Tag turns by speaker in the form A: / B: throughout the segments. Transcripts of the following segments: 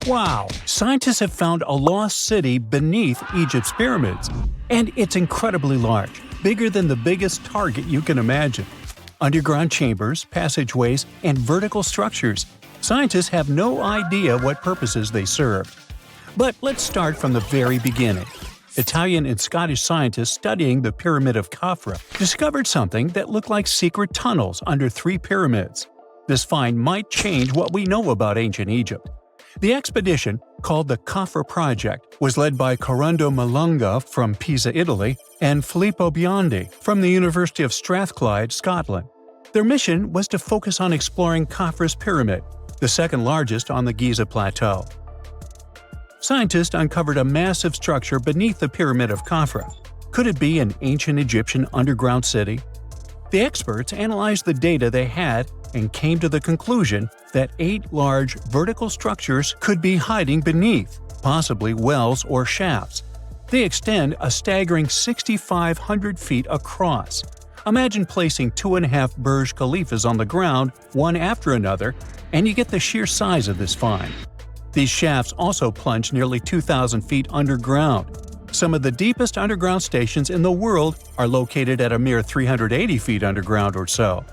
A: Wow! Scientists have found a lost city beneath Egypt's pyramids. And it's incredibly large, bigger than the biggest target you can imagine. Underground chambers, passageways, and vertical structures. Scientists have no idea what purposes they served. But let's start from the very beginning. Italian and Scottish scientists studying the Pyramid of Khafra discovered something that looked like secret tunnels under 3 pyramids. This find might change what we know about ancient Egypt. The expedition, called the Khafra Project, was led by Corrado Malunga from Pisa, Italy, and Filippo Biondi from the University of Strathclyde, Scotland. Their mission was to focus on exploring Khafra's pyramid, the second largest on the Giza Plateau. Scientists uncovered a massive structure beneath the Pyramid of Khafra. Could it be an ancient Egyptian underground city? The experts analyzed the data they had and came to the conclusion that 8 large vertical structures could be hiding beneath, possibly wells or shafts. They extend a staggering 6,500 feet across. Imagine placing 2.5 Burj Khalifas on the ground, one after another, and you get the sheer size of this find. These shafts also plunge nearly 2,000 feet underground. Some of the deepest underground stations in the world are located at a mere 380 feet underground or so.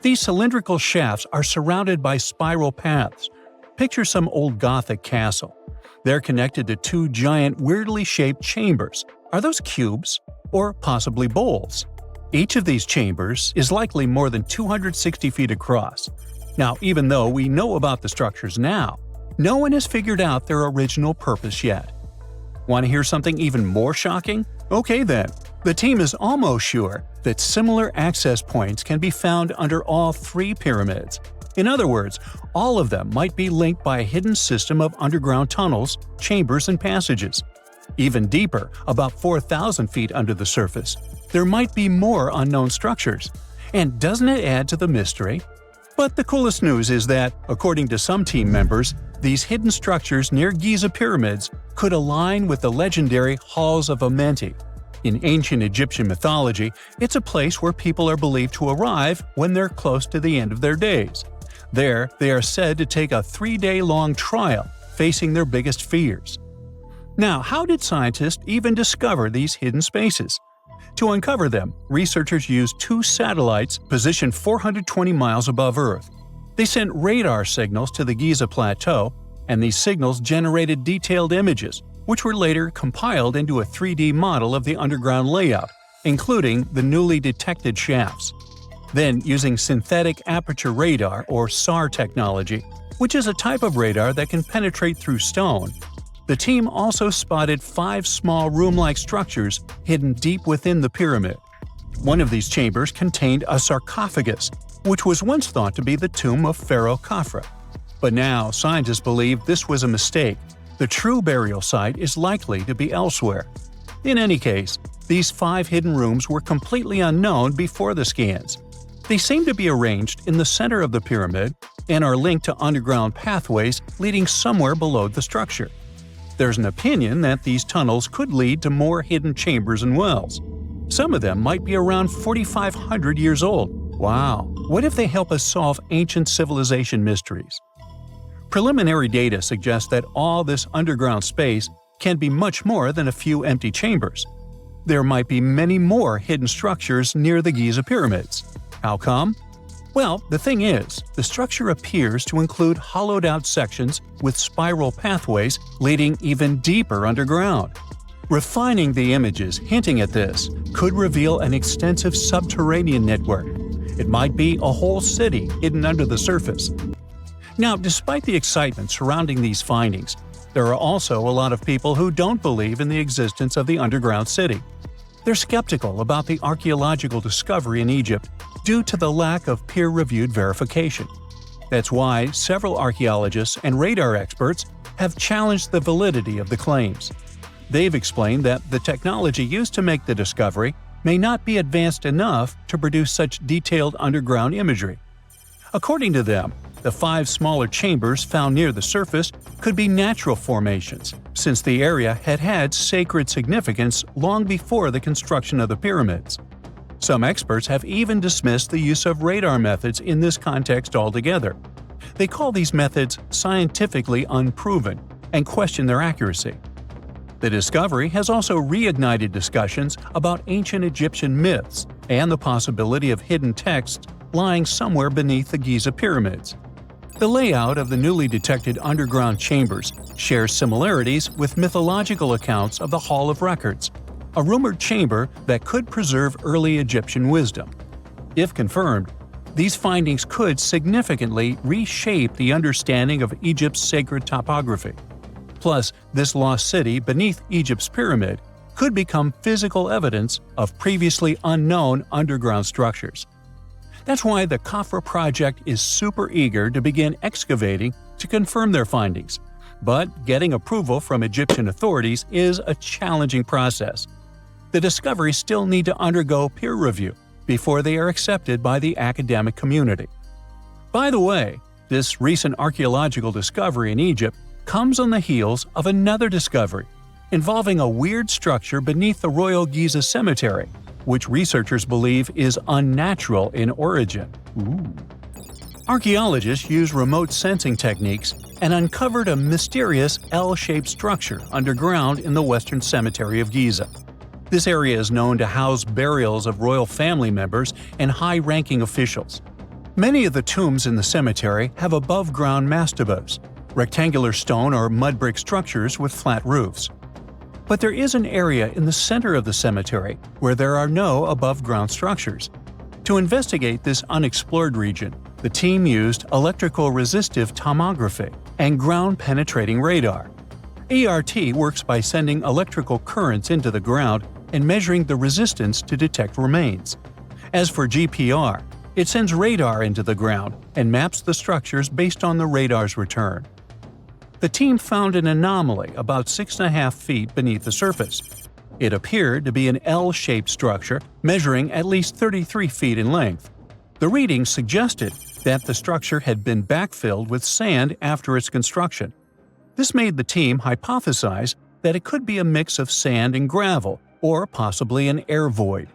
A: These cylindrical shafts are surrounded by spiral paths. Picture some old Gothic castle. They're connected to 2 giant, weirdly shaped chambers. Are those cubes? Or possibly bowls? Each of these chambers is likely more than 260 feet across. Now, even though we know about the structures now, no one has figured out their original purpose yet. Want to hear something even more shocking? Okay then. The team is almost sure that similar access points can be found under all 3 pyramids. In other words, all of them might be linked by a hidden system of underground tunnels, chambers, and passages. Even deeper, about 4,000 feet under the surface, there might be more unknown structures. And doesn't it add to the mystery? But the coolest news is that, according to some team members, these hidden structures near Giza pyramids could align with the legendary Halls of Amenti. In ancient Egyptian mythology, it's a place where people are believed to arrive when they're close to the end of their days. There, they are said to take a 3-day-long trial, facing their biggest fears. Now, how did scientists even discover these hidden spaces? To uncover them, researchers used 2 satellites positioned 420 miles above Earth. They sent radar signals to the Giza Plateau, and these signals generated detailed images, which were later compiled into a 3D model of the underground layout, including the newly detected shafts. Then, using synthetic aperture radar or SAR technology, which is a type of radar that can penetrate through stone, the team also spotted 5 small room-like structures hidden deep within the pyramid. One of these chambers contained a sarcophagus, which was once thought to be the tomb of Pharaoh Khafra. But now, scientists believe this was a mistake. The true burial site is likely to be elsewhere. In any case, these 5 hidden rooms were completely unknown before the scans. They seem to be arranged in the center of the pyramid and are linked to underground pathways leading somewhere below the structure. There's an opinion that these tunnels could lead to more hidden chambers and wells. Some of them might be around 4,500 years old. Wow! What if they help us solve ancient civilization mysteries? Preliminary data suggests that all this underground space can be much more than a few empty chambers. There might be many more hidden structures near the Giza pyramids. How come? Well, the thing is, the structure appears to include hollowed-out sections with spiral pathways leading even deeper underground. Refining the images hinting at this could reveal an extensive subterranean network. It might be a whole city hidden under the surface. Now, despite the excitement surrounding these findings, there are also a lot of people who don't believe in the existence of the underground city. They're skeptical about the archaeological discovery in Egypt due to the lack of peer-reviewed verification. That's why several archaeologists and radar experts have challenged the validity of the claims. They've explained that the technology used to make the discovery may not be advanced enough to produce such detailed underground imagery. According to them, the 5 smaller chambers found near the surface could be natural formations, since the area had had sacred significance long before the construction of the pyramids. Some experts have even dismissed the use of radar methods in this context altogether. They call these methods scientifically unproven and question their accuracy. The discovery has also reignited discussions about ancient Egyptian myths and the possibility of hidden texts lying somewhere beneath the Giza pyramids. The layout of the newly detected underground chambers shares similarities with mythological accounts of the Hall of Records, a rumored chamber that could preserve early Egyptian wisdom. If confirmed, these findings could significantly reshape the understanding of Egypt's sacred topography. Plus, this lost city beneath Egypt's pyramid could become physical evidence of previously unknown underground structures. That's why the Khafra project is super eager to begin excavating to confirm their findings. But getting approval from Egyptian authorities is a challenging process. The discoveries still need to undergo peer review before they are accepted by the academic community. By the way, this recent archaeological discovery in Egypt comes on the heels of another discovery involving a weird structure beneath the Royal Giza Cemetery, which researchers believe is unnatural in origin. Archaeologists use remote sensing techniques and uncovered a mysterious L-shaped structure underground in the Western Cemetery of Giza. This area is known to house burials of royal family members and high-ranking officials. Many of the tombs in the cemetery have above-ground mastabas, rectangular stone or mud brick structures with flat roofs. But there is an area in the center of the cemetery where there are no above-ground structures. To investigate this unexplored region, the team used electrical resistive tomography and ground-penetrating radar. ERT works by sending electrical currents into the ground and measuring the resistance to detect remains. As for GPR, it sends radar into the ground and maps the structures based on the radar's return. The team found an anomaly about 6.5 feet beneath the surface. It appeared to be an L-shaped structure measuring at least 33 feet in length. The readings suggested that the structure had been backfilled with sand after its construction. This made the team hypothesize that it could be a mix of sand and gravel, or possibly an air void.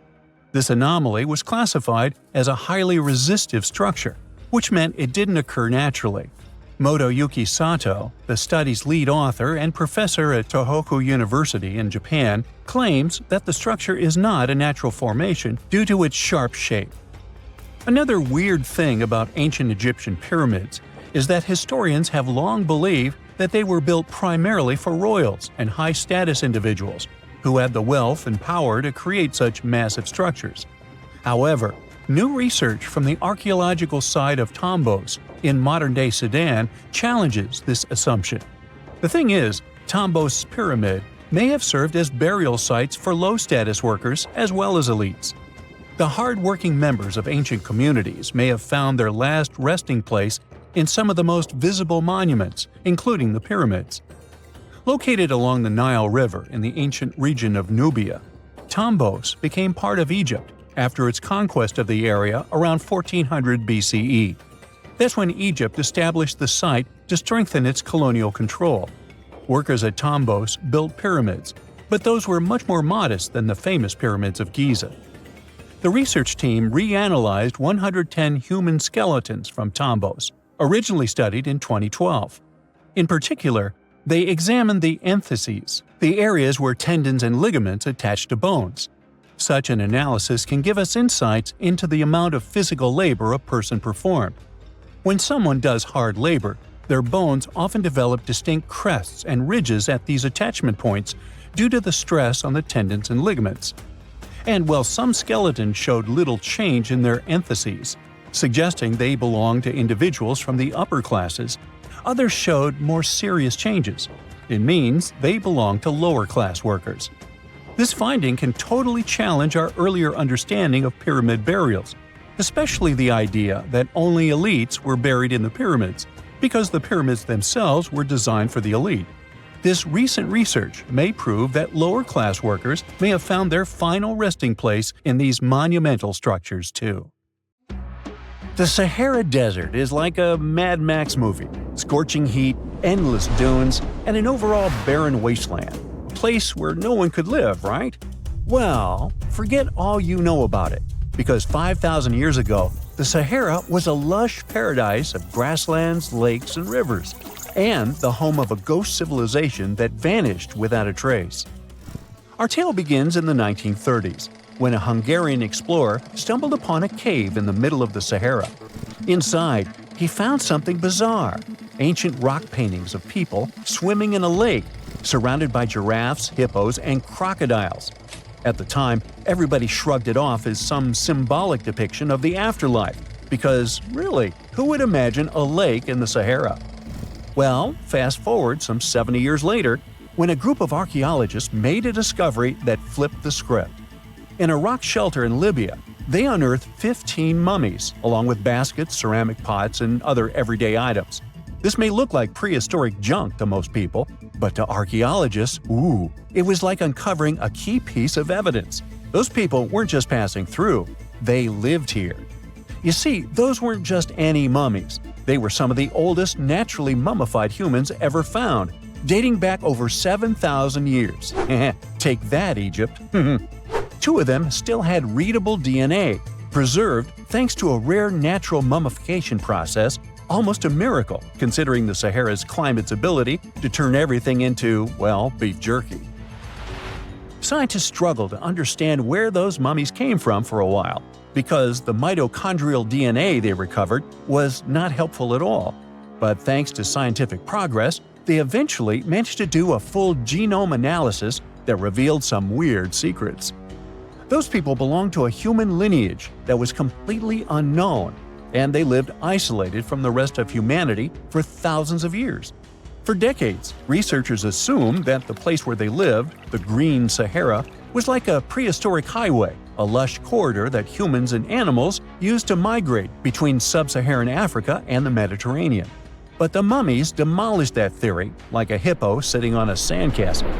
A: This anomaly was classified as a highly resistive structure, which meant it didn't occur naturally. Motoyuki Sato, the study's lead author and professor at Tohoku University in Japan, claims that the structure is not a natural formation due to its sharp shape. Another weird thing about ancient Egyptian pyramids is that historians have long believed that they were built primarily for royals and high-status individuals who had the wealth and power to create such massive structures. However, new research from the archaeological site of Tombos in modern-day Sudan challenges this assumption. The thing is, Tombos' pyramid may have served as burial sites for low-status workers as well as elites. The hard-working members of ancient communities may have found their last resting place in some of the most visible monuments, including the pyramids. Located along the Nile River in the ancient region of Nubia, Tombos became part of Egypt after its conquest of the area around 1400 BCE. That's when Egypt established the site to strengthen its colonial control. Workers at Tombos built pyramids, but those were much more modest than the famous pyramids of Giza. The research team reanalyzed 110 human skeletons from Tombos, originally studied in 2012. In particular, they examined the entheses, the areas where tendons and ligaments attach to bones. Such an analysis can give us insights into the amount of physical labor a person performed. When someone does hard labor, their bones often develop distinct crests and ridges at these attachment points due to the stress on the tendons and ligaments. And while some skeletons showed little change in their entheses, suggesting they belonged to individuals from the upper classes, others showed more serious changes. It means they belong to lower-class workers. This finding can totally challenge our earlier understanding of pyramid burials, especially the idea that only elites were buried in the pyramids, because the pyramids themselves were designed for the elite. This recent research may prove that lower-class workers may have found their final resting place in these monumental structures too. The Sahara Desert is like a Mad Max movie. Scorching heat, endless dunes, and an overall barren wasteland. A place where no one could live, right? Well, forget all you know about it, because 5,000 years ago, The Sahara was a lush paradise of grasslands, lakes, and rivers, and the home of a ghost civilization that vanished without a trace. Our tale begins in the 1930s, when a Hungarian explorer stumbled upon a cave in the middle of the Sahara. Inside, he found something bizarre: ancient rock paintings of people swimming in a lake, surrounded by giraffes, hippos, and crocodiles. At the time, everybody shrugged it off as some symbolic depiction of the afterlife, because, really, who would imagine a lake in the Sahara? Well, fast forward some 70 years later, when a group of archaeologists made a discovery that flipped the script. In a rock shelter in Libya, they unearthed 15 mummies, along with baskets, ceramic pots, and other everyday items. This may look like prehistoric junk to most people, but to archaeologists, it was like uncovering a key piece of evidence. Those people weren't just passing through, they lived here. You see, those weren't just any mummies. They were some of the oldest naturally mummified humans ever found, dating back over 7,000 years. Take that, Egypt. 2 of them still had readable DNA, preserved thanks to a rare natural mummification process, almost a miracle considering the Sahara's climate's ability to turn everything into, well, beef jerky. Scientists struggled to understand where those mummies came from for a while, because the mitochondrial DNA they recovered was not helpful at all. But thanks to scientific progress, they eventually managed to do a full genome analysis that revealed some weird secrets. Those people belonged to a human lineage that was completely unknown, and they lived isolated from the rest of humanity for thousands of years. For decades, researchers assumed that the place where they lived, the Green Sahara, was like a prehistoric highway, a lush corridor that humans and animals used to migrate between sub-Saharan Africa and the Mediterranean. But the mummies demolished that theory, like a hippo sitting on a sandcastle.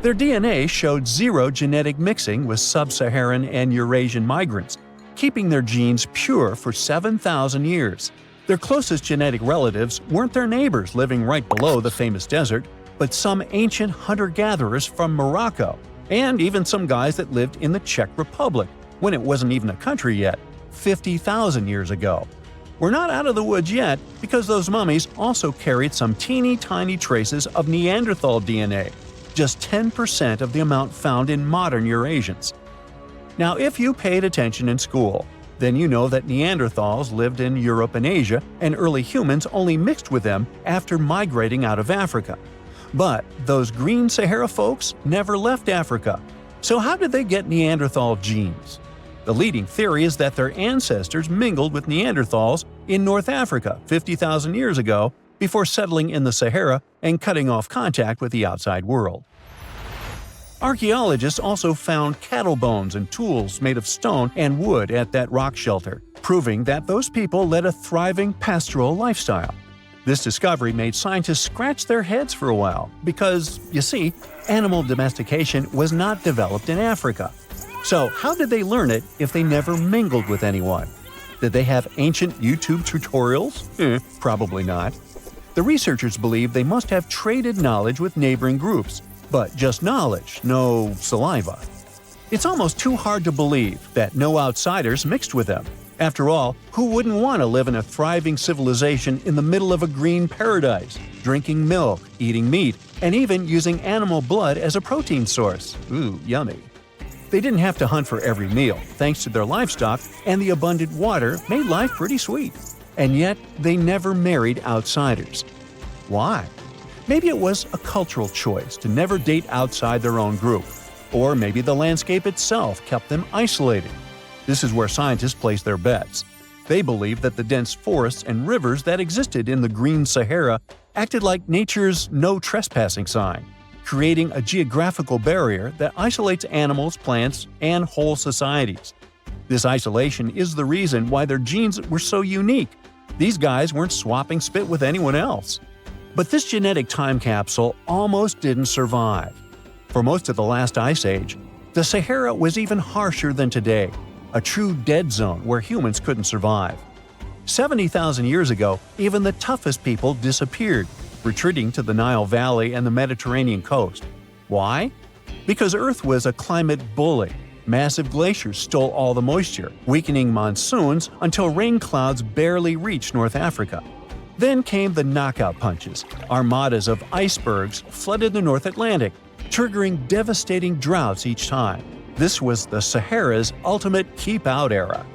A: Their DNA showed zero genetic mixing with sub-Saharan and Eurasian migrants, keeping their genes pure for 7,000 years. Their closest genetic relatives weren't their neighbors living right below the famous desert, but some ancient hunter-gatherers from Morocco, and even some guys that lived in the Czech Republic, when it wasn't even a country yet, 50,000 years ago. We're not out of the woods yet, because those mummies also carried some teeny-tiny traces of Neanderthal DNA, just 10% of the amount found in modern Eurasians. Now, if you paid attention in school, then you know that Neanderthals lived in Europe and Asia, and early humans only mixed with them after migrating out of Africa. But those Green Sahara folks never left Africa. So how did they get Neanderthal genes? The leading theory is that their ancestors mingled with Neanderthals in North Africa 50,000 years ago before settling in the Sahara and cutting off contact with the outside world. Archaeologists also found cattle bones and tools made of stone and wood at that rock shelter, proving that those people led a thriving pastoral lifestyle. This discovery made scientists scratch their heads for a while because, you see, animal domestication was not developed in Africa. So how did they learn it if they never mingled with anyone? Did they have ancient YouTube tutorials? Probably not. The researchers believe they must have traded knowledge with neighboring groups, but just knowledge, no saliva. It's almost too hard to believe that no outsiders mixed with them. After all, who wouldn't want to live in a thriving civilization in the middle of a green paradise, drinking milk, eating meat, and even using animal blood as a protein source? Ooh, yummy. They didn't have to hunt for every meal, thanks to their livestock, and the abundant water made life pretty sweet. And yet, they never married outsiders. Why? Maybe it was a cultural choice to never date outside their own group. Or maybe the landscape itself kept them isolated. This is where scientists place their bets. They believe that the dense forests and rivers that existed in the Green Sahara acted like nature's no trespassing sign, creating a geographical barrier that isolates animals, plants, and whole societies. This isolation is the reason why their genes were so unique. These guys weren't swapping spit with anyone else. But this genetic time capsule almost didn't survive. For most of the last ice age, the Sahara was even harsher than today, a true dead zone where humans couldn't survive. 70,000 years ago, even the toughest people disappeared, retreating to the Nile Valley and the Mediterranean coast. Why? Because Earth was a climate bully. Massive glaciers stole all the moisture, weakening monsoons until rain clouds barely reached North Africa. Then came the knockout punches. Armadas of icebergs flooded the North Atlantic, triggering devastating droughts each time. This was the Sahara's ultimate keep-out era.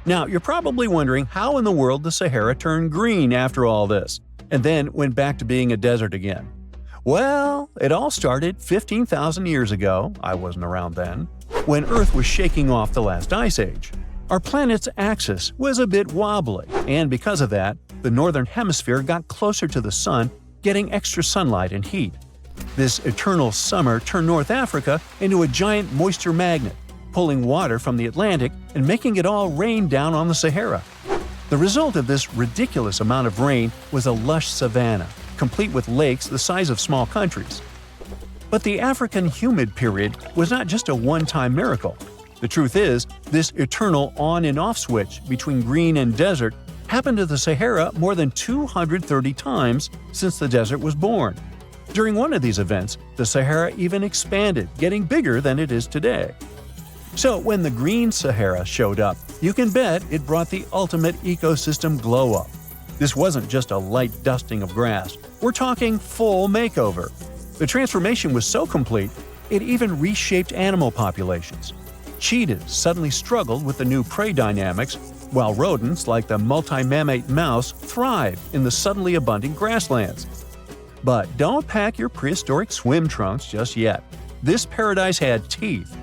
A: Now, you're probably wondering how in the world the Sahara turned green after all this, and then went back to being a desert again. Well, it all started 15,000 years ago — I wasn't around then — when Earth was shaking off the last ice age. Our planet's axis was a bit wobbly, and because of that, the northern hemisphere got closer to the sun, getting extra sunlight and heat. This eternal summer turned North Africa into a giant moisture magnet, pulling water from the Atlantic and making it all rain down on the Sahara. The result of this ridiculous amount of rain was a lush savanna, complete with lakes the size of small countries. But the African humid period was not just a one-time miracle. The truth is, this eternal on and off switch between green and desert happened to the Sahara more than 230 times since the desert was born. During one of these events, the Sahara even expanded, getting bigger than it is today. So when the green Sahara showed up, you can bet it brought the ultimate ecosystem glow-up. This wasn't just a light dusting of grass. We're talking full makeover. The transformation was so complete, it even reshaped animal populations. Cheetahs suddenly struggled with the new prey dynamics, while rodents like the multi-mammate mouse thrived in the suddenly abundant grasslands. But don't pack your prehistoric swim trunks just yet. This paradise had teeth.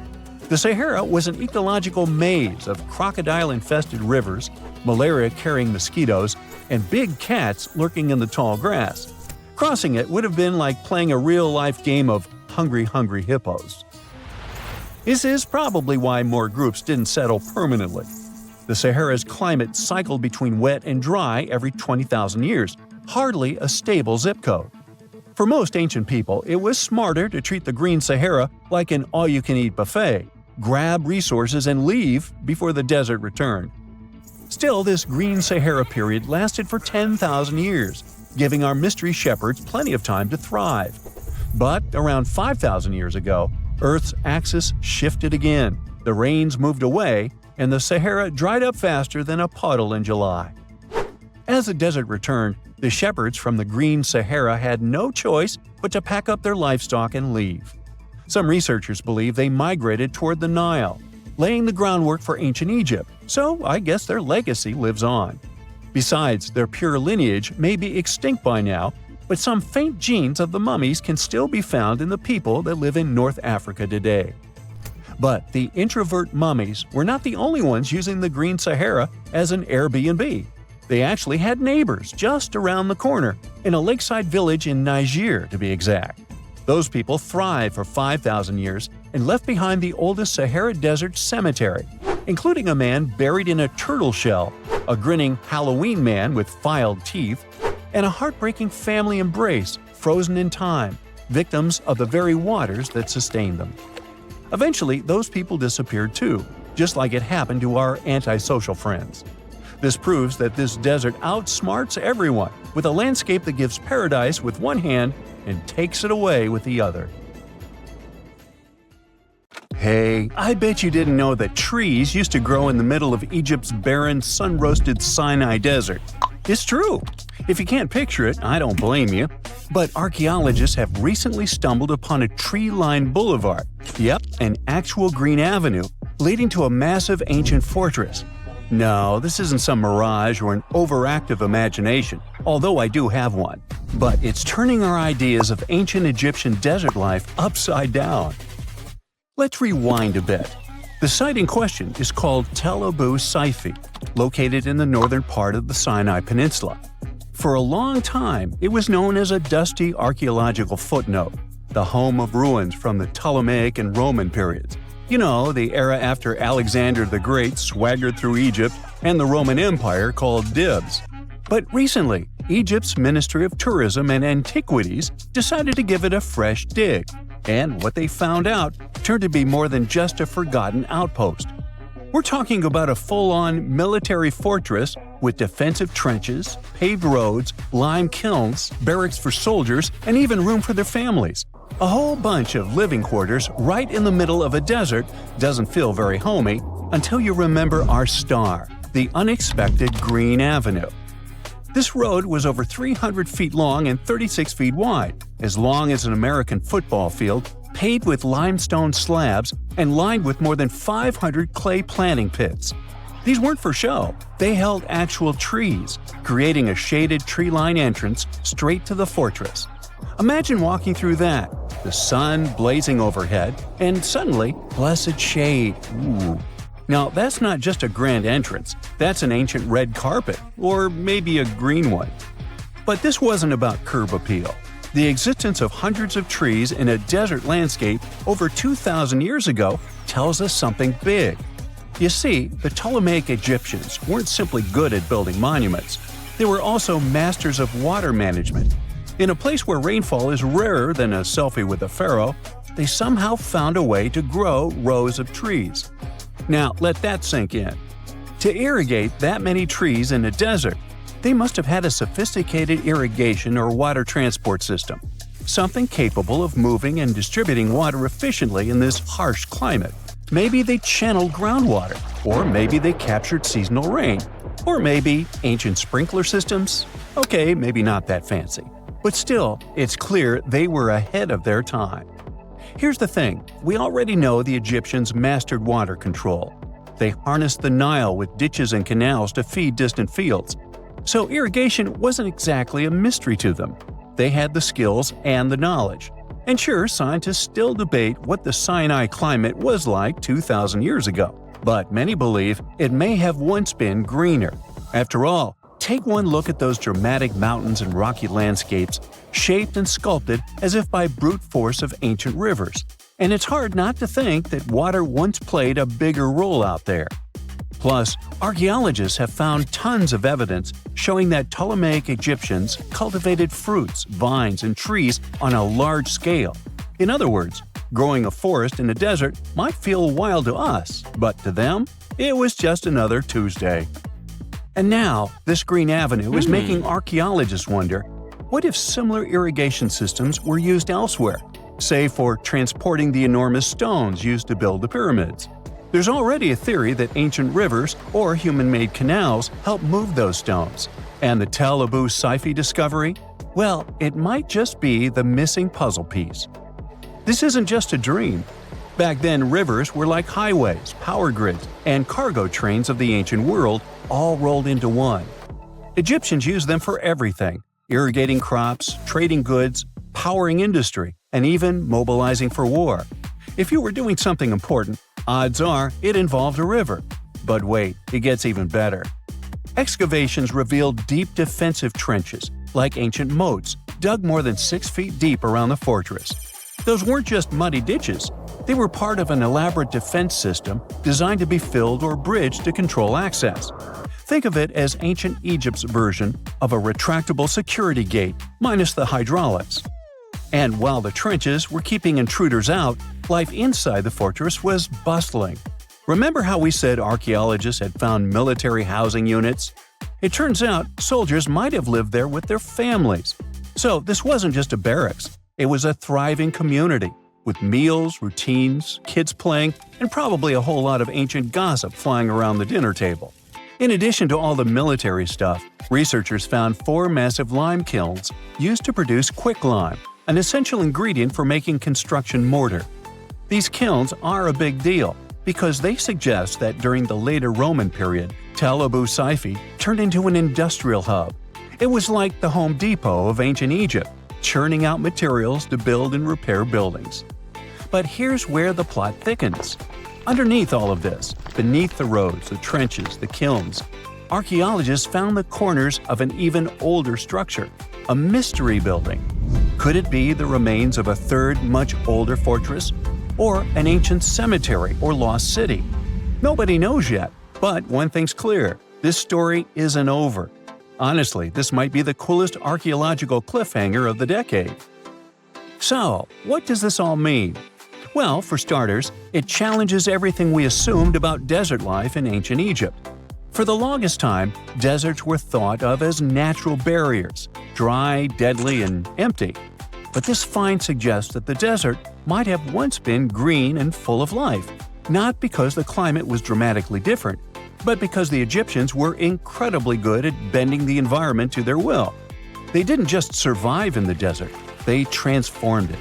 A: The Sahara was an ecological maze of crocodile-infested rivers, malaria-carrying mosquitoes, and big cats lurking in the tall grass. Crossing it would have been like playing a real-life game of Hungry Hungry Hippos. This is probably why more groups didn't settle permanently. The Sahara's climate cycled between wet and dry every 20,000 years, hardly a stable zip code. For most ancient people, it was smarter to treat the green Sahara like an all-you-can-eat buffet, grab resources and leave before the desert returned. Still, this green Sahara period lasted for 10,000 years, giving our mystery shepherds plenty of time to thrive. But around 5,000 years ago, Earth's axis shifted again, the rains moved away, and the Sahara dried up faster than a puddle in July. As the desert returned, the shepherds from the green Sahara had no choice but to pack up their livestock and leave. Some researchers believe they migrated toward the Nile, laying the groundwork for ancient Egypt, so I guess their legacy lives on. Besides, their pure lineage may be extinct by now, but some faint genes of the mummies can still be found in the people that live in North Africa today. But the introvert mummies were not the only ones using the green Sahara as an Airbnb. They actually had neighbors just around the corner, in a lakeside village in Niger to be exact. Those people thrived for 5,000 years and left behind the oldest Sahara Desert cemetery, including a man buried in a turtle shell, a grinning Halloween man with filed teeth, and a heartbreaking family embrace frozen in time, victims of the very waters that sustained them. Eventually, those people disappeared too, just like it happened to our antisocial friends. This proves that this desert outsmarts everyone, with a landscape that gives paradise with one hand and takes it away with the other. Hey, I bet you didn't know that trees used to grow in the middle of Egypt's barren, sun-roasted Sinai Desert. It's true. If you can't picture it, I don't blame you. But archaeologists have recently stumbled upon a tree-lined boulevard. Yep, an actual green avenue, leading to a massive ancient fortress. No, this isn't some mirage or an overactive imagination, although I do have one. But it's turning our ideas of ancient Egyptian desert life upside down. Let's rewind a bit. The site in question is called Tel Abu Saifi, located in the northern part of the Sinai Peninsula. For a long time, it was known as a dusty archaeological footnote, the home of ruins from the Ptolemaic and Roman periods. You know, the era after Alexander the Great swaggered through Egypt and the Roman Empire called dibs. But recently, Egypt's Ministry of Tourism and Antiquities decided to give it a fresh dig. And what they found out turned to be more than just a forgotten outpost. We're talking about a full-on military fortress with defensive trenches, paved roads, lime kilns, barracks for soldiers, and even room for their families. A whole bunch of living quarters right in the middle of a desert doesn't feel very homey until you remember our star, the unexpected Green Avenue. This road was over 300 feet long and 36 feet wide, as long as an American football field, paved with limestone slabs and lined with more than 500 clay planting pits. These weren't for show, they held actual trees, creating a shaded tree-line entrance straight to the fortress. Imagine walking through that, the sun blazing overhead, and suddenly, blessed shade. Ooh. Now, that's not just a grand entrance, that's an ancient red carpet, or maybe a green one. But this wasn't about curb appeal. The existence of hundreds of trees in a desert landscape over 2,000 years ago tells us something big. You see, the Ptolemaic Egyptians weren't simply good at building monuments. They were also masters of water management. In a place where rainfall is rarer than a selfie with a pharaoh, they somehow found a way to grow rows of trees. Now, let that sink in. To irrigate that many trees in a desert, they must have had a sophisticated irrigation or water transport system, something capable of moving and distributing water efficiently in this harsh climate. Maybe they channeled groundwater, or maybe they captured seasonal rain, or maybe ancient sprinkler systems. Okay, maybe not that fancy. But still, it's clear they were ahead of their time. Here's the thing, we already know the Egyptians mastered water control. They harnessed the Nile with ditches and canals to feed distant fields. So irrigation wasn't exactly a mystery to them. They had the skills and the knowledge. And sure, scientists still debate what the Sinai climate was like 2,000 years ago, but many believe it may have once been greener. After all, take one look at those dramatic mountains and rocky landscapes, shaped and sculpted as if by brute force of ancient rivers. And it's hard not to think that water once played a bigger role out there. Plus, archaeologists have found tons of evidence showing that Ptolemaic Egyptians cultivated fruits, vines, and trees on a large scale. In other words, growing a forest in a desert might feel wild to us, but to them, it was just another Tuesday. And now, this Green Avenue is making archaeologists wonder, what if similar irrigation systems were used elsewhere, say for transporting the enormous stones used to build the pyramids? There's already a theory that ancient rivers or human-made canals helped move those stones. And the Tel Abu Saifi discovery? Well, it might just be the missing puzzle piece. This isn't just a dream. Back then, rivers were like highways, power grids, and cargo trains of the ancient world all rolled into one. Egyptians used them for everything – irrigating crops, trading goods, powering industry, and even mobilizing for war. If you were doing something important, odds are it involved a river. But wait, it gets even better. Excavations revealed deep defensive trenches, like ancient moats, dug more than 6 feet deep around the fortress. Those weren't just muddy ditches. They were part of an elaborate defense system designed to be filled or bridged to control access. Think of it as ancient Egypt's version of a retractable security gate, minus the hydraulics. And while the trenches were keeping intruders out, life inside the fortress was bustling. Remember how we said archaeologists had found military housing units? It turns out soldiers might have lived there with their families. So this wasn't just a barracks, it was a thriving community, with meals, routines, kids playing, and probably a whole lot of ancient gossip flying around the dinner table. In addition to all the military stuff, researchers found 4 massive lime kilns used to produce quicklime, an essential ingredient for making construction mortar. These kilns are a big deal because they suggest that during the later Roman period, Tel Abu Saifi turned into an industrial hub. It was like the Home Depot of ancient Egypt, churning out materials to build and repair buildings. But here's where the plot thickens. Underneath all of this, beneath the roads, the trenches, the kilns, archaeologists found the corners of an even older structure, a mystery building. Could it be the remains of a third, much older fortress? Or an ancient cemetery or lost city? Nobody knows yet, but one thing's clear, this story isn't over. Honestly, this might be the coolest archaeological cliffhanger of the decade. So, what does this all mean? Well, for starters, it challenges everything we assumed about desert life in ancient Egypt. For the longest time, deserts were thought of as natural barriers, dry, deadly, and empty. But this find suggests that the desert might have once been green and full of life, not because the climate was dramatically different, but because the Egyptians were incredibly good at bending the environment to their will. They didn't just survive in the desert, they transformed it.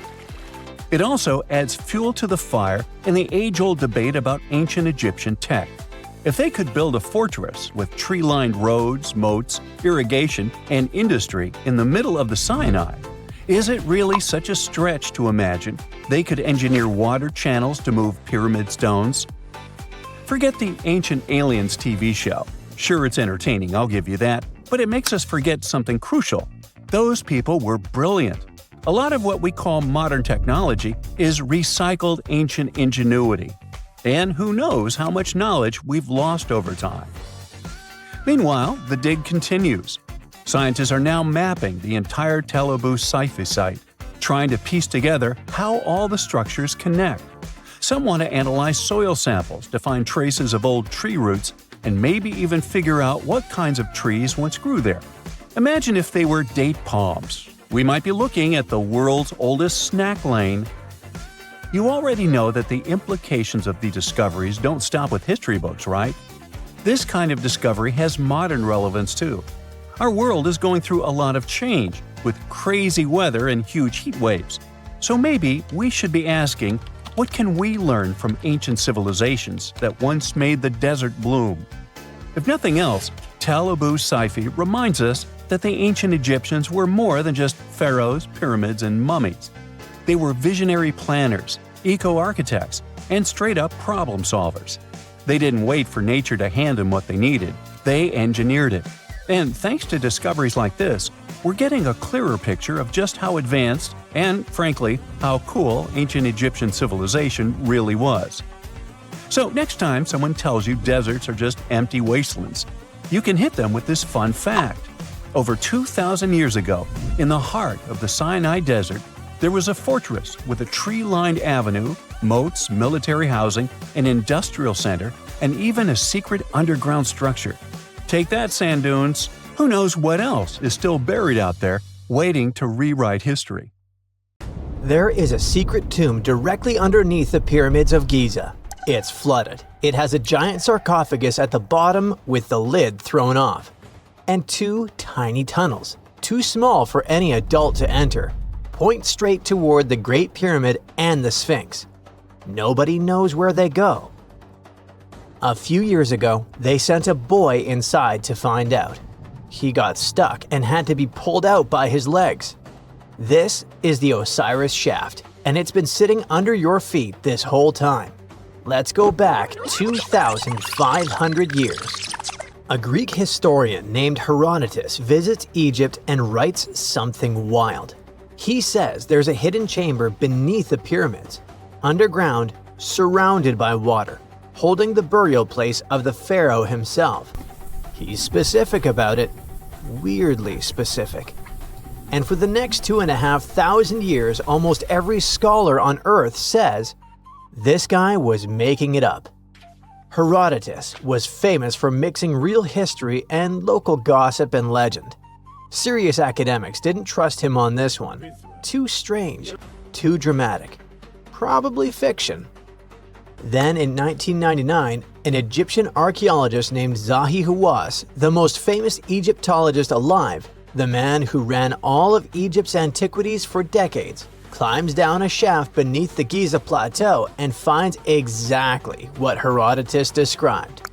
A: It also adds fuel to the fire in the age-old debate about ancient Egyptian tech. If they could build a fortress with tree-lined roads, moats, irrigation, and industry in the middle of the Sinai, is it really such a stretch to imagine they could engineer water channels to move pyramid stones? Forget the Ancient Aliens TV show. Sure, it's entertaining, I'll give you that, but it makes us forget something crucial. Those people were brilliant. A lot of what we call modern technology is recycled ancient ingenuity. And who knows how much knowledge we've lost over time. Meanwhile, the dig continues. Scientists are now mapping the entire Tel Abu Saifi site, trying to piece together how all the structures connect. Some want to analyze soil samples to find traces of old tree roots and maybe even figure out what kinds of trees once grew there. Imagine if they were date palms. We might be looking at the world's oldest snack lane. You already know that the implications of the discoveries don't stop with history books, right? This kind of discovery has modern relevance too. Our world is going through a lot of change, with crazy weather and huge heat waves. So maybe we should be asking, what can we learn from ancient civilizations that once made the desert bloom? If nothing else, Tel Abu Saifi reminds us that the ancient Egyptians were more than just pharaohs, pyramids, and mummies. They were visionary planners, eco-architects, and straight-up problem solvers. They didn't wait for nature to hand them what they needed. They engineered it. And thanks to discoveries like this, we're getting a clearer picture of just how advanced and, frankly, how cool ancient Egyptian civilization really was. So next time someone tells you deserts are just empty wastelands, you can hit them with this fun fact. Over 2,000 years ago, in the heart of the Sinai Desert, there was a fortress with a tree-lined avenue, moats, military housing, an industrial center, and even a secret underground structure. Take that, sand dunes! Who knows what else is still buried out there, waiting to rewrite history?
B: There is a secret tomb directly underneath the pyramids of Giza. It's flooded. It has a giant sarcophagus at the bottom with the lid thrown off. And two tiny tunnels, too small for any adult to enter, point straight toward the Great Pyramid and the Sphinx. Nobody knows where they go. A few years ago, they sent a boy inside to find out. He got stuck and had to be pulled out by his legs. This is the Osiris shaft, and it's been sitting under your feet this whole time. Let's go back 2,500 years. A Greek historian named Herodotus visits Egypt and writes something wild. He says there's a hidden chamber beneath the pyramids, underground, surrounded by water, holding the burial place of the pharaoh himself. He's specific about it, weirdly specific. And for the next 2,500 years, almost every scholar on Earth says this guy was making it up. Herodotus was famous for mixing real history and local gossip and legend. Serious academics didn't trust him on this one. Too strange, too dramatic, probably fiction. Then in 1999, an Egyptian archaeologist named Zahi Hawass, the most famous Egyptologist alive, the man who ran all of Egypt's antiquities for decades, climbs down a shaft beneath the Giza Plateau and finds exactly what Herodotus described.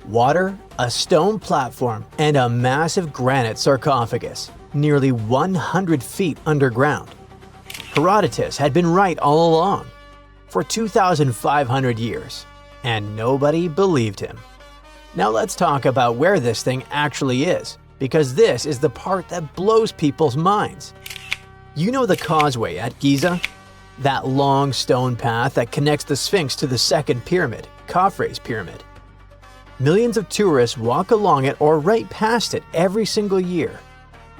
B: Water, a stone platform, and a massive granite sarcophagus, nearly 100 feet underground. Herodotus had been right all along, for 2,500 years, and nobody believed him. Now let's talk about where this thing actually is, because this is the part that blows people's minds. You know the causeway at Giza? That long stone path that connects the Sphinx to the second pyramid, Khafre's pyramid. Millions of tourists walk along it or right past it every single year.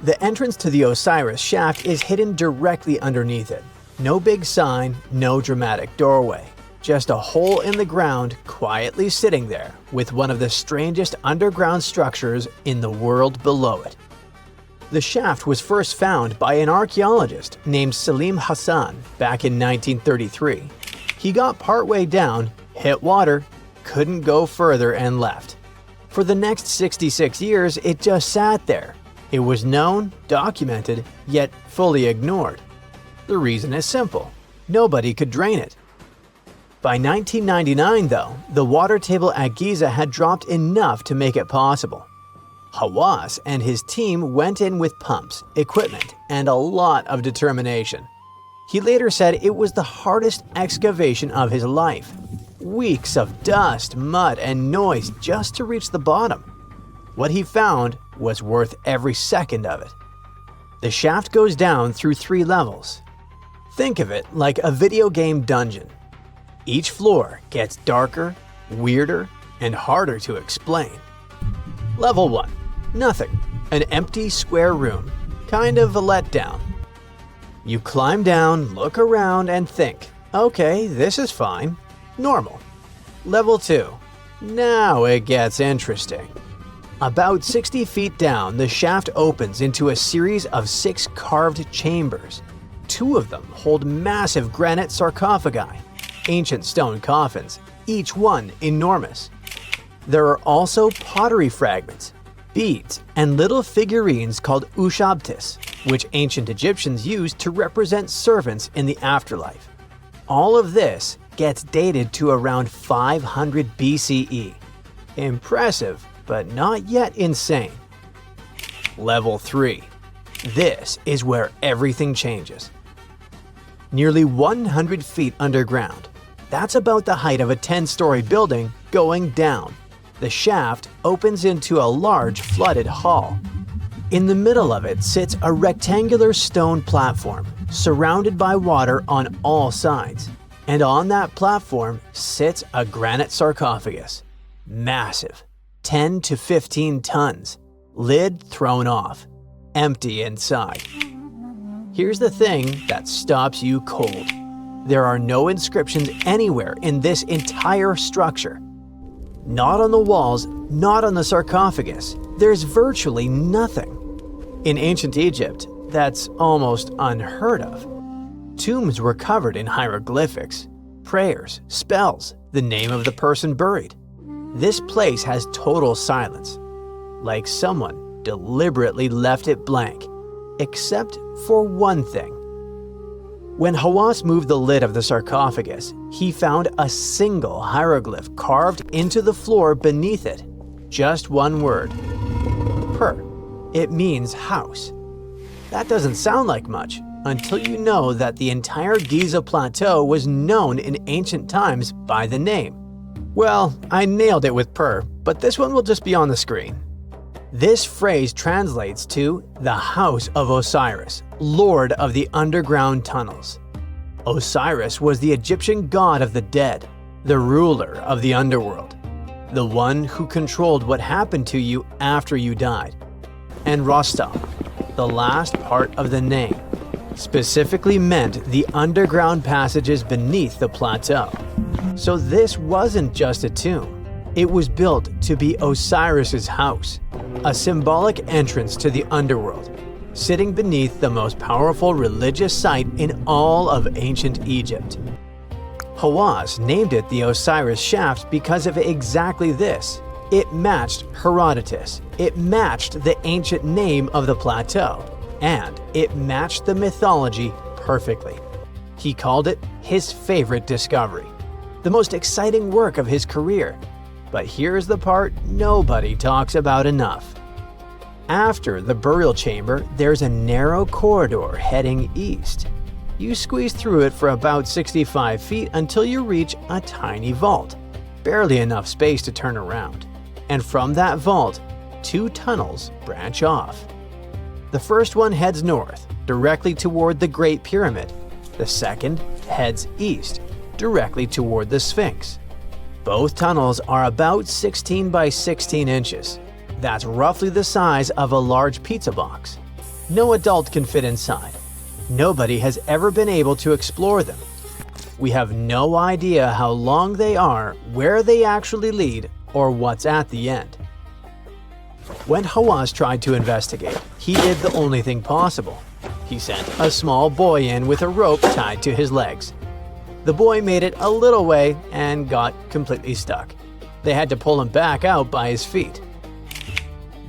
B: The entrance to the Osiris shaft is hidden directly underneath it. No big sign, no dramatic doorway. Just a hole in the ground quietly sitting there with one of the strangest underground structures in the world below it. The shaft was first found by an archaeologist named Salim Hassan back in 1933. He got partway down, hit water, couldn't go further and left. For the next 66 years, it just sat there. It was known, documented, yet fully ignored. The reason is simple. Nobody could drain it. By 1999, though, the water table at Giza had dropped enough to make it possible. Hawass and his team went in with pumps, equipment, and a lot of determination. He later said it was the hardest excavation of his life. Weeks of dust, mud, and noise just to reach the bottom. What he found was worth every second of it. The shaft goes down through 3 levels. Think of it like a video game dungeon. Each floor gets darker, weirder, and harder to explain. Level 1. Nothing. An empty square room. Kind of a letdown. You climb down, look around, and think, okay, this is fine. Normal. Level 2. Now it gets interesting. About 60 feet down, the shaft opens into a series of 6 carved chambers. 2 of them hold massive granite sarcophagi, ancient stone coffins, each one enormous. There are also pottery fragments, beads, and little figurines called ushabtis, which ancient Egyptians used to represent servants in the afterlife. All of this gets dated to around 500 BCE. Impressive, but not yet insane. Level 3. This is where everything changes. Nearly 100 feet underground. That's about the height of a 10-story building going down. The shaft opens into a large flooded hall. In the middle of it sits a rectangular stone platform, surrounded by water on all sides. And on that platform sits a granite sarcophagus. Massive, 10 to 15 tons, lid thrown off, empty inside. Here's the thing that stops you cold. There are no inscriptions anywhere in this entire structure. Not on the walls, not on the sarcophagus. There's virtually nothing. In ancient Egypt, that's almost unheard of. Tombs were covered in hieroglyphics, prayers, spells, the name of the person buried. This place has total silence, like someone deliberately left it blank, except for one thing. When Hawass moved the lid of the sarcophagus, he found a single hieroglyph carved into the floor beneath it. Just one word. Per. It means house. That doesn't sound like much until you know that the entire Giza Plateau was known in ancient times by the name. Well, I nailed it with per, but this one will just be on the screen. This phrase translates to the House of Osiris, Lord of the Underground Tunnels. Osiris was the Egyptian god of the dead, the ruler of the underworld, the one who controlled what happened to you after you died. And Rostov, the last part of the name, specifically meant the underground passages beneath the plateau. So this wasn't just a tomb. It was built to be Osiris's house, a symbolic entrance to the underworld, sitting beneath the most powerful religious site in all of ancient Egypt. Hawass named it the Osiris Shaft because of exactly this. It matched Herodotus, it matched the ancient name of the plateau, and it matched the mythology perfectly. He called it his favorite discovery, the most exciting work of his career. But here's the part nobody talks about enough. After the burial chamber, there's a narrow corridor heading east. You squeeze through it for about 65 feet until you reach a tiny vault, barely enough space to turn around. And from that vault, 2 tunnels branch off. The first one heads north, directly toward the Great Pyramid. The second heads east, directly toward the Sphinx. Both tunnels are about 16 by 16 inches. That's roughly the size of a large pizza box. No adult can fit inside. Nobody has ever been able to explore them. We have no idea how long they are, where they actually lead, or what's at the end. When Hawass tried to investigate, He did the only thing possible. He sent a small boy in with a rope tied to his legs. The boy made it a little way and got completely stuck. They had to pull him back out by his feet.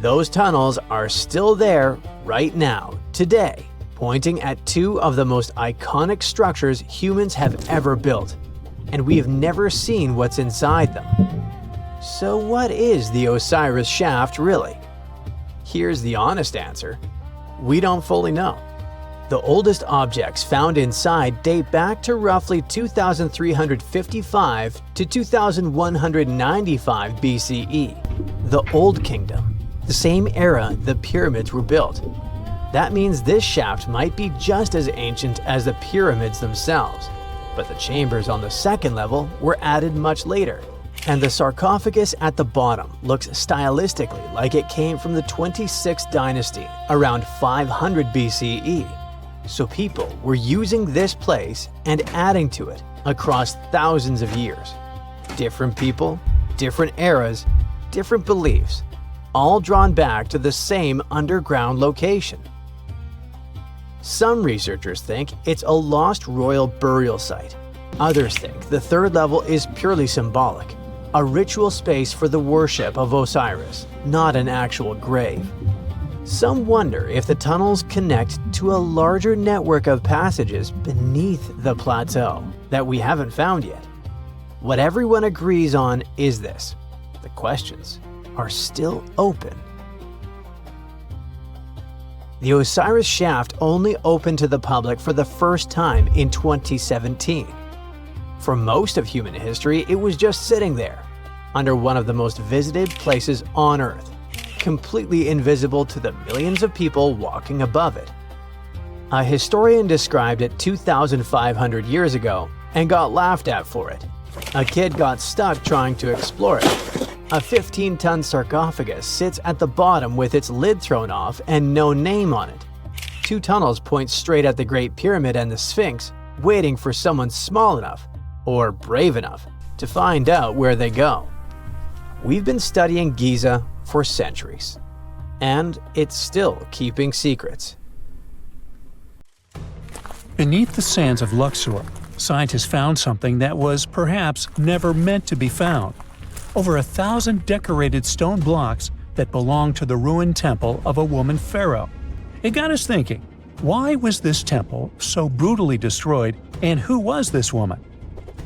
B: Those tunnels are still there right now, today, pointing at two of the most iconic structures humans have ever built, and we have never seen what's inside them. So what is the Osiris Shaft really? Here's the honest answer. We don't fully know. The oldest objects found inside date back to roughly 2355 to 2195 BCE, the Old Kingdom, the same era the pyramids were built. That means this shaft might be just as ancient as the pyramids themselves, but the chambers on the second level were added much later, and the sarcophagus at the bottom looks stylistically like it came from the 26th dynasty around 500 BCE. So people were using this place and adding to it across thousands of years. Different people, different eras, different beliefs, all drawn back to the same underground location. Some researchers think it's a lost royal burial site. Others think the third level is purely symbolic, a ritual space for the worship of Osiris, not an actual grave. Some wonder if the tunnels connect to a larger network of passages beneath the plateau that we haven't found yet. What everyone agrees on is this: the questions are still open. The Osiris Shaft only opened to the public for the first time in 2017. For most of human history, it was just sitting there, under one of the most visited places on Earth, completely invisible to the millions of people walking above it. A historian described it 2,500 years ago and got laughed at for it. A kid got stuck trying to explore it. A 15-ton sarcophagus sits at the bottom with its lid thrown off and no name on it. Two tunnels point straight at the Great Pyramid and the Sphinx, waiting for someone small enough, or brave enough, to find out where they go. We've been studying Giza for centuries, and it's still keeping secrets.
A: Beneath the sands of Luxor, scientists found something that was perhaps never meant to be found. Over 1,000 decorated stone blocks that belonged to the ruined temple of a woman pharaoh. It got us thinking, why was this temple so brutally destroyed, and who was this woman?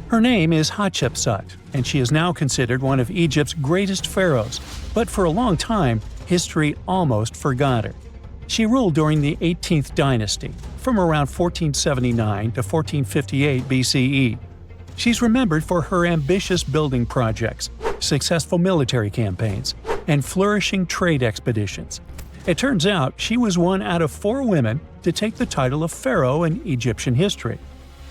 A: Her name is Hatshepsut, and she is now considered one of Egypt's greatest pharaohs, but for a long time, history almost forgot her. She ruled during the 18th dynasty, from around 1479 to 1458 BCE. She's remembered for her ambitious building projects, successful military campaigns, and flourishing trade expeditions. It turns out she was one out of 4 women to take the title of pharaoh in Egyptian history.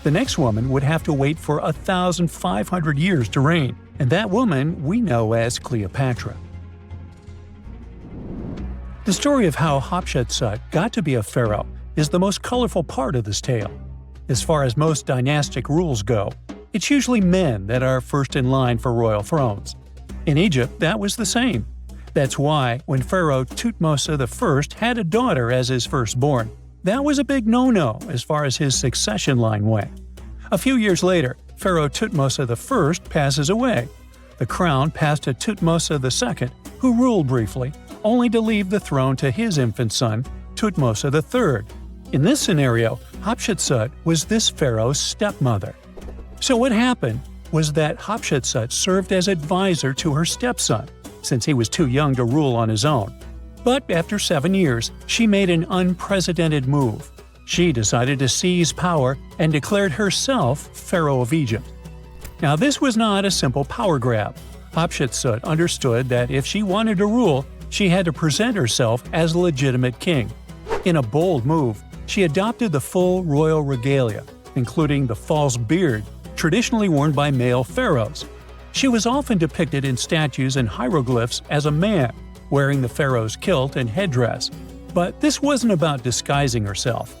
A: The next woman would have to wait for 1,500 years to reign, and that woman we know as Cleopatra. The story of how Hatshepsut got to be a pharaoh is the most colorful part of this tale. As far as most dynastic rules go, it's usually men that are first in line for royal thrones. In Egypt, that was the same. That's why, when Pharaoh Thutmose I had a daughter as his firstborn, that was a big no-no as far as his succession line went. A few years later, Pharaoh Thutmose I passes away. The crown passed to Thutmose II, who ruled briefly, only to leave the throne to his infant son, Thutmose III. In this scenario, Hatshepsut was this pharaoh's stepmother. So what happened was that Hatshepsut served as advisor to her stepson, since he was too young to rule on his own. But after 7 years, she made an unprecedented move. She decided to seize power and declared herself Pharaoh of Egypt. Now this was not a simple power grab. Hatshepsut understood that if she wanted to rule, she had to present herself as a legitimate king. In a bold move, she adopted the full royal regalia, including the false beard, traditionally worn by male pharaohs. She was often depicted in statues and hieroglyphs as a man, wearing the pharaoh's kilt and headdress. But this wasn't about disguising herself.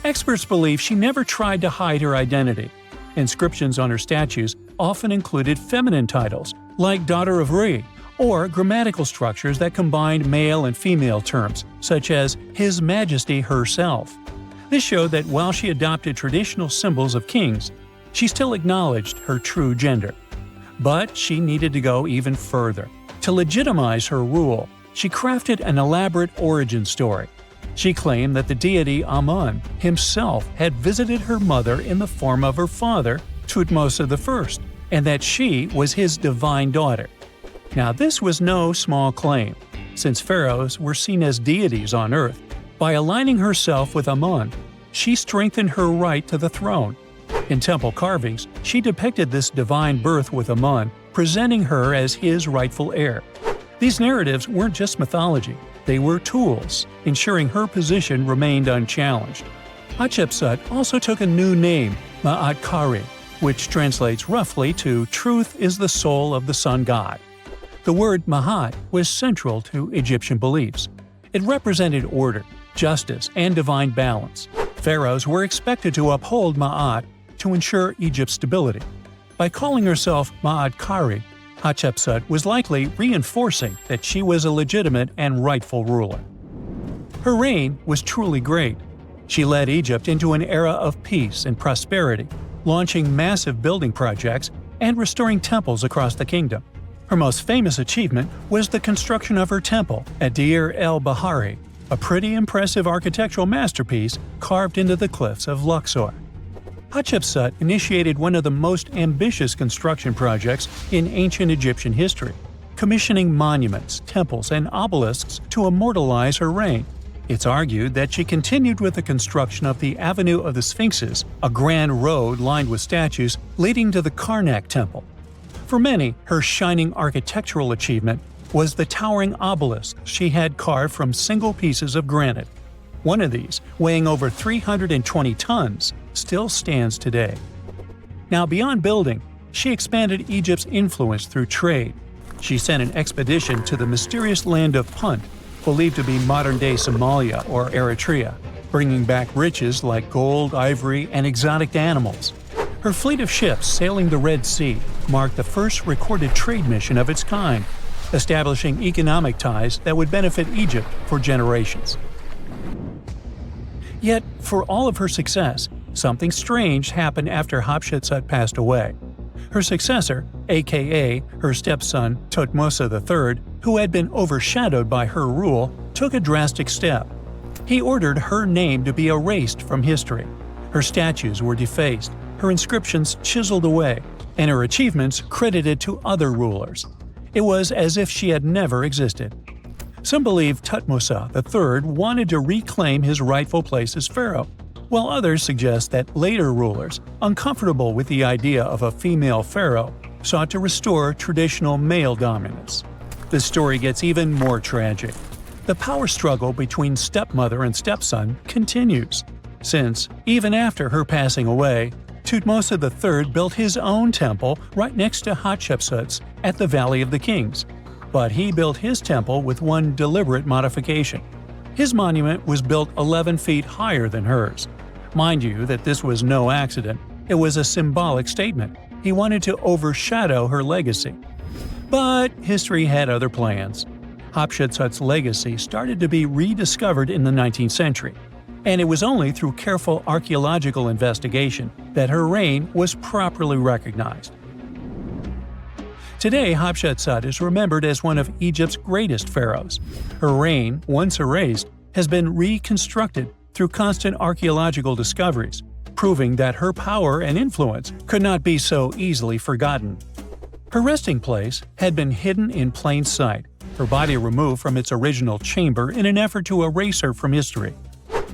A: Experts believe she never tried to hide her identity. Inscriptions on her statues often included feminine titles, like Daughter of Re or grammatical structures that combined male and female terms, such as His Majesty herself. This showed that while she adopted traditional symbols of kings, she still acknowledged her true gender. But she needed to go even further. To legitimize her rule, she crafted an elaborate origin story. She claimed that the deity Amun himself had visited her mother in the form of her father, Thutmose I, and that she was his divine daughter. Now, this was no small claim, since pharaohs were seen as deities on earth. By aligning herself with Amun, she strengthened her right to the throne. In temple carvings, she depicted this divine birth with Amun, presenting her as his rightful heir. These narratives weren't just mythology, they were tools, ensuring her position remained unchallenged. Hatshepsut also took a new name, Ma'at Kari, which translates roughly to "truth is the soul of the sun god." The word Ma'at was central to Egyptian beliefs. It represented order, justice, and divine balance. Pharaohs were expected to uphold Ma'at to ensure Egypt's stability. By calling herself Ma'at Kari, Hatshepsut was likely reinforcing that she was a legitimate and rightful ruler. Her reign was truly great. She led Egypt into an era of peace and prosperity, launching massive building projects and restoring temples across the kingdom. Her most famous achievement was the construction of her temple at Deir el-Bahari, a pretty impressive architectural masterpiece carved into the cliffs of Luxor. Hatshepsut initiated one of the most ambitious construction projects in ancient Egyptian history, commissioning monuments, temples, and obelisks to immortalize her reign. It's argued that she continued with the construction of the Avenue of the Sphinxes, a grand road lined with statues leading to the Karnak Temple. For many, her shining architectural achievement was the towering obelisk she had carved from single pieces of granite. One of these, weighing over 320 tons, still stands today. Now, beyond building, she expanded Egypt's influence through trade. She sent an expedition to the mysterious land of Punt, believed to be modern-day Somalia or Eritrea, bringing back riches like gold, ivory, and exotic animals. Her fleet of ships sailing the Red Sea marked the first recorded trade mission of its kind, establishing economic ties that would benefit Egypt for generations. Yet, for all of her success, something strange happened after Hatshepsut passed away. Her successor, aka her stepson Thutmose III, who had been overshadowed by her rule, took a drastic step. He ordered her name to be erased from history. Her statues were defaced, her inscriptions chiseled away, and her achievements credited to other rulers. It was as if she had never existed. Some believe Thutmose III wanted to reclaim his rightful place as pharaoh, while others suggest that later rulers, uncomfortable with the idea of a female pharaoh, sought to restore traditional male dominance. The story gets even more tragic. The power struggle between stepmother and stepson continues, since, even after her passing away, Thutmose III built his own temple right next to Hatshepsut's at the Valley of the Kings. But he built his temple with one deliberate modification. His monument was built 11 feet higher than hers. Mind you that this was no accident, it was a symbolic statement. He wanted to overshadow her legacy. But history had other plans. Hatshepsut's legacy started to be rediscovered in the 19th century, and it was only through careful archaeological investigation that her reign was properly recognized. Today, Hatshepsut is remembered as one of Egypt's greatest pharaohs. Her reign, once erased, has been reconstructed through constant archaeological discoveries, proving that her power and influence could not be so easily forgotten. Her resting place had been hidden in plain sight, her body removed from its original chamber in an effort to erase her from history.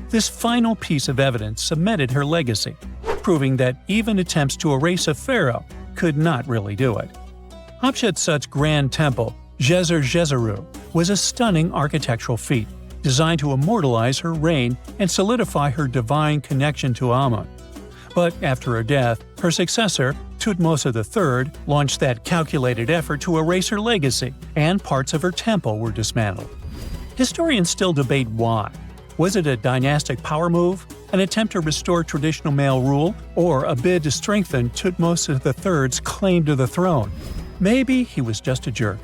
A: This final piece of evidence cemented her legacy, proving that even attempts to erase a pharaoh could not really do it. Hatshepsut's grand temple, Djeser-Djeseru, was a stunning architectural feat, designed to immortalize her reign and solidify her divine connection to Amun. But after her death, her successor, Thutmose III, launched that calculated effort to erase her legacy, and parts of her temple were dismantled. Historians still debate why. Was it a dynastic power move, an attempt to restore traditional male rule, or a bid to strengthen Thutmose III's claim to the throne? Maybe he was just a jerk.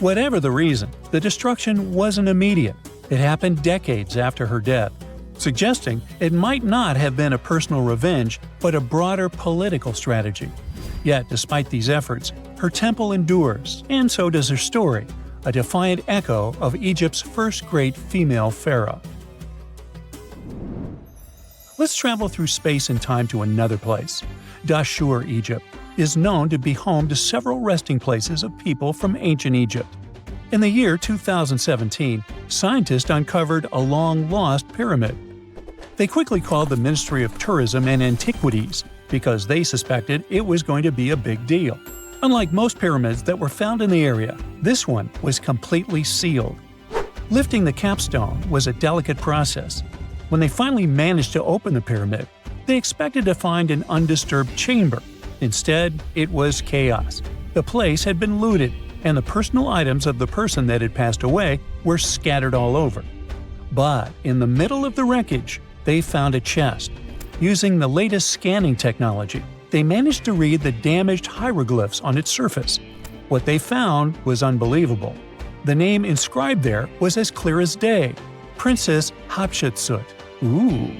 A: Whatever the reason, the destruction wasn't immediate. It happened decades after her death, suggesting it might not have been a personal revenge but a broader political strategy. Yet, despite these efforts, her temple endures, and so does her story, a defiant echo of Egypt's first great female pharaoh. Let's travel through space and time to another place. Dashur, Egypt, is known to be home to several resting places of people from ancient Egypt. In the year 2017, scientists uncovered a long-lost pyramid. They quickly called the Ministry of Tourism and Antiquities because they suspected it was going to be a big deal. Unlike most pyramids that were found in the area, this one was completely sealed. Lifting the capstone was a delicate process. When they finally managed to open the pyramid, they expected to find an undisturbed chamber. Instead, it was chaos. The place had been looted, and the personal items of the person that had passed away were scattered all over. But in the middle of the wreckage, they found a chest. Using the latest scanning technology, they managed to read the damaged hieroglyphs on its surface. What they found was unbelievable. The name inscribed there was as clear as day: Princess Hatshepsut. Ooh.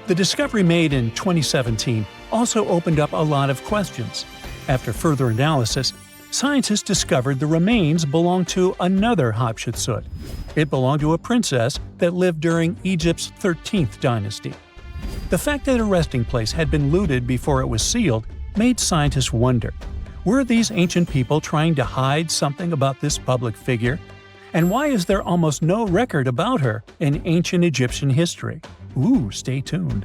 A: The discovery made in 2017 also opened up a lot of questions. After further analysis, scientists discovered the remains belonged to another Hatshepsut. It belonged to a princess that lived during Egypt's 13th dynasty. The fact that a resting place had been looted before it was sealed made scientists wonder, were these ancient people trying to hide something about this public figure? And why is there almost no record about her in ancient Egyptian history? Ooh, stay tuned.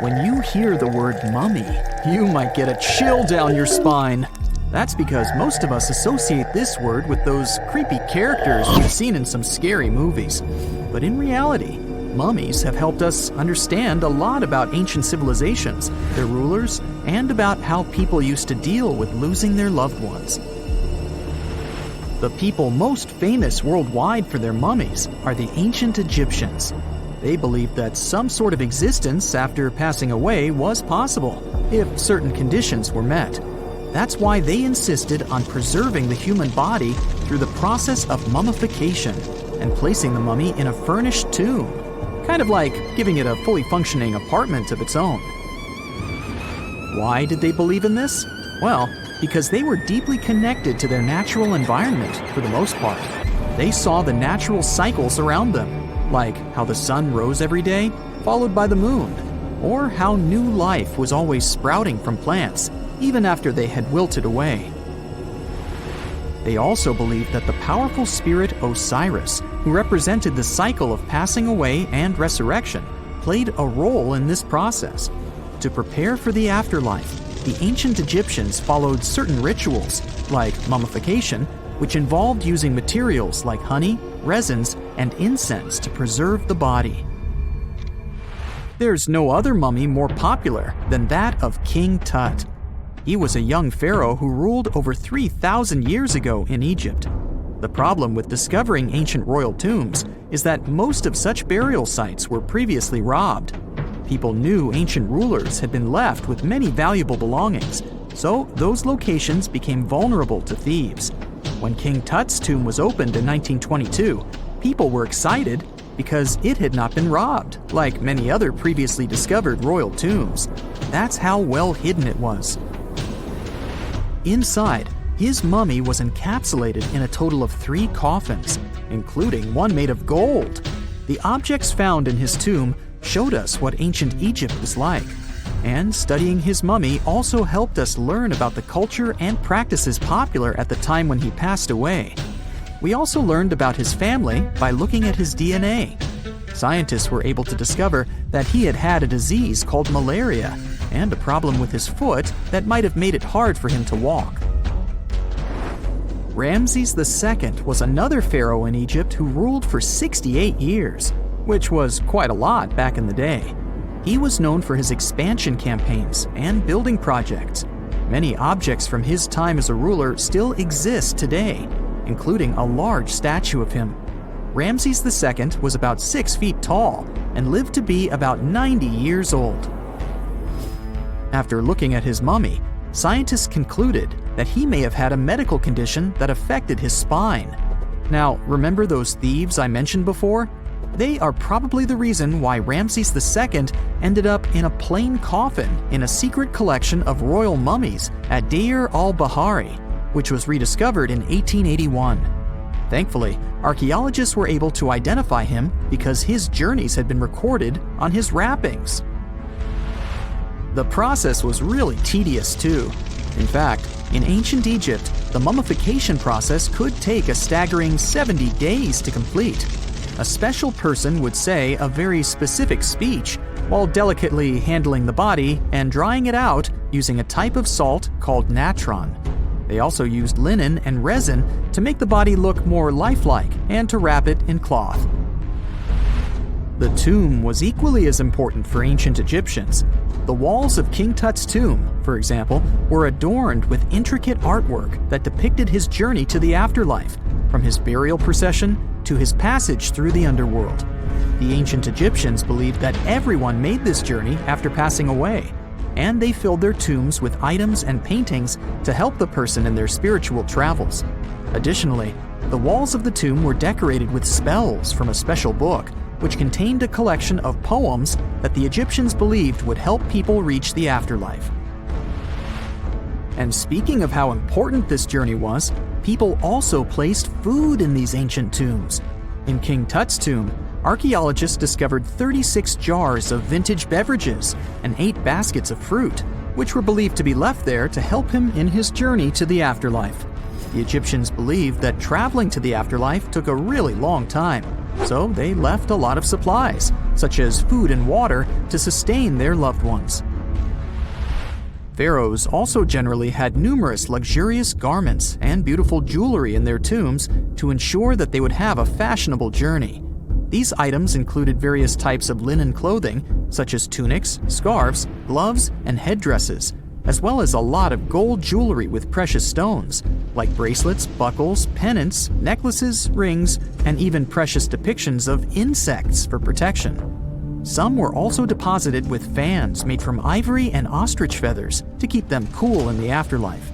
C: When you hear the word mummy, you might get a chill down your spine. That's because most of us associate this word with those creepy characters we've seen in some scary movies. But in reality, mummies have helped us understand a lot about ancient civilizations, their rulers, and about how people used to deal with losing their loved ones. The people most famous worldwide for their mummies are the ancient Egyptians. They believed that some sort of existence after passing away was possible, if certain conditions were met. That's why they insisted on preserving the human body through the process of mummification and placing the mummy in a furnished tomb, kind of like giving it a fully functioning apartment of its own. Why did they believe in this? Well, because they were deeply connected to their natural environment for the most part. They saw the natural cycles around them, like how the sun rose every day, followed by the moon, or how new life was always sprouting from plants, even after they had wilted away. They also believed that the powerful spirit Osiris, who represented the cycle of passing away and resurrection, played a role in this process. To prepare for the afterlife, the ancient Egyptians followed certain rituals, like mummification, which involved using materials like honey, resins, and incense to preserve the body. There's no other mummy more popular than that of King Tut. He was a young pharaoh who ruled over 3,000 years ago in Egypt. The problem with discovering ancient royal tombs is that most of such burial sites were previously robbed. People knew ancient rulers had been left with many valuable belongings, so those locations became vulnerable to thieves. When King Tut's tomb was opened in 1922, people were excited because it had not been robbed, like many other previously discovered royal tombs. That's how well hidden it was. Inside, his mummy was encapsulated in a total of 3 coffins, including one made of gold. The objects found in his tomb showed us what ancient Egypt was like, and studying his mummy also helped us learn about the culture and practices popular at the time when he passed away. We also learned about his family by looking at his DNA. Scientists were able to discover that he had had a disease called malaria and a problem with his foot that might have made it hard for him to walk. Ramses II was another pharaoh in Egypt who ruled for 68 years, which was quite a lot back in the day. He was known for his expansion campaigns and building projects. Many objects from his time as a ruler still exist today, including a large statue of him. Ramses II was about 6 feet tall and lived to be about 90 years old. After looking at his mummy, scientists concluded that he may have had a medical condition that affected his spine. Now, remember those thieves I mentioned before? They are probably the reason why Ramses II ended up in a plain coffin in a secret collection of royal mummies at Deir al-Bahari, which was rediscovered in 1881. Thankfully, archaeologists were able to identify him because his journeys had been recorded on his wrappings. The process was really tedious too. In fact, in ancient Egypt, the mummification process could take a staggering 70 days to complete. A special person would say a very specific speech while delicately handling the body and drying it out using a type of salt called natron. They also used linen and resin to make the body look more lifelike and to wrap it in cloth. The tomb was equally as important for ancient Egyptians. The walls of King Tut's tomb, for example, were adorned with intricate artwork that depicted his journey to the afterlife, from his burial procession to his passage through the underworld. The ancient Egyptians believed that everyone made this journey after passing away, and they filled their tombs with items and paintings to help the person in their spiritual travels. Additionally, the walls of the tomb were decorated with spells from a special book, which contained a collection of poems that the Egyptians believed would help people reach the afterlife. And speaking of how important this journey was, people also placed food in these ancient tombs. In King Tut's tomb, archaeologists discovered 36 jars of vintage beverages and 8 baskets of fruit, which were believed to be left there to help him in his journey to the afterlife. The Egyptians believed that traveling to the afterlife took a really long time, so they left a lot of supplies, such as food and water, to sustain their loved ones. Pharaohs also generally had numerous luxurious garments and beautiful jewelry in their tombs to ensure that they would have a fashionable journey. These items included various types of linen clothing, such as tunics, scarves, gloves, and headdresses, as well as a lot of gold jewelry with precious stones, like bracelets, buckles, pendants, necklaces, rings, and even precious depictions of insects for protection. Some were also deposited with fans made from ivory and ostrich feathers to keep them cool in the afterlife.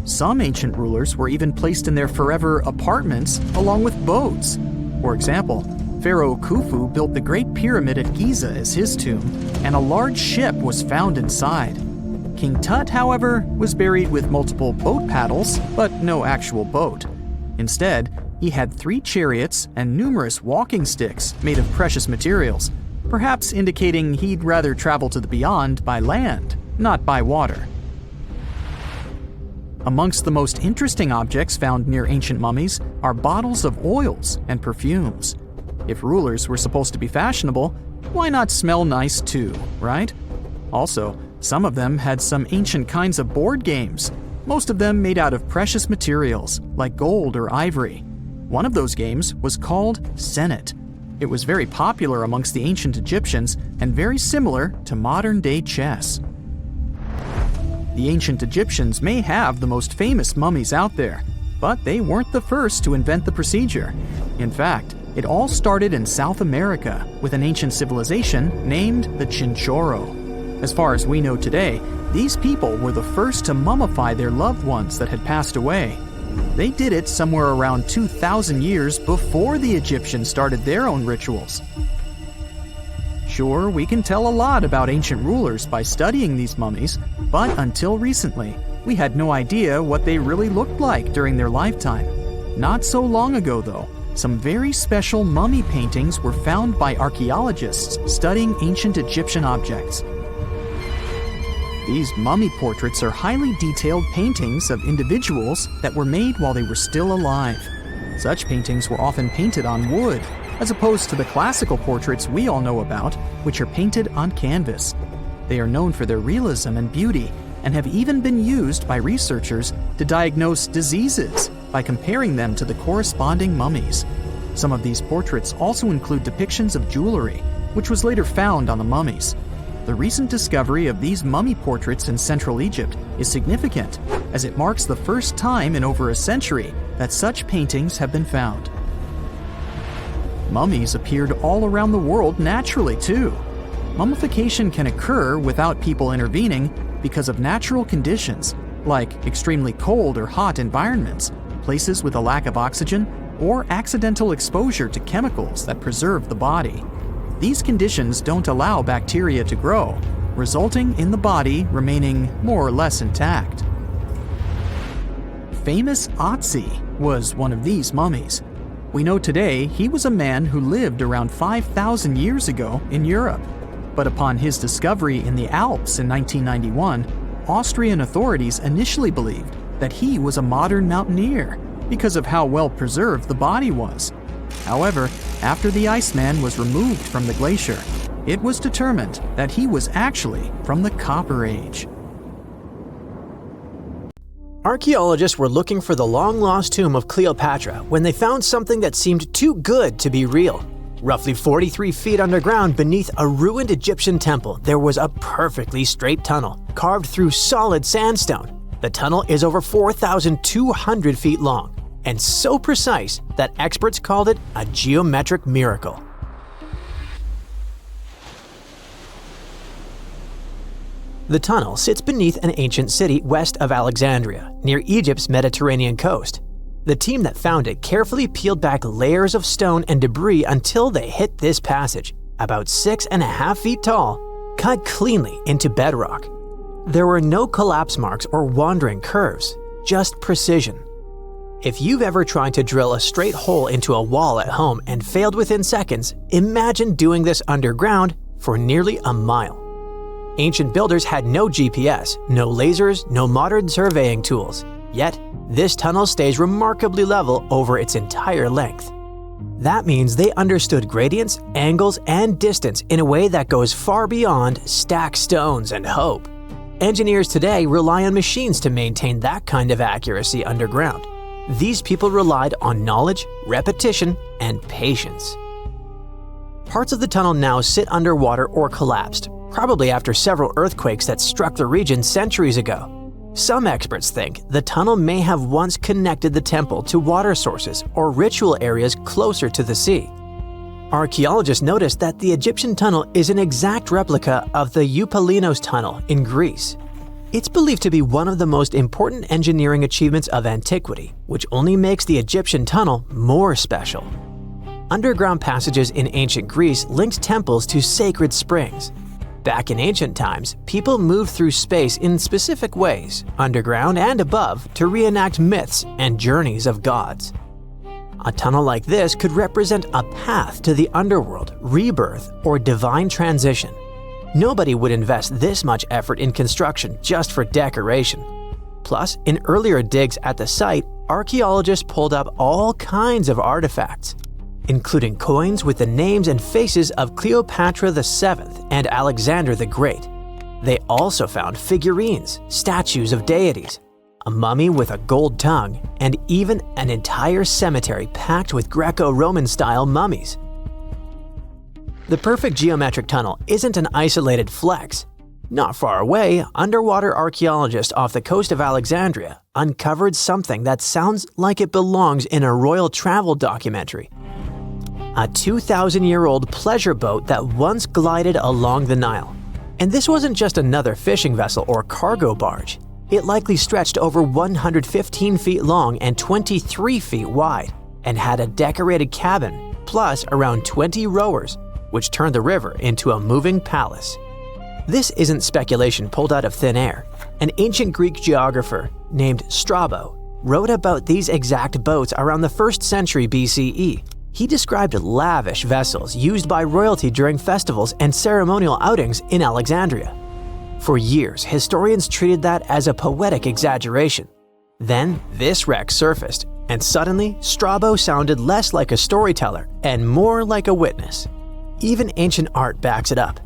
C: Some ancient rulers were even placed in their forever apartments along with boats. For example, Pharaoh Khufu built the Great Pyramid at Giza as his tomb, and a large ship was found inside. King Tut, however, was buried with multiple boat paddles, but no actual boat. Instead, he had 3 chariots and numerous walking sticks made of precious materials, perhaps indicating he'd rather travel to the beyond by land, not by water. Amongst the most interesting objects found near ancient mummies are bottles of oils and perfumes. If rulers were supposed to be fashionable, why not smell nice too, right? Also, some of them had some ancient kinds of board games, most of them made out of precious materials like gold or ivory. One of those games was called Senet. It was very popular amongst the ancient Egyptians and very similar to modern-day chess. The ancient Egyptians may have the most famous mummies out there, but they weren't the first to invent the procedure. In fact, it all started in South America with an ancient civilization named the Chinchorro. As far as we know today, these people were the first to mummify their loved ones that had passed away. They did it somewhere around 2,000 years before the Egyptians started their own rituals. Sure, we can tell a lot about ancient rulers by studying these mummies, but until recently, we had no idea what they really looked like during their lifetime. Not so long ago, though, some very special mummy paintings were found by archaeologists studying ancient Egyptian objects. These mummy portraits are highly detailed paintings of individuals that were made while they were still alive. Such paintings were often painted on wood, as opposed to the classical portraits we all know about, which are painted on canvas. They are known for their realism and beauty, and have even been used by researchers to diagnose diseases by comparing them to the corresponding mummies. Some of these portraits also include depictions of jewelry, which was later found on the mummies. The recent discovery of these mummy portraits in Central Egypt is significant, as it marks the first time in over a century that such paintings have been found. Mummies appeared all around the world naturally, too. Mummification can occur without people intervening, because of natural conditions, like extremely cold or hot environments, places with a lack of oxygen, or accidental exposure to chemicals that preserve the body. These conditions don't allow bacteria to grow, resulting in the body remaining more or less intact. Famous Otzi was one of these mummies. We know today he was a man who lived around 5,000 years ago in Europe. But upon his discovery in the Alps in 1991, Austrian authorities initially believed that he was a modern mountaineer because of how well preserved the body was. However, after the Iceman was removed from the glacier, it was determined that he was actually from the Copper Age.
B: Archaeologists were looking for the long-lost tomb of Cleopatra when they found something that seemed too good to be real. Roughly 43 feet underground beneath a ruined Egyptian temple, there was a perfectly straight tunnel, carved through solid sandstone. The tunnel is over 4,200 feet long, and so precise that experts called it a geometric miracle. The tunnel sits beneath an ancient city west of Alexandria, near Egypt's Mediterranean coast. The team that found it carefully peeled back layers of stone and debris until they hit this passage, about 6.5 feet tall, cut cleanly into bedrock. There were no collapse marks or wandering curves, just precision. If you've ever tried to drill a straight hole into a wall at home and failed within seconds, imagine doing this underground for nearly a mile. Ancient builders had no GPS, no lasers, no modern surveying tools. Yet, this tunnel stays remarkably level over its entire length. That means they understood gradients, angles, and distance in a way that goes far beyond stack stones and hope. Engineers today rely on machines to maintain that kind of accuracy underground. These people relied on knowledge, repetition, and patience. Parts of the tunnel now sit underwater or collapsed, probably after several earthquakes that struck the region centuries ago. Some experts think the tunnel may have once connected the temple to water sources or ritual areas closer to the sea. Archaeologists noticed that the Egyptian tunnel is an exact replica of the Eupalinos tunnel in Greece. It's believed to be one of the most important engineering achievements of antiquity, which only makes the Egyptian tunnel more special. Underground passages in ancient Greece linked temples to sacred springs. Back in ancient times, people moved through space in specific ways, underground and above, to reenact myths and journeys of gods. A tunnel like this could represent a path to the underworld, rebirth, or divine transition. Nobody would invest this much effort in construction just for decoration. Plus, in earlier digs at the site, archaeologists pulled up all kinds of artifacts, including coins with the names and faces of Cleopatra VII and Alexander the Great. They also found figurines, statues of deities, a mummy with a gold tongue, and even an entire cemetery packed with Greco-Roman style mummies. The perfect geometric tunnel isn't an isolated flex. Not far away, underwater archaeologists off the coast of Alexandria uncovered something that sounds like it belongs in a royal travel documentary. A 2,000-year-old pleasure boat that once glided along the Nile. And this wasn't just another fishing vessel or cargo barge. It likely stretched over 115 feet long and 23 feet wide, and had a decorated cabin, plus around 20 rowers, which turned the river into a moving palace. This isn't speculation pulled out of thin air. An ancient Greek geographer named Strabo wrote about these exact boats around the 1st century BCE. He described lavish vessels used by royalty during festivals and ceremonial outings in Alexandria. For years, historians treated that as a poetic exaggeration. Then, this wreck surfaced, and suddenly, Strabo sounded less like a storyteller and more like a witness. Even ancient art backs it up.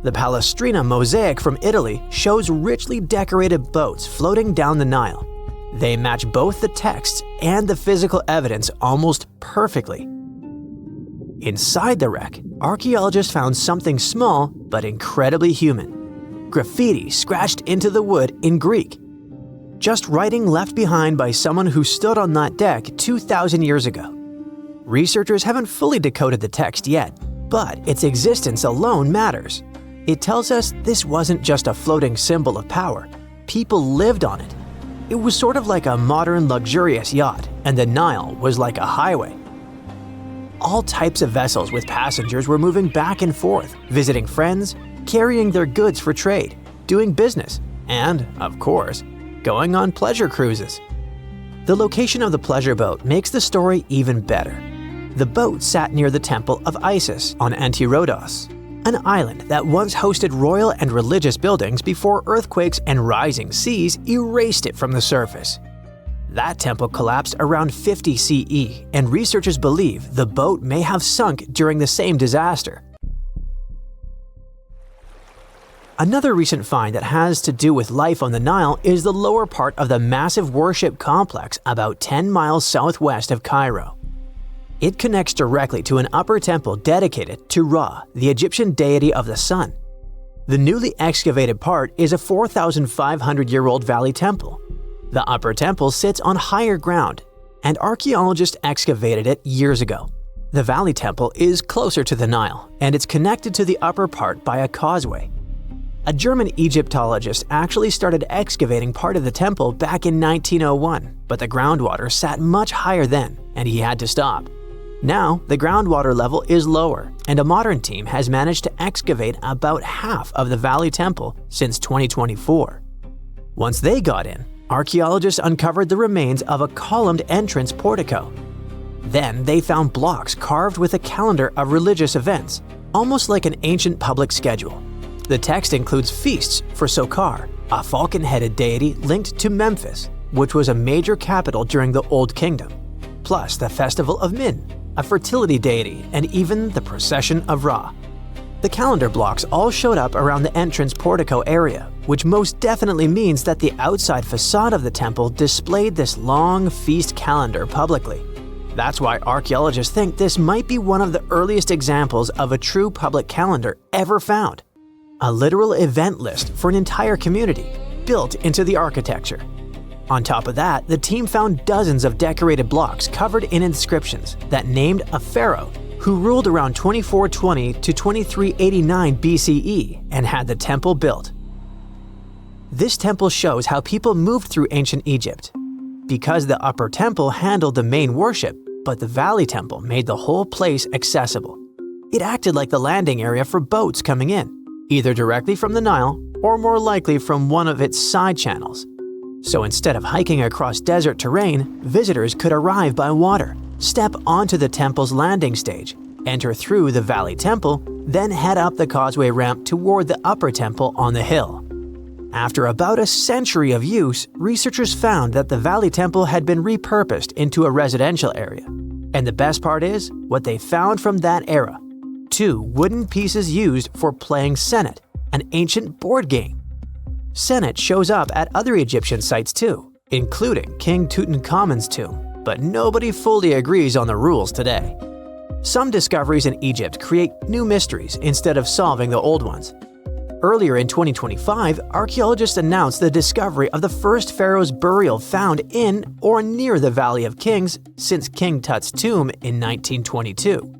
B: The Palestrina mosaic from Italy shows richly decorated boats floating down the Nile. They match both the texts and the physical evidence almost perfectly. Inside the wreck, archaeologists found something small but incredibly human. Graffiti scratched into the wood in Greek. Just writing left behind by someone who stood on that deck 2,000 years ago. Researchers haven't fully decoded the text yet, but its existence alone matters. It tells us this wasn't just a floating symbol of power. People lived on it. It was sort of like a modern luxurious yacht, and the Nile was like a highway. All types of vessels with passengers were moving back and forth, visiting friends, carrying their goods for trade, doing business, and, of course, going on pleasure cruises. The location of the pleasure boat makes the story even better. The boat sat near the temple of Isis on Antirodos, an island that once hosted royal and religious buildings before earthquakes and rising seas erased it from the surface. That temple collapsed around 50 CE, and researchers believe the boat may have sunk during the same disaster. Another recent find that has to do with life on the Nile is the lower part of the massive worship complex about 10 miles southwest of Cairo. It connects directly to an upper temple dedicated to Ra, the Egyptian deity of the sun. The newly excavated part is a 4,500-year-old valley temple. The upper temple sits on higher ground, and archaeologists excavated it years ago. The valley temple is closer to the Nile, and it's connected to the upper part by a causeway. A German Egyptologist actually started excavating part of the temple back in 1901, but the groundwater sat much higher then, and he had to stop. Now, the groundwater level is lower, and a modern team has managed to excavate about half of the valley temple since 2024. Once they got in, archaeologists uncovered the remains of a columned entrance portico. Then they found blocks carved with a calendar of religious events, almost like an ancient public schedule. The text includes feasts for Sokar, a falcon-headed deity linked to Memphis, which was a major capital during the Old Kingdom, plus the festival of Min, a fertility deity, and even the procession of Ra. The calendar blocks all showed up around the entrance portico area, which most definitely means that the outside facade of the temple displayed this long feast calendar publicly. That's why archaeologists think this might be one of the earliest examples of a true public calendar ever found. A literal event list for an entire community, built into the architecture. On top of that, the team found dozens of decorated blocks covered in inscriptions that named a pharaoh who ruled around 2420 to 2389 BCE and had the temple built. This temple shows how people moved through ancient Egypt. Because the upper temple handled the main worship, but the valley temple made the whole place accessible. It acted like the landing area for boats coming in, either directly from the Nile or more likely from one of its side channels. So instead of hiking across desert terrain, visitors could arrive by water, step onto the temple's landing stage, enter through the valley temple, then head up the causeway ramp toward the upper temple on the hill. After about a century of use, researchers found that the valley temple had been repurposed into a residential area. And the best part is, what they found from that era: 2 wooden pieces used for playing Senet, an ancient board game. Senet shows up at other Egyptian sites too, including King Tutankhamun's tomb, but nobody fully agrees on the rules today. Some discoveries in Egypt create new mysteries instead of solving the old ones. Earlier in 2025, archaeologists announced the discovery of the first pharaoh's burial found in or near the Valley of Kings since King Tut's tomb in 1922.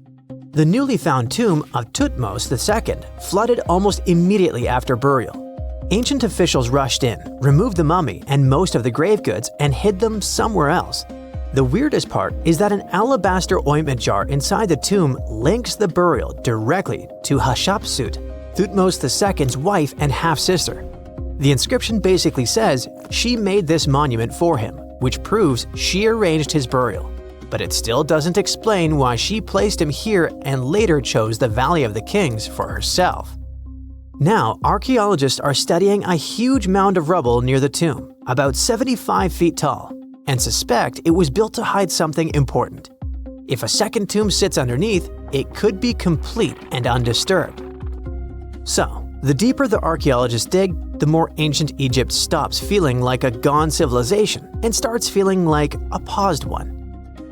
B: The newly found tomb of Thutmose II flooded almost immediately after burial. Ancient officials rushed in, removed the mummy and most of the grave goods, and hid them somewhere else. The weirdest part is that an alabaster ointment jar inside the tomb links the burial directly to Hatshepsut, Thutmose II's wife and half-sister. The inscription basically says she made this monument for him, which proves she arranged his burial. But it still doesn't explain why she placed him here and later chose the Valley of the Kings for herself. Now, archaeologists are studying a huge mound of rubble near the tomb, about 75 feet tall, and suspect it was built to hide something important. If a second tomb sits underneath, it could be complete and undisturbed. So, the deeper the archaeologists dig, the more ancient Egypt stops feeling like a gone civilization and starts feeling like a paused one.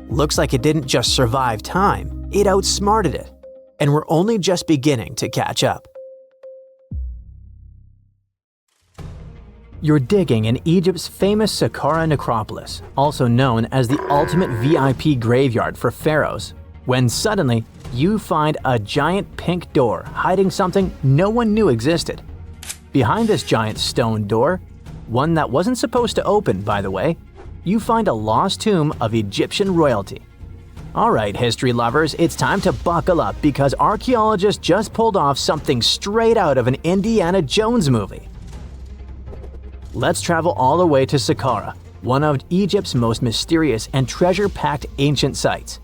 B: Looks like it didn't just survive time, it outsmarted it. And we're only just beginning to catch up. You're digging in Egypt's famous Saqqara necropolis, also known as the ultimate VIP graveyard for pharaohs. when suddenly you find a giant pink door hiding something no one knew existed. Behind this giant stone door, one that wasn't supposed to open, by the way, you find a lost tomb of Egyptian royalty. Alright, history lovers, it's time to buckle up because archaeologists just pulled off something straight out of an Indiana Jones movie. Let's travel all the way to Saqqara, one of Egypt's most mysterious and treasure-packed ancient sites.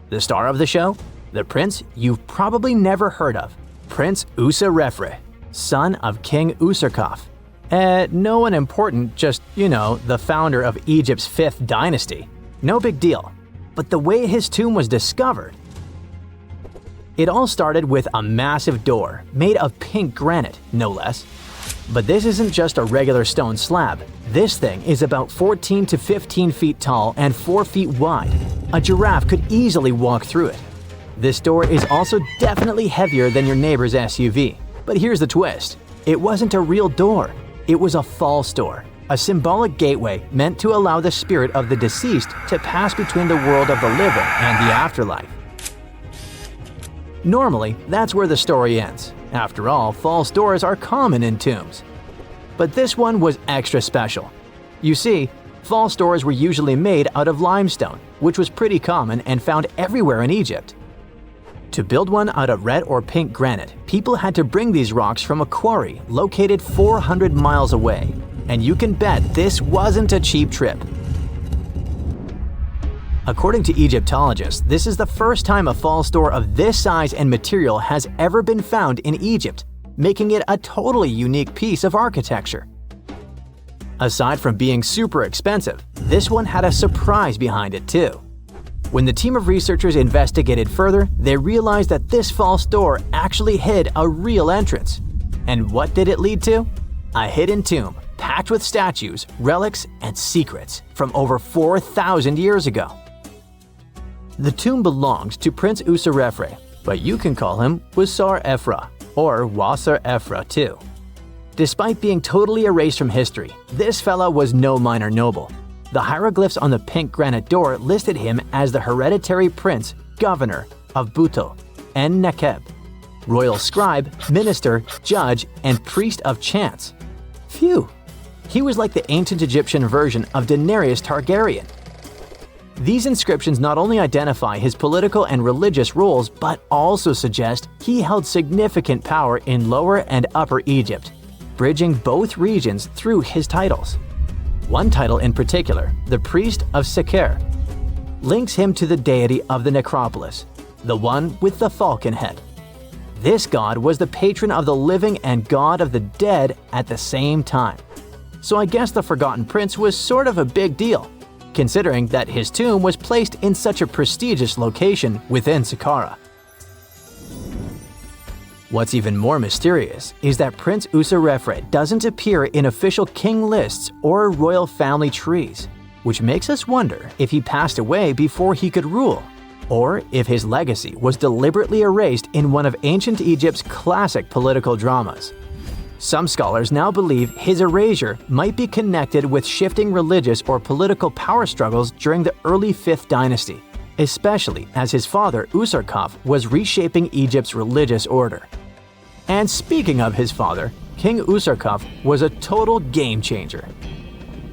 B: The star of the show? The prince you've probably never heard of, Prince Userefre, son of King Userkaf. No one important, just, the founder of Egypt's 5th dynasty. No big deal. But the way his tomb was discovered… It all started with a massive door, made of pink granite, no less. But this isn't just a regular stone slab. This thing is about 14 to 15 feet tall and 4 feet wide. A giraffe could easily walk through it. This door is also definitely heavier than your neighbor's SUV. But here's the twist. It wasn't a real door. It was a false door, a symbolic gateway meant to allow the spirit of the deceased to pass between the world of the living and the afterlife. Normally, that's where the story ends. After all, false doors are common in tombs. But this one was extra special. You see, false doors were usually made out of limestone, which was pretty common and found everywhere in Egypt. To build one out of red or pink granite, people had to bring these rocks from a quarry located 400 miles away. And you can bet this wasn't a cheap trip. According to Egyptologists, this is the first time a false door of this size and material has ever been found in Egypt, making it a totally unique piece of architecture. Aside from being super expensive, this one had a surprise behind it too. When the team of researchers investigated further, they realized that this false door actually hid a real entrance. And what did it lead to? A hidden tomb, packed with statues, relics, and secrets from over 4,000 years ago. The tomb belonged to Prince Userefre, but you can call him Wasar Efra, or Wasar Efra too. Despite being totally erased from history, this fella was no minor noble. The hieroglyphs on the pink granite door listed him as the hereditary prince, governor of Buto, En Nekeb, royal scribe, minister, judge, and priest of chance. Phew! He was like the ancient Egyptian version of Daenerys Targaryen. These inscriptions not only identify his political and religious roles, but also suggest he held significant power in Lower and Upper Egypt, bridging both regions through his titles. One title in particular, the priest of Seker, links him to the deity of the necropolis, the one with the falcon head. This god was the patron of the living and god of the dead at the same time. So I guess the Forgotten Prince was sort of a big deal, considering that his tomb was placed in such a prestigious location within Saqqara. What's even more mysterious is that Prince Userefre doesn't appear in official king lists or royal family trees, which makes us wonder if he passed away before he could rule, or if his legacy was deliberately erased in one of ancient Egypt's classic political dramas. Some scholars now believe his erasure might be connected with shifting religious or political power struggles during the early 5th dynasty, especially as his father Userkaf was reshaping Egypt's religious order. And speaking of his father, King Userkaf was a total game changer.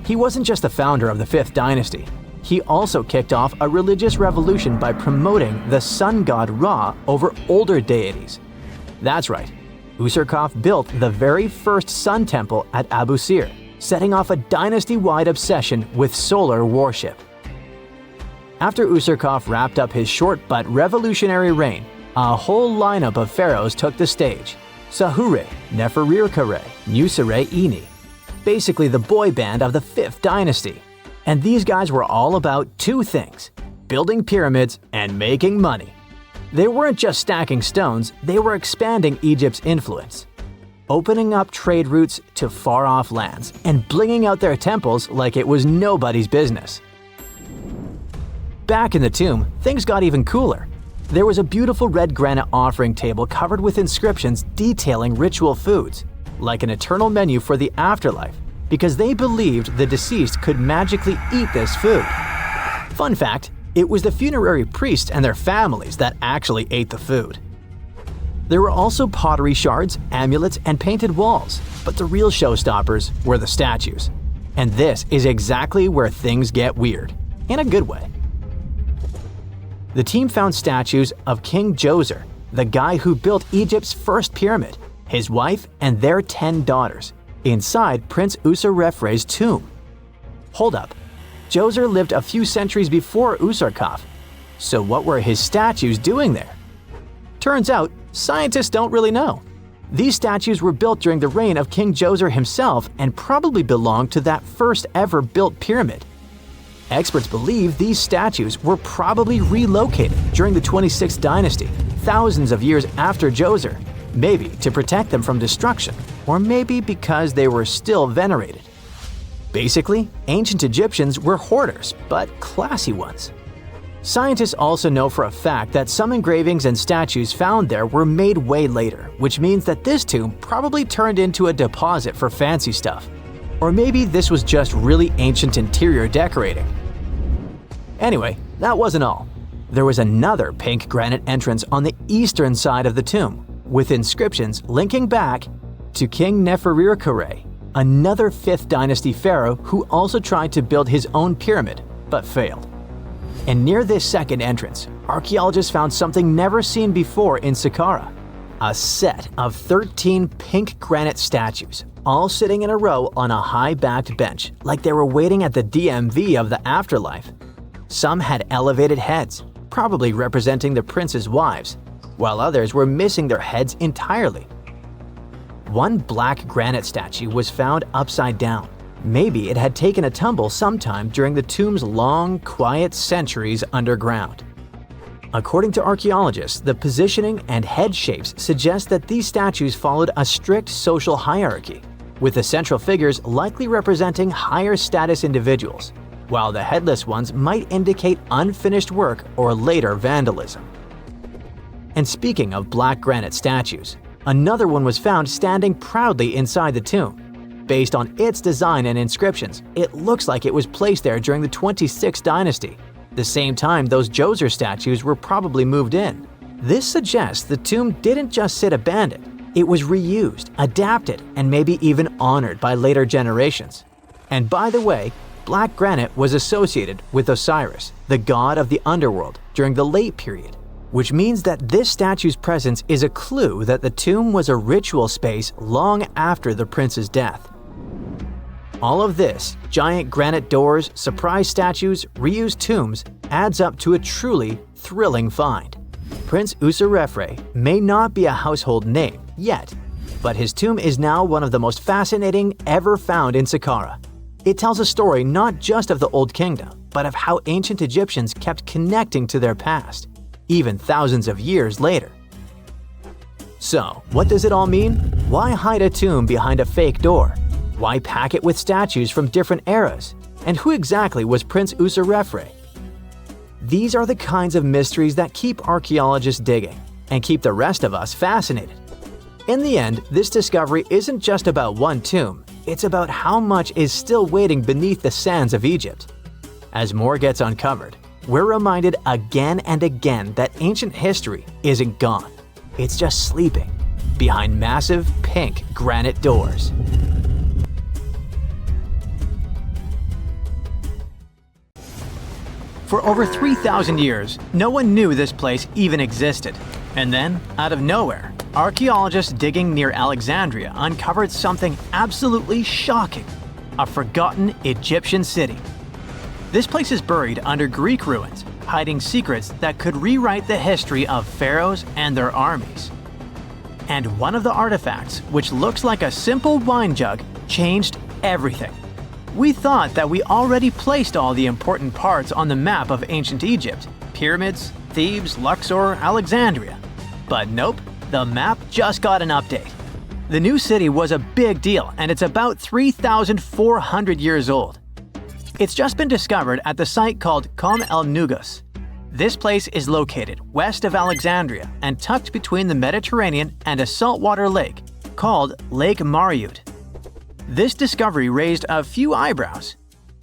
B: He wasn't just the founder of the 5th dynasty, he also kicked off a religious revolution by promoting the sun god Ra over older deities. That's right, Userkaf built the very first sun temple at Abu Sir, setting off a dynasty-wide obsession with solar worship. After Userkaf wrapped up his short but revolutionary reign, a whole lineup of pharaohs took the stage. Sahure, Neferirkare, Nusere Ini, basically the boy band of the 5th dynasty. And these guys were all about two things: building pyramids and making money. They weren't just stacking stones, they were expanding Egypt's influence, opening up trade routes to far-off lands and blinging out their temples like it was nobody's business. Back in the tomb, things got even cooler. There was a beautiful red granite offering table covered with inscriptions detailing ritual foods, like an eternal menu for the afterlife, because they believed the deceased could magically eat this food. Fun fact, It was the funerary priests and their families that actually ate the food. There were also pottery shards, amulets, and painted walls, but the real showstoppers were the statues. And this is exactly where things get weird, in a good way. The team found statues of King Djoser, the guy who built Egypt's first pyramid, his wife, and their 10 daughters, inside Prince Usarefre's tomb. Hold up. Djoser lived a few centuries before Usarkaf. So what were his statues doing there? Turns out, scientists don't really know. These statues were built during the reign of King Djoser himself and probably belonged to that first ever built pyramid. Experts believe these statues were probably relocated during the 26th dynasty, thousands of years after Djoser, maybe to protect them from destruction, or maybe because they were still venerated. Basically, ancient Egyptians were hoarders, but classy ones. Scientists also know for a fact that some engravings and statues found there were made way later, which means that this tomb probably turned into a deposit for fancy stuff. Or maybe this was just really ancient interior decorating. Anyway, that wasn't all. There was another pink granite entrance on the eastern side of the tomb, with inscriptions linking back to King Nefertiti, another 5th dynasty pharaoh who also tried to build his own pyramid, but failed. And near this second entrance, archaeologists found something never seen before in Saqqara: a set of 13 pink granite statues, all sitting in a row on a high-backed bench, like they were waiting at the DMV of the afterlife. Some had elevated heads, probably representing the prince's wives, while others were missing their heads entirely. One black granite statue was found upside down. Maybe it had taken a tumble sometime during the tomb's long, quiet centuries underground. According to archaeologists, the positioning and head shapes suggest that these statues followed a strict social hierarchy, with the central figures likely representing higher status individuals, while the headless ones might indicate unfinished work or later vandalism. And speaking of black granite statues, another one was found standing proudly inside the tomb. Based on its design and inscriptions, it looks like it was placed there during the 26th dynasty, the same time those Djoser statues were probably moved in. This suggests the tomb didn't just sit abandoned, it was reused, adapted, and maybe even honored by later generations. And by the way, black granite was associated with Osiris, the god of the underworld, during the late period, which means that this statue's presence is a clue that the tomb was a ritual space long after the prince's death. All of this, giant granite doors, surprise statues, reused tombs, adds up to a truly thrilling find. Prince Usarefre may not be a household name yet, but his tomb is now one of the most fascinating ever found in Saqqara. It tells a story not just of the Old Kingdom, but of how ancient Egyptians kept connecting to their past, even thousands of years later. So, what does it all mean? Why hide a tomb behind a fake door? Why pack it with statues from different eras? And who exactly was Prince Usarefre? These are the kinds of mysteries that keep archaeologists digging and keep the rest of us fascinated. In the end, this discovery isn't just about one tomb, it's about how much is still waiting beneath the sands of Egypt. As more gets uncovered, we're reminded again and again that ancient history isn't gone. It's just sleeping behind massive pink granite doors. For over 3,000 years, no one knew this place even existed. And then, out of nowhere, archaeologists digging near Alexandria uncovered something absolutely shocking: a forgotten Egyptian city. This place is buried under Greek ruins, hiding secrets that could rewrite the history of pharaohs and their armies. And one of the artifacts, which looks like a simple wine jug, changed everything. We thought that we already placed all the important parts on the map of ancient Egypt: pyramids, Thebes, Luxor, Alexandria. But nope, the map just got an update. The new city was a big deal, and it's about 3,400 years old. It's just been discovered at the site called Kom el Nugus. This place is located west of Alexandria and tucked between the Mediterranean and a saltwater lake called Lake Mariut. This discovery raised a few eyebrows.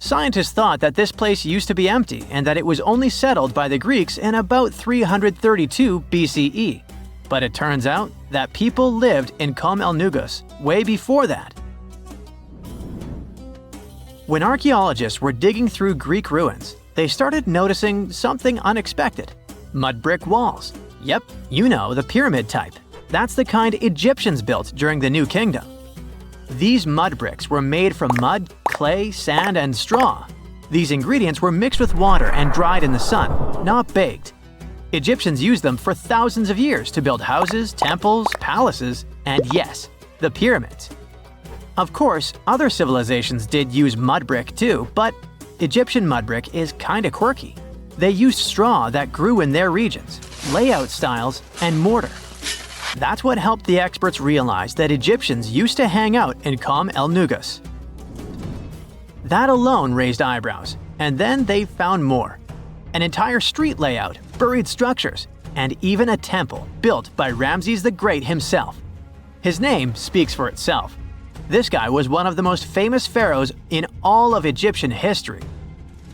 B: Scientists thought that this place used to be empty and that it was only settled by the Greeks in about 332 BCE. But it turns out that people lived in Com el Nugus way before that. When archaeologists were digging through Greek ruins, they started noticing something unexpected: mud brick walls. Yep, you know, the pyramid type. That's the kind Egyptians built during the New Kingdom. These mud bricks were made from mud, clay, sand, and straw. These ingredients were mixed with water and dried in the sun, not baked. Egyptians used them for thousands of years to build houses, temples, palaces, and yes, the pyramids. Of course, other civilizations did use mud brick too, but Egyptian mud brick is kinda quirky. They used straw that grew in their regions, layout styles, and mortar. That's what helped the experts realize that Egyptians used to hang out in Com el Nugus. That alone raised eyebrows, and then they found more. An entire street layout, buried structures, and even a temple built by Ramses the Great himself. His name speaks for itself. This guy was one of the most famous pharaohs in all of Egyptian history.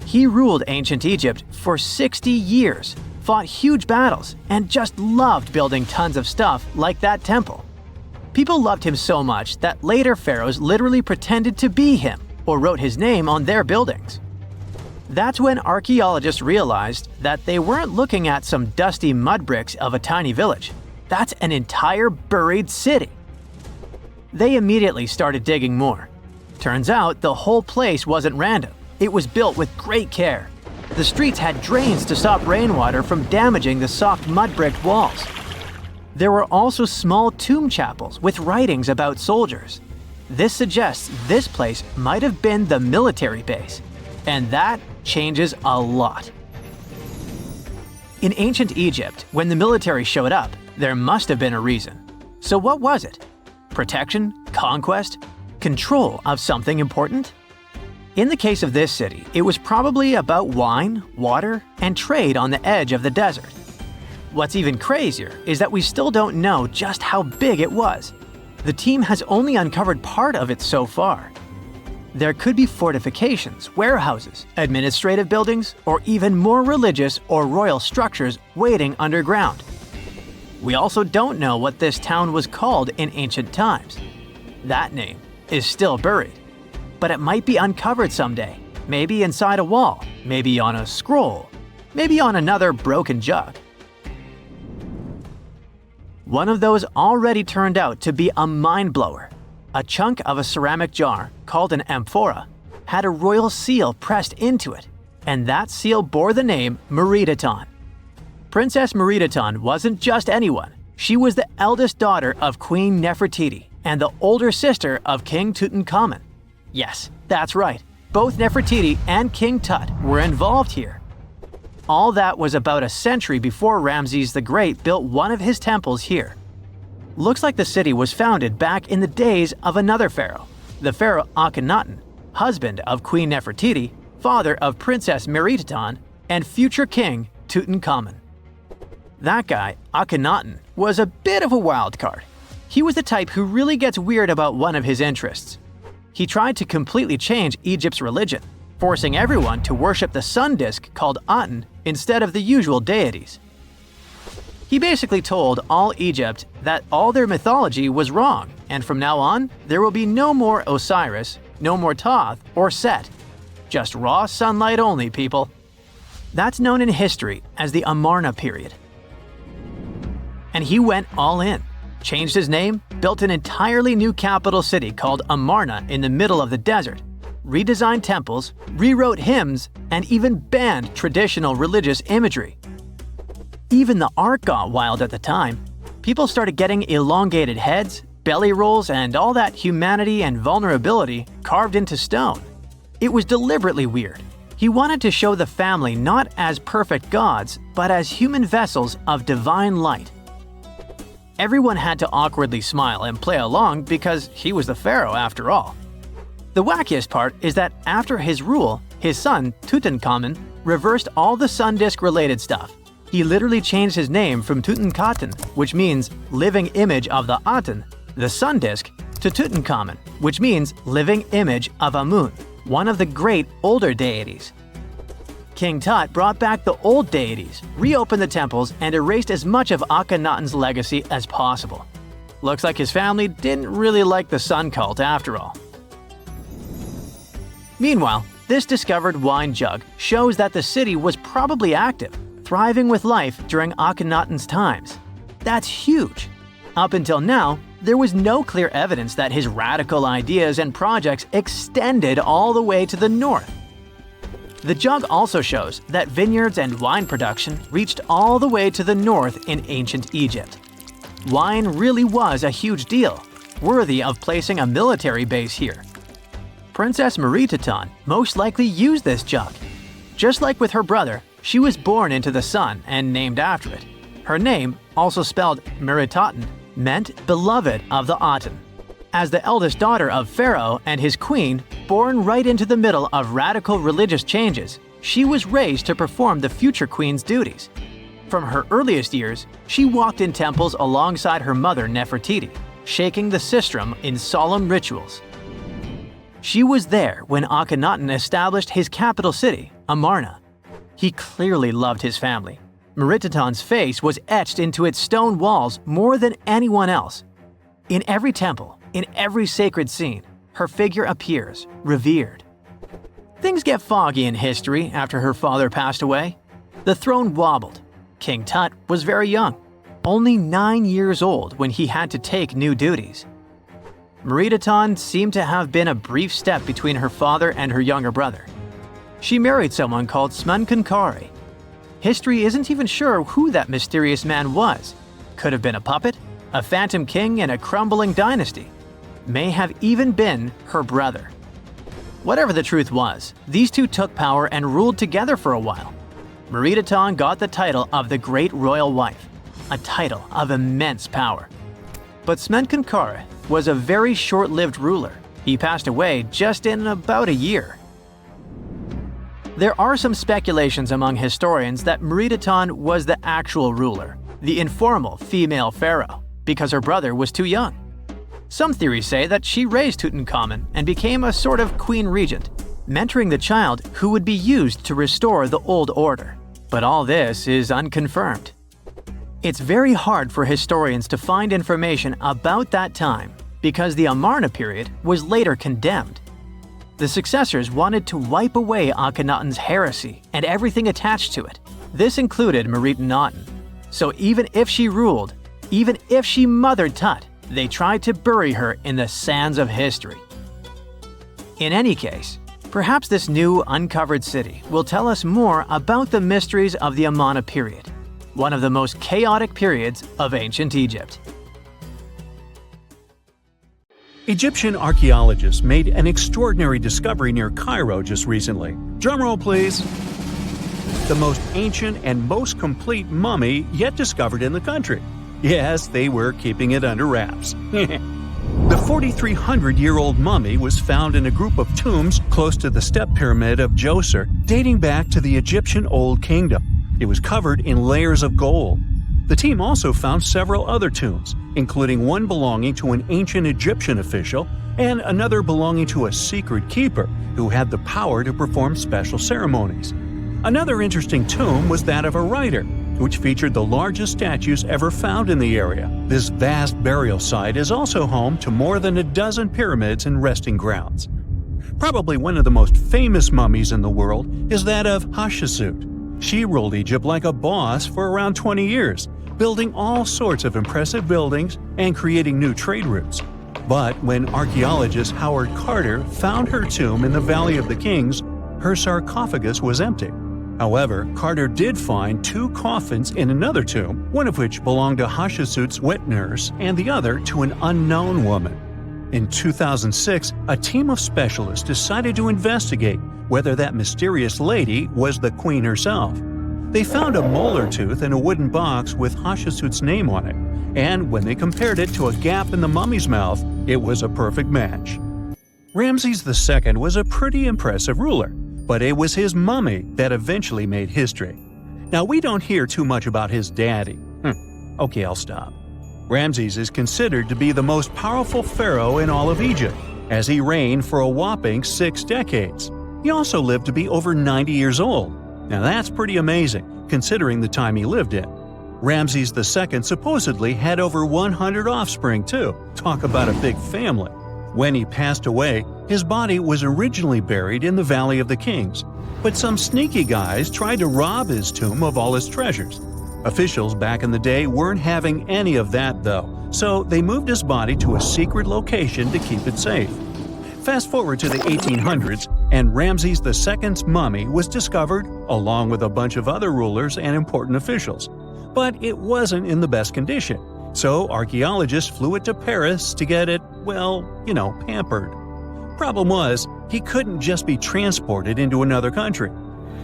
B: He ruled ancient Egypt for 60 years, fought huge battles, and just loved building tons of stuff like that temple. People loved him so much that later pharaohs literally pretended to be him or wrote his name on their buildings. That's when archaeologists realized that they weren't looking at some dusty mud bricks of a tiny village. That's an entire buried city. They immediately started digging more. Turns out the whole place wasn't random. It was built with great care. The streets had drains to stop rainwater from damaging the soft mud brick walls. There were also small tomb chapels with writings about soldiers. This suggests this place might have been the military base, and that changes a lot. In ancient Egypt, when the military showed up, there must have been a reason. So what was it? Protection? Conquest? Control of something important? In the case of this city, it was probably about wine, water, and trade on the edge of the desert. What's even crazier is that we still don't know just how big it was. The team has only uncovered part of it so far. There could be fortifications, warehouses, administrative buildings, or even more religious or royal structures waiting underground. We also don't know what this town was called in ancient times. That name is still buried. But it might be uncovered someday, maybe inside a wall, maybe on a scroll, maybe on another broken jug. One of those already turned out to be a mind-blower. A chunk of a ceramic jar, called an amphora, had a royal seal pressed into it, and that seal bore the name Meritaton. Princess Meritaton wasn't just anyone. She was the eldest daughter of Queen Nefertiti and the older sister of King Tutankhamun. Yes, that's right. Both Nefertiti and King Tut were involved here. All that was about a century before Ramses the Great built one of his temples here. Looks like the city was founded back in the days of another pharaoh, the pharaoh Akhenaten, husband of Queen Nefertiti, father of Princess Meritaton, and future king Tutankhamun. That guy, Akhenaten, was a bit of a wild card. He was the type who really gets weird about one of his interests. He tried to completely change Egypt's religion, forcing everyone to worship the sun disk called Aten instead of the usual deities. He basically told all Egypt that all their mythology was wrong, and from now on, there will be no more Osiris, no more Thoth or Set. Just raw sunlight only, people. That's known in history as the Amarna period. And he went all in. Changed his name, built an entirely new capital city called Amarna in the middle of the desert, redesigned temples, rewrote hymns, and even banned traditional religious imagery. Even the art got wild at the time. People started getting elongated heads, belly rolls, and all that humanity and vulnerability carved into stone. It was deliberately weird. He wanted to show the family not as perfect gods, but as human vessels of divine light. Everyone had to awkwardly smile and play along because he was the pharaoh after all. The wackiest part is that after his rule, his son, Tutankhamun, reversed all the sun disk-related stuff. He literally changed his name from Tutankhaten, which means living image of the Aten, the sun disk, to Tutankhamun, which means living image of Amun, one of the great older deities. King Tut brought back the old deities, reopened the temples, and erased as much of Akhenaten's legacy as possible. Looks like his family didn't really like the sun cult after all. Meanwhile, this discovered wine jug shows that the city was probably active, thriving with life during Akhenaten's times. That's huge. Up until now, there was no clear evidence that his radical ideas and projects extended all the way to the north. The jug also shows that vineyards and wine production reached all the way to the north in ancient Egypt. Wine really was a huge deal, worthy of placing a military base here. Princess Meritaten most likely used this jug. Just like with her brother, she was born into the sun and named after it. Her name, also spelled Meritaten, meant beloved of the Aten. As the eldest daughter of Pharaoh and his queen, born right into the middle of radical religious changes, she was raised to perform the future queen's duties. From her earliest years, she walked in temples alongside her mother Nefertiti, shaking the sistrum in solemn rituals. She was there when Akhenaten established his capital city, Amarna. He clearly loved his family. Meritaten's face was etched into its stone walls more than anyone else. In every temple, in every sacred scene, her figure appears, revered. Things get foggy in history after her father passed away. The throne wobbled. King Tut was very young, only 9 years old when he had to take new duties. Meritaten seemed to have been a brief step between her father and her younger brother. She married someone called Smenkhkare. History isn't even sure who that mysterious man was. Could have been a puppet, a phantom king in a crumbling dynasty. May have even been her brother. Whatever the truth was, these two took power and ruled together for a while. Meritaten got the title of the Great Royal Wife, a title of immense power. But Smenkhkare was a very short-lived ruler. He passed away just in about a year. There are some speculations among historians that Meritaten was the actual ruler, the informal female pharaoh, because her brother was too young. Some theories say that she raised Tutankhamun and became a sort of queen regent, mentoring the child who would be used to restore the old order. But all this is unconfirmed. It's very hard for historians to find information about that time because the Amarna period was later condemned. The successors wanted to wipe away Akhenaten's heresy and everything attached to it. This included Meritaten. So even if she ruled, even if she mothered Tut, they tried to bury her in the sands of history. In any case, perhaps this new uncovered city will tell us more about the mysteries of the Amarna period, one of the most chaotic periods of ancient Egypt.
A: Egyptian archaeologists made an extraordinary discovery near Cairo just recently. Drumroll, please. The most ancient and most complete mummy yet discovered in the country. Yes, they were keeping it under wraps. The 4,300-year-old mummy was found in a group of tombs close to the Step Pyramid of Djoser, dating back to the Egyptian Old Kingdom. It was covered in layers of gold. The team also found several other tombs, including one belonging to an ancient Egyptian official and another belonging to a secret keeper who had the power to perform special ceremonies. Another interesting tomb was that of a writer, which featured the largest statues ever found in the area. This vast burial site is also home to more than a dozen pyramids and resting grounds. Probably one of the most famous mummies in the world is that of Hatshepsut. She ruled Egypt like a boss for around 20 years, building all sorts of impressive buildings and creating new trade routes. But when archaeologist Howard Carter found her tomb in the Valley of the Kings, her sarcophagus was empty. However, Carter did find 2 coffins in another tomb, one of which belonged to Hatshepsut's wet nurse and the other to an unknown woman. In 2006, a team of specialists decided to investigate whether that mysterious lady was the queen herself. They found a molar tooth in a wooden box with Hatshepsut's name on it, and when they compared it to a gap in the mummy's mouth, it was a perfect match. Ramses II was a pretty impressive ruler, but it was his mummy that eventually made history. Now, we don't hear too much about his daddy. Okay, I'll stop. Ramses is considered to be the most powerful pharaoh in all of Egypt. as he reigned for a whopping 6 decades. He also lived to be over 90 years old. Now that's pretty amazing, considering the time he lived in. Ramses II supposedly had over 100 offspring too. Talk about a big family. When he passed away, his body was originally buried in the Valley of the Kings, but some sneaky guys tried to rob his tomb of all his treasures. Officials back in the day weren't having any of that though, so they moved his body to a secret location to keep it safe. Fast forward to the 1800s, and Ramses II's mummy was discovered along with a bunch of other rulers and important officials. But it wasn't in the best condition, so archaeologists flew it to Paris to get it, pampered. Problem was, he couldn't just be transported into another country.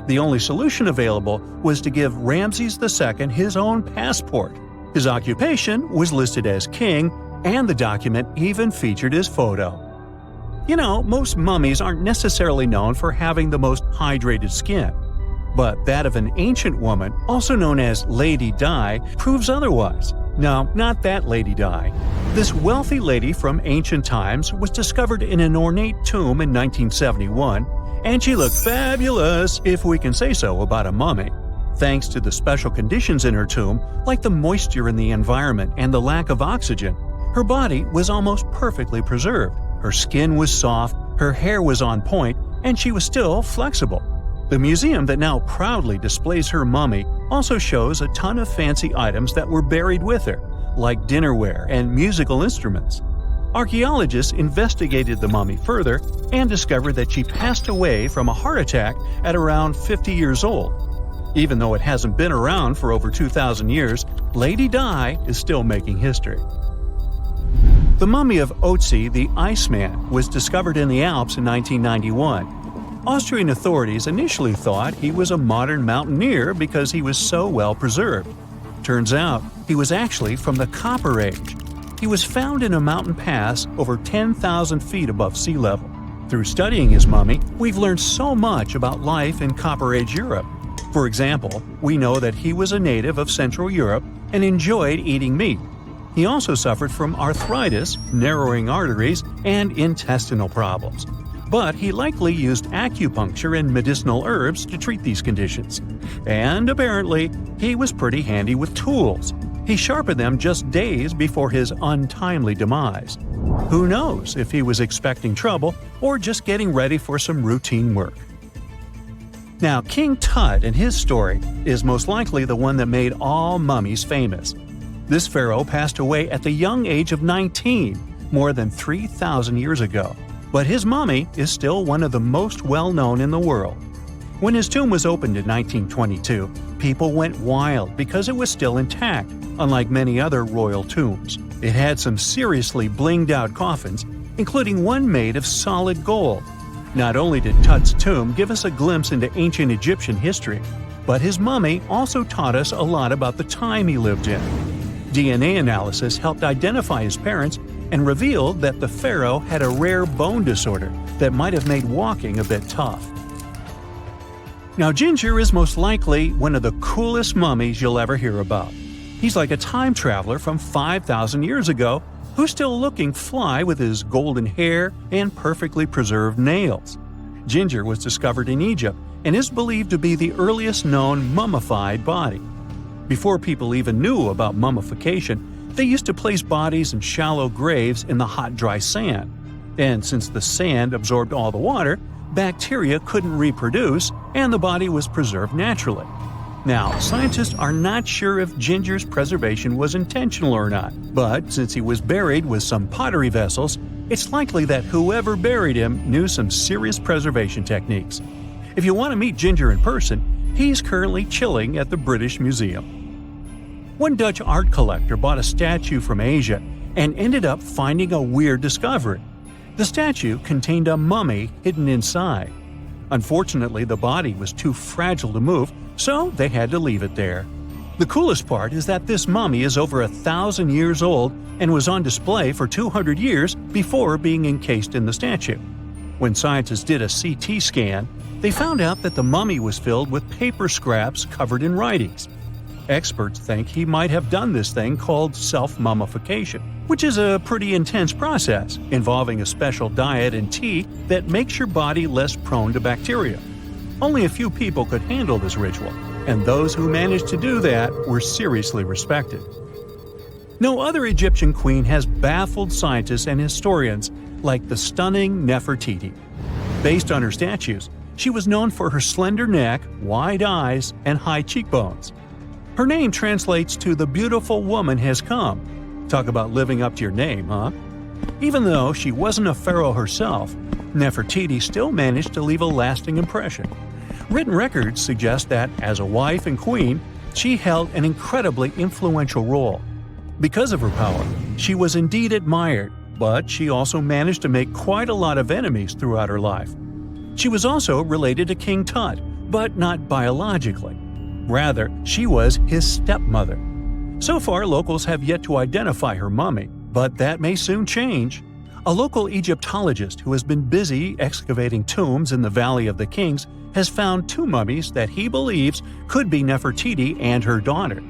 A: The only solution available was to give Ramses II his own passport. His occupation was listed as king, and the document even featured his photo. Most mummies aren't necessarily known for having the most hydrated skin. But that of an ancient woman, also known as Lady Di, proves otherwise. No, not that Lady Di. This wealthy lady from ancient times was discovered in an ornate tomb in 1971, and she looked fabulous, if we can say so about a mummy. Thanks to the special conditions in her tomb, like the moisture in the environment and the lack of oxygen, her body was almost perfectly preserved. Her skin was soft, her hair was on point, and she was still flexible. The museum that now proudly displays her mummy also shows a ton of fancy items that were buried with her, like dinnerware and musical instruments. Archaeologists investigated the mummy further and discovered that she passed away from a heart attack at around 50 years old. Even though it hasn't been around for over 2,000 years, Lady Di is still making history. The mummy of Otzi the Iceman was discovered in the Alps in 1991. Austrian authorities initially thought he was a modern mountaineer because he was so well preserved. Turns out, he was actually from the Copper Age. He was found in a mountain pass over 10,000 feet above sea level. Through studying his mummy, we've learned so much about life in Copper Age Europe. For example, we know that he was a native of Central Europe and enjoyed eating meat. He also suffered from arthritis, narrowing arteries, and intestinal problems. But he likely used acupuncture and medicinal herbs to treat these conditions. And apparently, he was pretty handy with tools. He sharpened them just days before his untimely demise. Who knows if he was expecting trouble or just getting ready for some routine work. Now, King Tut and his story is most likely the one that made all mummies famous. This pharaoh passed away at the young age of 19, more than 3,000 years ago. But his mummy is still one of the most well-known in the world. When his tomb was opened in 1922, people went wild because it was still intact, unlike many other royal tombs. It had some seriously blinged-out coffins, including one made of solid gold. Not only did Tut's tomb give us a glimpse into ancient Egyptian history, but his mummy also taught us a lot about the time he lived in. DNA analysis helped identify his parents and revealed that the pharaoh had a rare bone disorder that might have made walking a bit tough. Now, Ginger is most likely one of the coolest mummies you'll ever hear about. He's like a time traveler from 5,000 years ago who's still looking fly with his golden hair and perfectly preserved nails. Ginger was discovered in Egypt and is believed to be the earliest known mummified body. Before people even knew about mummification, they used to place bodies in shallow graves in the hot, dry sand. And since the sand absorbed all the water, bacteria couldn't reproduce and the body was preserved naturally. Now, scientists are not sure if Ginger's preservation was intentional or not, but since he was buried with some pottery vessels, it's likely that whoever buried him knew some serious preservation techniques. If you want to meet Ginger in person, he's currently chilling at the British Museum. One Dutch art collector bought a statue from Asia and ended up finding a weird discovery. The statue contained a mummy hidden inside. Unfortunately, the body was too fragile to move, so they had to leave it there. The coolest part is that this mummy is over 1,000 years old and was on display for 200 years before being encased in the statue. When scientists did a CT scan, they found out that the mummy was filled with paper scraps covered in writings. Experts think he might have done this thing called self-mummification, which is a pretty intense process involving a special diet and tea that makes your body less prone to bacteria. Only a few people could handle this ritual, and those who managed to do that were seriously respected. No other Egyptian queen has baffled scientists and historians like the stunning Nefertiti. Based on her statues, she was known for her slender neck, wide eyes, and high cheekbones. Her name translates to "the beautiful woman has come." Talk about living up to your name, huh? Even though she wasn't a pharaoh herself, Nefertiti still managed to leave a lasting impression. Written records suggest that, as a wife and queen, she held an incredibly influential role. Because of her power, she was indeed admired, but she also managed to make quite a lot of enemies throughout her life. She was also related to King Tut, but not biologically. Rather, she was his stepmother. So far, locals have yet to identify her mummy, but that may soon change. A local Egyptologist who has been busy excavating tombs in the Valley of the Kings has found two mummies that he believes could be Nefertiti and her daughter.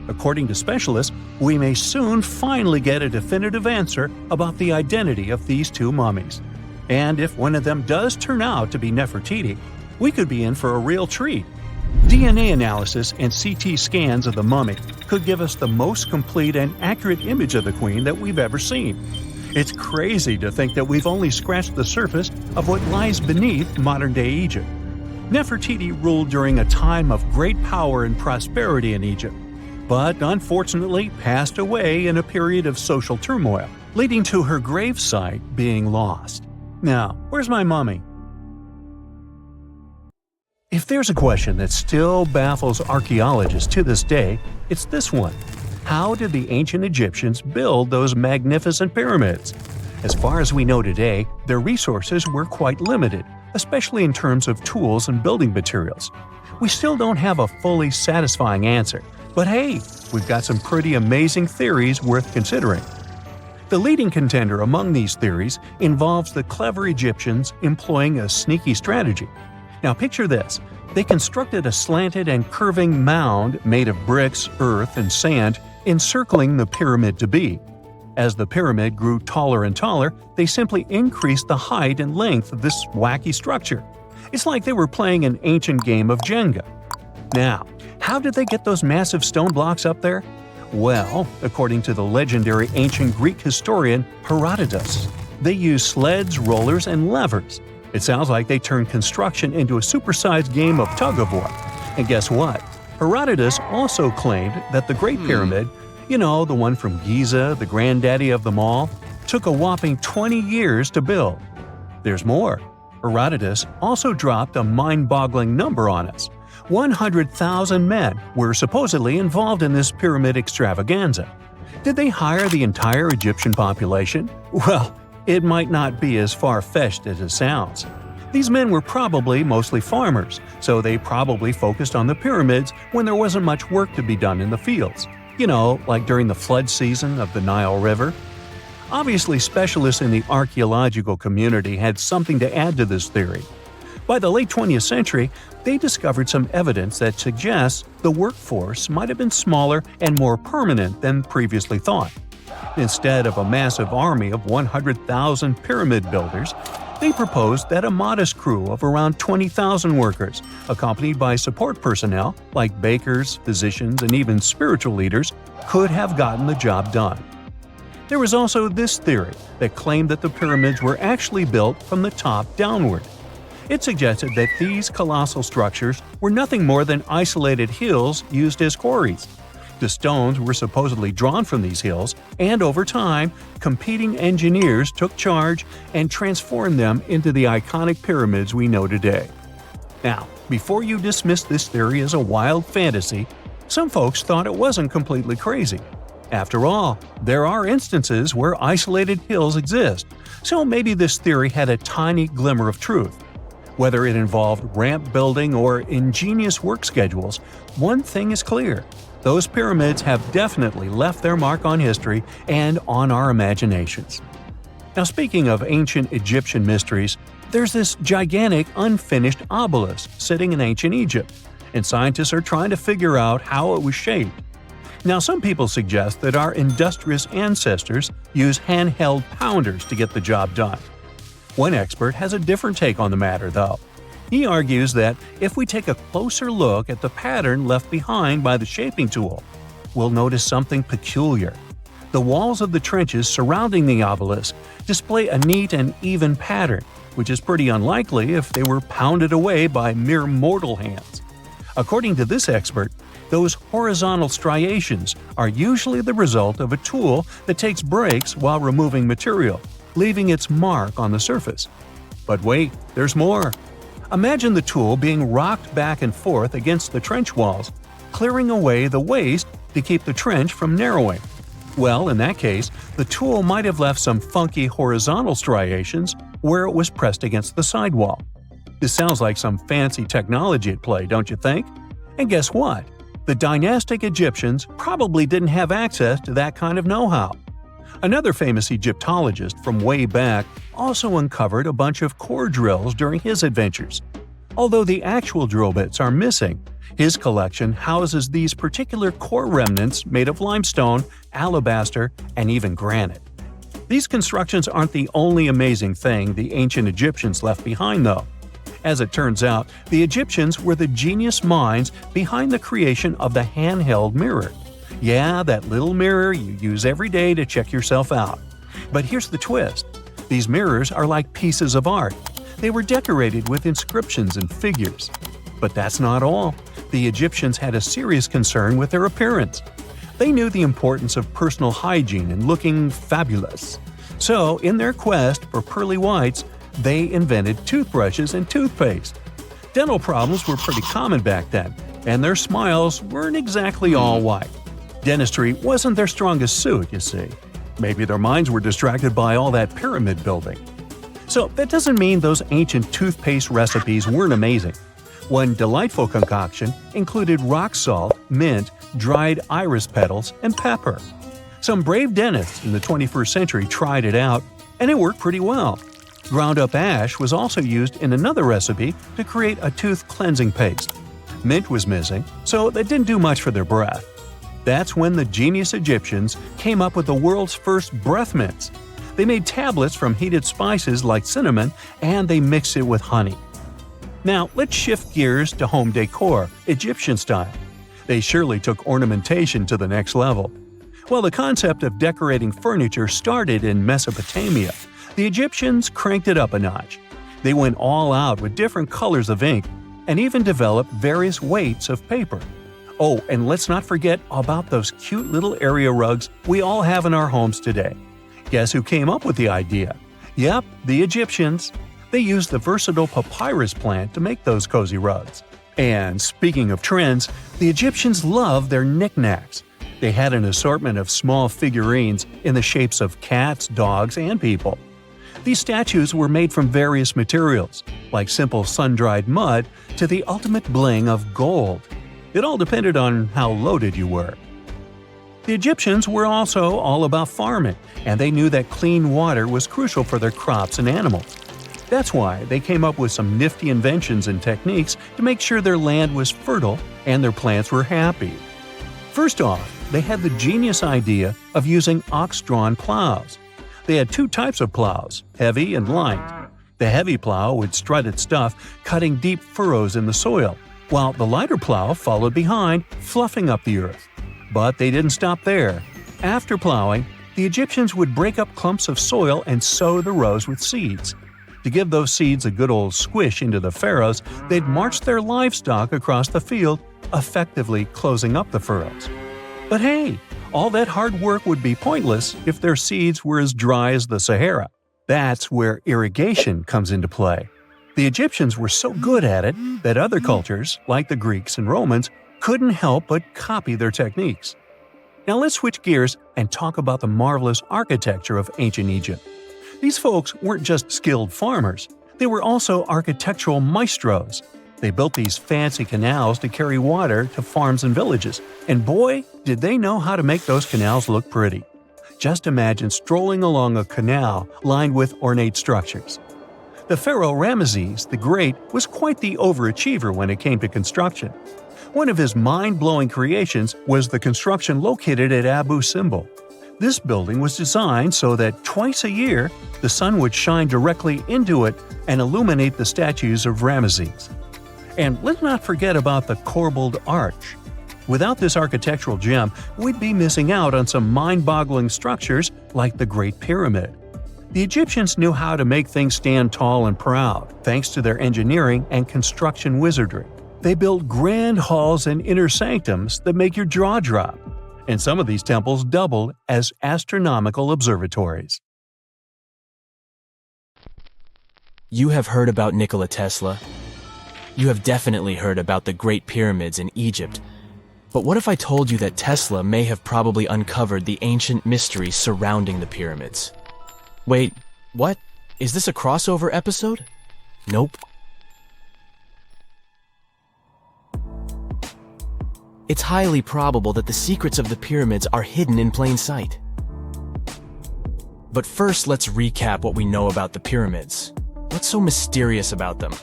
A: According to specialists, we may soon finally get a definitive answer about the identity of these two mummies. And if one of them does turn out to be Nefertiti, we could be in for a real treat. DNA analysis and CT scans of the mummy could give us the most complete and accurate image of the queen that we've ever seen. It's crazy to think that we've only scratched the surface of what lies beneath modern-day Egypt. Nefertiti ruled during a time of great power and prosperity in Egypt, but unfortunately passed away in a period of social turmoil, leading to her gravesite being lost. Now, where's my mummy? If there's a question that still baffles archaeologists to this day, it's this one. How did the ancient Egyptians build those magnificent pyramids? As far as we know today, their resources were quite limited, especially in terms of tools and building materials. We still don't have a fully satisfying answer, but hey, we've got some pretty amazing theories worth considering. The leading contender among these theories involves the clever Egyptians employing a sneaky strategy. Now picture this. They constructed a slanted and curving mound made of bricks, earth, and sand encircling the pyramid to be. As the pyramid grew taller and taller, they simply increased the height and length of this wacky structure. It's like they were playing an ancient game of Jenga. Now, how did they get those massive stone blocks up there? Well, according to the legendary ancient Greek historian Herodotus, they used sleds, rollers, and levers. It sounds like they turned construction into a supersized game of tug-of-war. And guess what? Herodotus also claimed that the Great Pyramid, the one from Giza, the granddaddy of them all, took a whopping 20 years to build. There's more. Herodotus also dropped a mind-boggling number on us. 100,000 men were supposedly involved in this pyramid extravaganza. Did they hire the entire Egyptian population? Well, it might not be as far-fetched as it sounds. These men were probably mostly farmers, so they probably focused on the pyramids when there wasn't much work to be done in the fields. Like during the flood season of the Nile River. Obviously, specialists in the archaeological community had something to add to this theory. By the late 20th century, they discovered some evidence that suggests the workforce might have been smaller and more permanent than previously thought. Instead of a massive army of 100,000 pyramid builders, they proposed that a modest crew of around 20,000 workers, accompanied by support personnel like bakers, physicians, and even spiritual leaders, could have gotten the job done. There was also this theory that claimed that the pyramids were actually built from the top downward. It suggested that these colossal structures were nothing more than isolated hills used as quarries. The stones were supposedly drawn from these hills, and over time, competing engineers took charge and transformed them into the iconic pyramids we know today. Now, before you dismiss this theory as a wild fantasy, some folks thought it wasn't completely crazy. After all, there are instances where isolated hills exist, so maybe this theory had a tiny glimmer of truth. Whether it involved ramp building or ingenious work schedules, one thing is clear. Those pyramids have definitely left their mark on history and on our imaginations. Now, speaking of ancient Egyptian mysteries, there's this gigantic unfinished obelisk sitting in ancient Egypt. and scientists are trying to figure out how it was shaped. Now, some people suggest that our industrious ancestors used handheld pounders to get the job done. One expert has a different take on the matter, though. He argues that if we take a closer look at the pattern left behind by the shaping tool, we'll notice something peculiar. The walls of the trenches surrounding the obelisk display a neat and even pattern, which is pretty unlikely if they were pounded away by mere mortal hands. According to this expert, those horizontal striations are usually the result of a tool that takes breaks while removing material, leaving its mark on the surface. But wait, there's more. Imagine the tool being rocked back and forth against the trench walls, clearing away the waste to keep the trench from narrowing. Well, in that case, the tool might have left some funky horizontal striations where it was pressed against the sidewall. This sounds like some fancy technology at play, don't you think? And guess what? The dynastic Egyptians probably didn't have access to that kind of know-how. Another famous Egyptologist from way back also uncovered a bunch of core drills during his adventures. Although the actual drill bits are missing, his collection houses these particular core remnants made of limestone, alabaster, and even granite. These constructions aren't the only amazing thing the ancient Egyptians left behind, though. As it turns out, the Egyptians were the genius minds behind the creation of the handheld mirror. Yeah, that little mirror you use every day to check yourself out. But here's the twist. These mirrors are like pieces of art. They were decorated with inscriptions and figures. But that's not all. The Egyptians had a serious concern with their appearance. They knew the importance of personal hygiene and looking fabulous. So, in their quest for pearly whites, they invented toothbrushes and toothpaste. Dental problems were pretty common back then, and their smiles weren't exactly all white. Dentistry wasn't their strongest suit, you see. Maybe their minds were distracted by all that pyramid building. So that doesn't mean those ancient toothpaste recipes weren't amazing. One delightful concoction included rock salt, mint, dried iris petals, and pepper. Some brave dentists in the 21st century tried it out, and it worked pretty well. Ground-up ash was also used in another recipe to create a tooth cleansing paste. Mint was missing, so that didn't do much for their breath. That's when the genius Egyptians came up with the world's first breath mints. They made tablets from heated spices like cinnamon, and they mixed it with honey. Now, let's shift gears to home decor, Egyptian style. They surely took ornamentation to the next level. While the concept of decorating furniture started in Mesopotamia, the Egyptians cranked it up a notch. They went all out with different colors of ink and even developed various weights of paper. Oh, and let's not forget about those cute little area rugs we all have in our homes today. Guess who came up with the idea? Yep, the Egyptians. They used the versatile papyrus plant to make those cozy rugs. And speaking of trends, the Egyptians loved their knickknacks. They had an assortment of small figurines in the shapes of cats, dogs, and people. These statues were made from various materials, like simple sun-dried mud to the ultimate bling of gold. It all depended on how loaded you were. The Egyptians were also all about farming, and they knew that clean water was crucial for their crops and animals. That's why they came up with some nifty inventions and techniques to make sure their land was fertile and their plants were happy. First off, they had the genius idea of using ox-drawn plows. They had two types of plows, heavy and light. The heavy plow would strut its stuff, cutting deep furrows in the soil, while the lighter plow followed behind, fluffing up the earth. But they didn't stop there. After plowing, the Egyptians would break up clumps of soil and sow the rows with seeds. To give those seeds a good old squish into the furrows, they'd march their livestock across the field, effectively closing up the furrows. But hey, all that hard work would be pointless if their seeds were as dry as the Sahara. That's where irrigation comes into play. The Egyptians were so good at it that other cultures, like the Greeks and Romans, couldn't help but copy their techniques. Now let's switch gears and talk about the marvelous architecture of ancient Egypt. These folks weren't just skilled farmers, they were also architectural maestros. They built these fancy canals to carry water to farms and villages, and boy, did they know how to make those canals look pretty. Just imagine strolling along a canal lined with ornate structures. The pharaoh Ramesses the Great was quite the overachiever when it came to construction. One of his mind-blowing creations was the construction located at Abu Simbel. This building was designed so that twice a year, the sun would shine directly into it and illuminate the statues of Ramesses. And let's not forget about the corbelled arch. Without this architectural gem, we'd be missing out on some mind-boggling structures like the Great Pyramid. The Egyptians knew how to make things stand tall and proud, thanks to their engineering and construction wizardry. They built grand halls and inner sanctums that make your jaw drop, and some of these temples doubled as astronomical observatories.
D: You have heard about Nikola Tesla. You have definitely heard about the Great Pyramids in Egypt. But what if I told you that Tesla may have probably uncovered the ancient mystery surrounding the pyramids? Wait, what? Is this a crossover episode? Nope. It's highly probable that the secrets of the pyramids are hidden in plain sight. But first, let's recap what we know about the pyramids. What's so mysterious about them?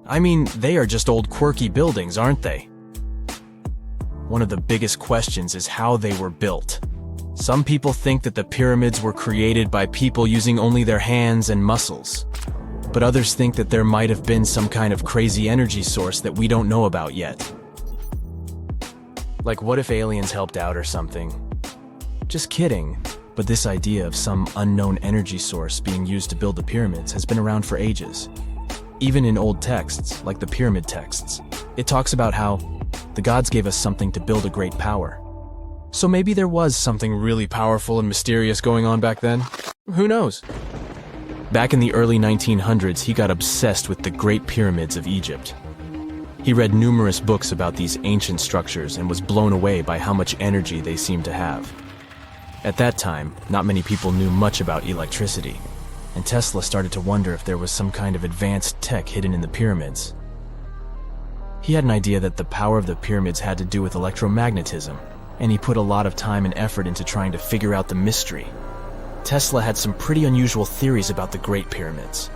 D: I mean, they are just old quirky buildings, aren't they? One of the biggest questions is how they were built. Some people think that the pyramids were created by people using only their hands and muscles. But others think that there might have been some kind of crazy energy source that we don't know about yet. Like, what if aliens helped out or something? Just kidding. But this idea of some unknown energy source being used to build the pyramids has been around for ages. Even in old texts, like the pyramid texts, it talks about how the gods gave us something to build a great power. So maybe there was something really powerful and mysterious going on back then? Who knows? Back in the early 1900s, he got obsessed with the Great Pyramids of Egypt. He read numerous books about these ancient structures and was blown away by how much energy they seemed to have. At that time, not many people knew much about electricity, and Tesla started to wonder if there was some kind of advanced tech hidden in the pyramids. He had an idea that the power of the pyramids had to do with electromagnetism, and he put a lot of time and effort into trying to figure out the mystery. Tesla had some pretty unusual theories about the Great Pyramids.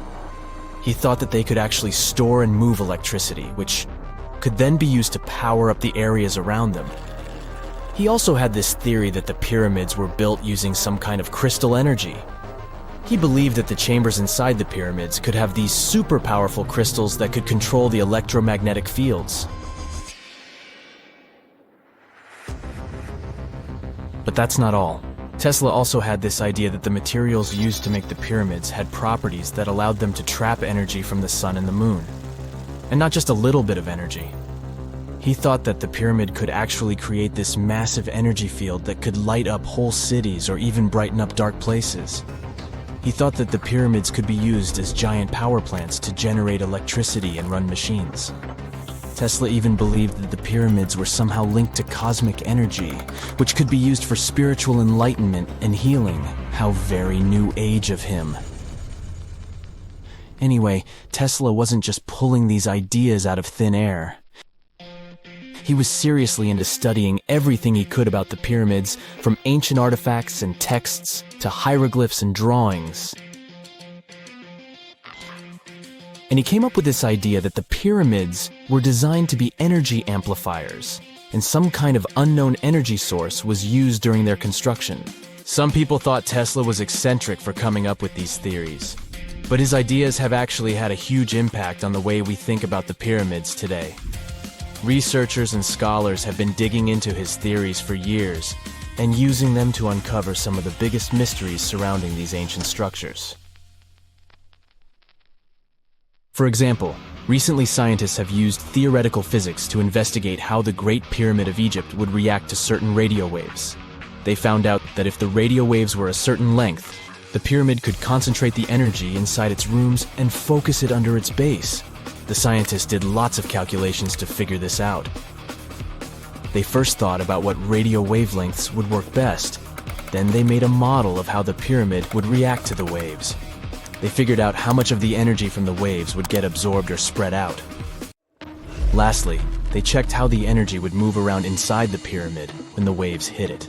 D: He thought that they could actually store and move electricity, which could then be used to power up the areas around them. He also had this theory that the pyramids were built using some kind of crystal energy. He believed that the chambers inside the pyramids could have these super powerful crystals that could control the electromagnetic fields. But that's not all. Tesla also had this idea that the materials used to make the pyramids had properties that allowed them to trap energy from the sun and the moon. And not just a little bit of energy. He thought that the pyramid could actually create this massive energy field that could light up whole cities or even brighten up dark places. He thought that the pyramids could be used as giant power plants to generate electricity and run machines. Tesla even believed that the pyramids were somehow linked to cosmic energy, which could be used for spiritual enlightenment and healing. How very new age of him. Anyway, Tesla wasn't just pulling these ideas out of thin air. He was seriously into studying everything he could about the pyramids, from ancient artifacts and texts to hieroglyphs and drawings. And he came up with this idea that the pyramids were designed to be energy amplifiers, and some kind of unknown energy source was used during their construction. Some people thought Tesla was eccentric for coming up with these theories, but his ideas have actually had a huge impact on the way we think about the pyramids today. Researchers and scholars have been digging into his theories for years and using them to uncover some of the biggest mysteries surrounding these ancient structures. For example, recently scientists have used theoretical physics to investigate how the Great Pyramid of Egypt would react to certain radio waves. They found out that if the radio waves were a certain length, the pyramid could concentrate the energy inside its rooms and focus it under its base. The scientists did lots of calculations to figure this out. They first thought about what radio wavelengths would work best. Then they made a model of how the pyramid would react to the waves. They figured out how much of the energy from the waves would get absorbed or spread out. Lastly, they checked how the energy would move around inside the pyramid when the waves hit it.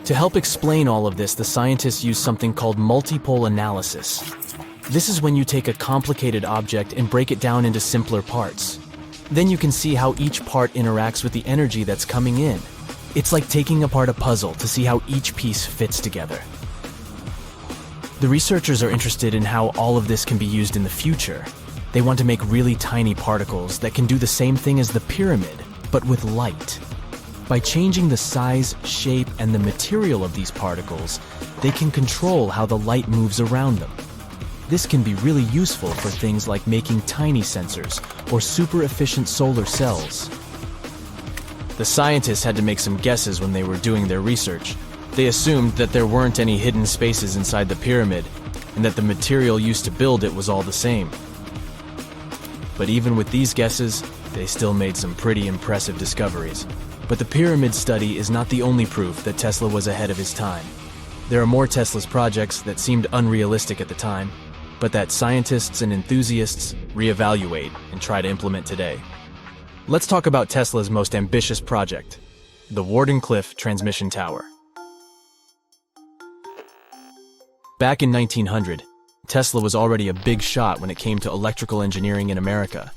D: To help explain all of this, the scientists used something called multipole analysis. This is when you take a complicated object and break it down into simpler parts. Then you can see how each part interacts with the energy that's coming in. It's like taking apart a puzzle to see how each piece fits together. The researchers are interested in how all of this can be used in the future. They want to make really tiny particles that can do the same thing as the pyramid, but with light. By changing the size, shape, and the material of these particles, they can control how the light moves around them. This can be really useful for things like making tiny sensors or super efficient solar cells. The scientists had to make some guesses when they were doing their research. They assumed that there weren't any hidden spaces inside the pyramid, and that the material used to build it was all the same. But even with these guesses, they still made some pretty impressive discoveries. But the pyramid study is not the only proof that Tesla was ahead of his time. There are more Tesla's projects that seemed unrealistic at the time, but that scientists and enthusiasts reevaluate and try to implement today. Let's talk about Tesla's most ambitious project, the Wardenclyffe Transmission Tower. Back in 1900, Tesla was already a big shot when it came to electrical engineering in America.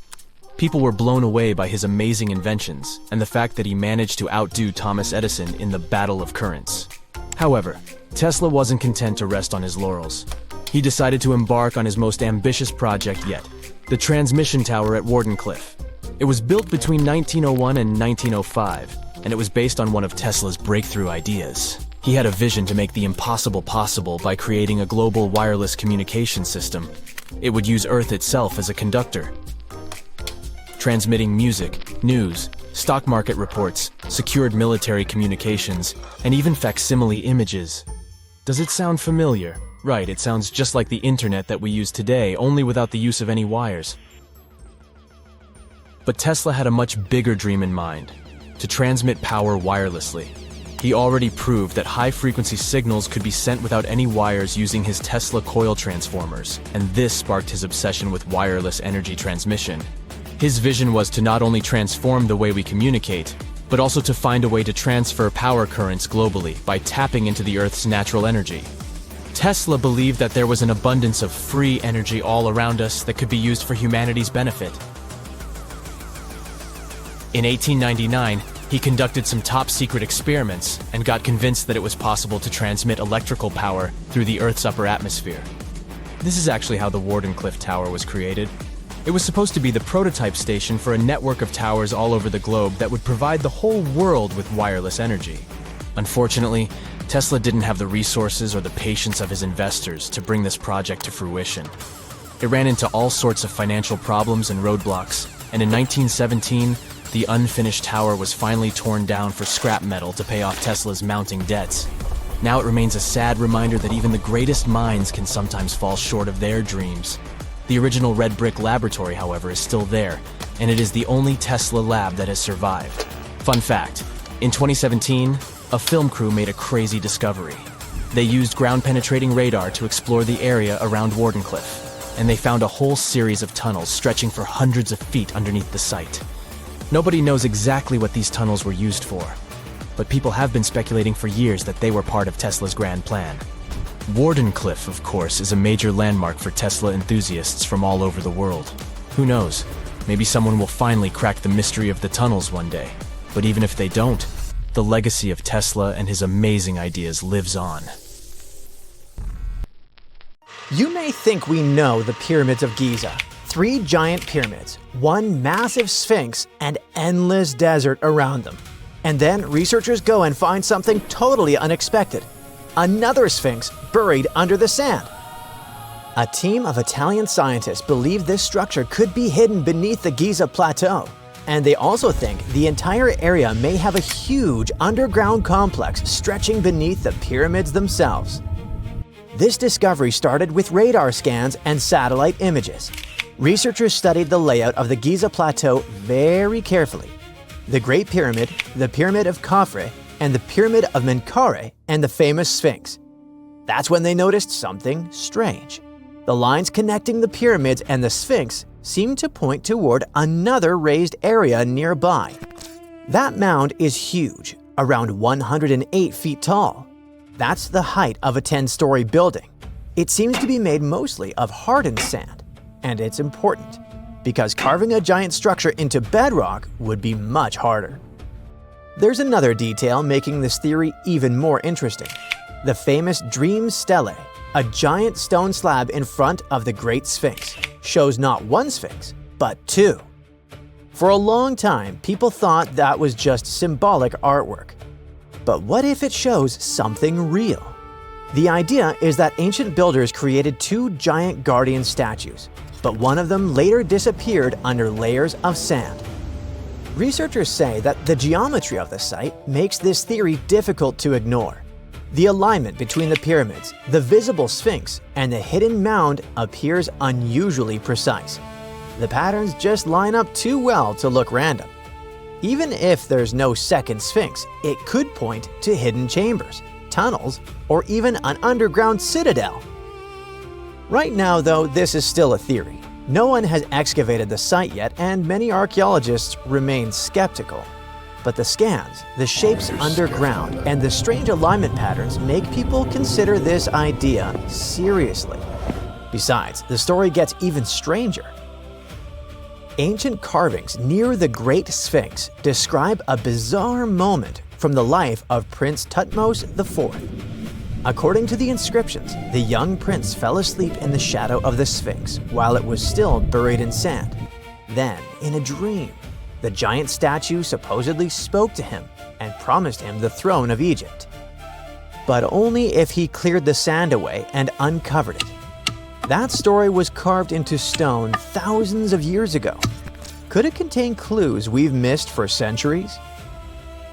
D: People were blown away by his amazing inventions and the fact that he managed to outdo Thomas Edison in the battle of currents. However, Tesla wasn't content to rest on his laurels. He decided to embark on his most ambitious project yet, the transmission tower at Wardenclyffe. It was built between 1901 and 1905, and it was based on one of Tesla's breakthrough ideas. He had a vision to make the impossible possible by creating a global wireless communication system. It would use Earth itself as a conductor, transmitting music, news, stock market reports, secured military communications, and even facsimile images. Does it sound familiar? Right, it sounds just like the internet that we use today, only without the use of any wires. But Tesla had a much bigger dream in mind, to transmit power wirelessly. He already proved that high-frequency signals could be sent without any wires using his Tesla coil transformers, and this sparked his obsession with wireless energy transmission. His vision was to not only transform the way we communicate, but also to find a way to transfer power currents globally by tapping into the Earth's natural energy. Tesla believed that there was an abundance of free energy all around us that could be used for humanity's benefit. In 1899, he conducted some top-secret experiments and got convinced that it was possible to transmit electrical power through the Earth's upper atmosphere. This is actually how the Wardenclyffe Tower was created. It was supposed to be the prototype station for a network of towers all over the globe that would provide the whole world with wireless energy. Unfortunately, Tesla didn't have the resources or the patience of his investors to bring this project to fruition. It ran into all sorts of financial problems and roadblocks, and in 1917, the unfinished tower was finally torn down for scrap metal to pay off Tesla's mounting debts. Now it remains a sad reminder that even the greatest minds can sometimes fall short of their dreams. The original red brick laboratory, however, is still there, and it is the only Tesla lab that has survived. Fun fact, in 2017, a film crew made a crazy discovery. They used ground-penetrating radar to explore the area around Wardenclyffe, and they found a whole series of tunnels stretching for hundreds of feet underneath the site. Nobody knows exactly what these tunnels were used for, but people have been speculating for years that they were part of Tesla's grand plan. Wardenclyffe, of course, is a major landmark for Tesla enthusiasts from all over the world. Who knows? Maybe someone will finally crack the mystery of the tunnels one day. But even if they don't, the legacy of Tesla and his amazing ideas lives on.
B: You may think we know the pyramids of Giza. 3 giant pyramids, 1 massive sphinx, and endless desert around them. And then researchers go and find something totally unexpected. Another sphinx buried under the sand. A team of Italian scientists believe this structure could be hidden beneath the Giza Plateau. And they also think the entire area may have a huge underground complex stretching beneath the pyramids themselves. This discovery started with radar scans and satellite images. Researchers studied the layout of the Giza Plateau very carefully. The Great Pyramid, the Pyramid of Khafre, and the Pyramid of Menkaure, and the famous Sphinx. That's when they noticed something strange. The lines connecting the pyramids and the Sphinx seemed to point toward another raised area nearby. That mound is huge, around 108 feet tall. That's the height of a 10-story building. It seems to be made mostly of hardened sand, and it's important. because carving a giant structure into bedrock would be much harder. There's another detail making this theory even more interesting: the famous Dream Stele, a giant stone slab in front of the Great Sphinx, shows not one sphinx, but two. For a long time, people thought that was just symbolic artwork. But what if it shows something real? The idea is that ancient builders created two giant guardian statues, but one of them later disappeared under layers of sand. Researchers say that the geometry of the site makes this theory difficult to ignore. The alignment between the pyramids, the visible sphinx, and the hidden mound appears unusually precise. The patterns just line up too well to look random. Even if there's no second sphinx, it could point to hidden chambers, tunnels, or even an underground citadel. Right now, though, this is still a theory. No one has excavated the site yet, and many archaeologists remain skeptical. But the scans, the shapes underground, and the strange alignment patterns make people consider this idea seriously. Besides, the story gets even stranger. Ancient carvings near the Great Sphinx describe a bizarre moment from the life of Prince Thutmose IV. According to the inscriptions, the young prince fell asleep in the shadow of the Sphinx while it was still buried in sand. Then, in a dream, the giant statue supposedly spoke to him and promised him the throne of Egypt. But only if he cleared the sand away and uncovered it. That story was carved into stone thousands of years ago. Could it contain clues we've missed for centuries?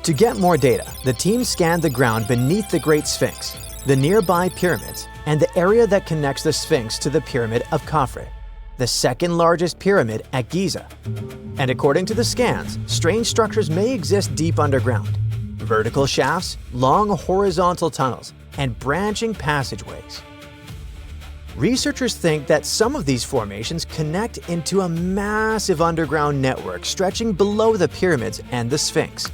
B: To get more data, the team scanned the ground beneath the Great Sphinx, the nearby pyramids, and the area that connects the Sphinx to the Pyramid of Khafre, the second largest pyramid at Giza. And according to the scans, strange structures may exist deep underground: vertical shafts, long horizontal tunnels, and branching passageways. Researchers think that some of these formations connect into a massive underground network stretching below the pyramids and the Sphinx.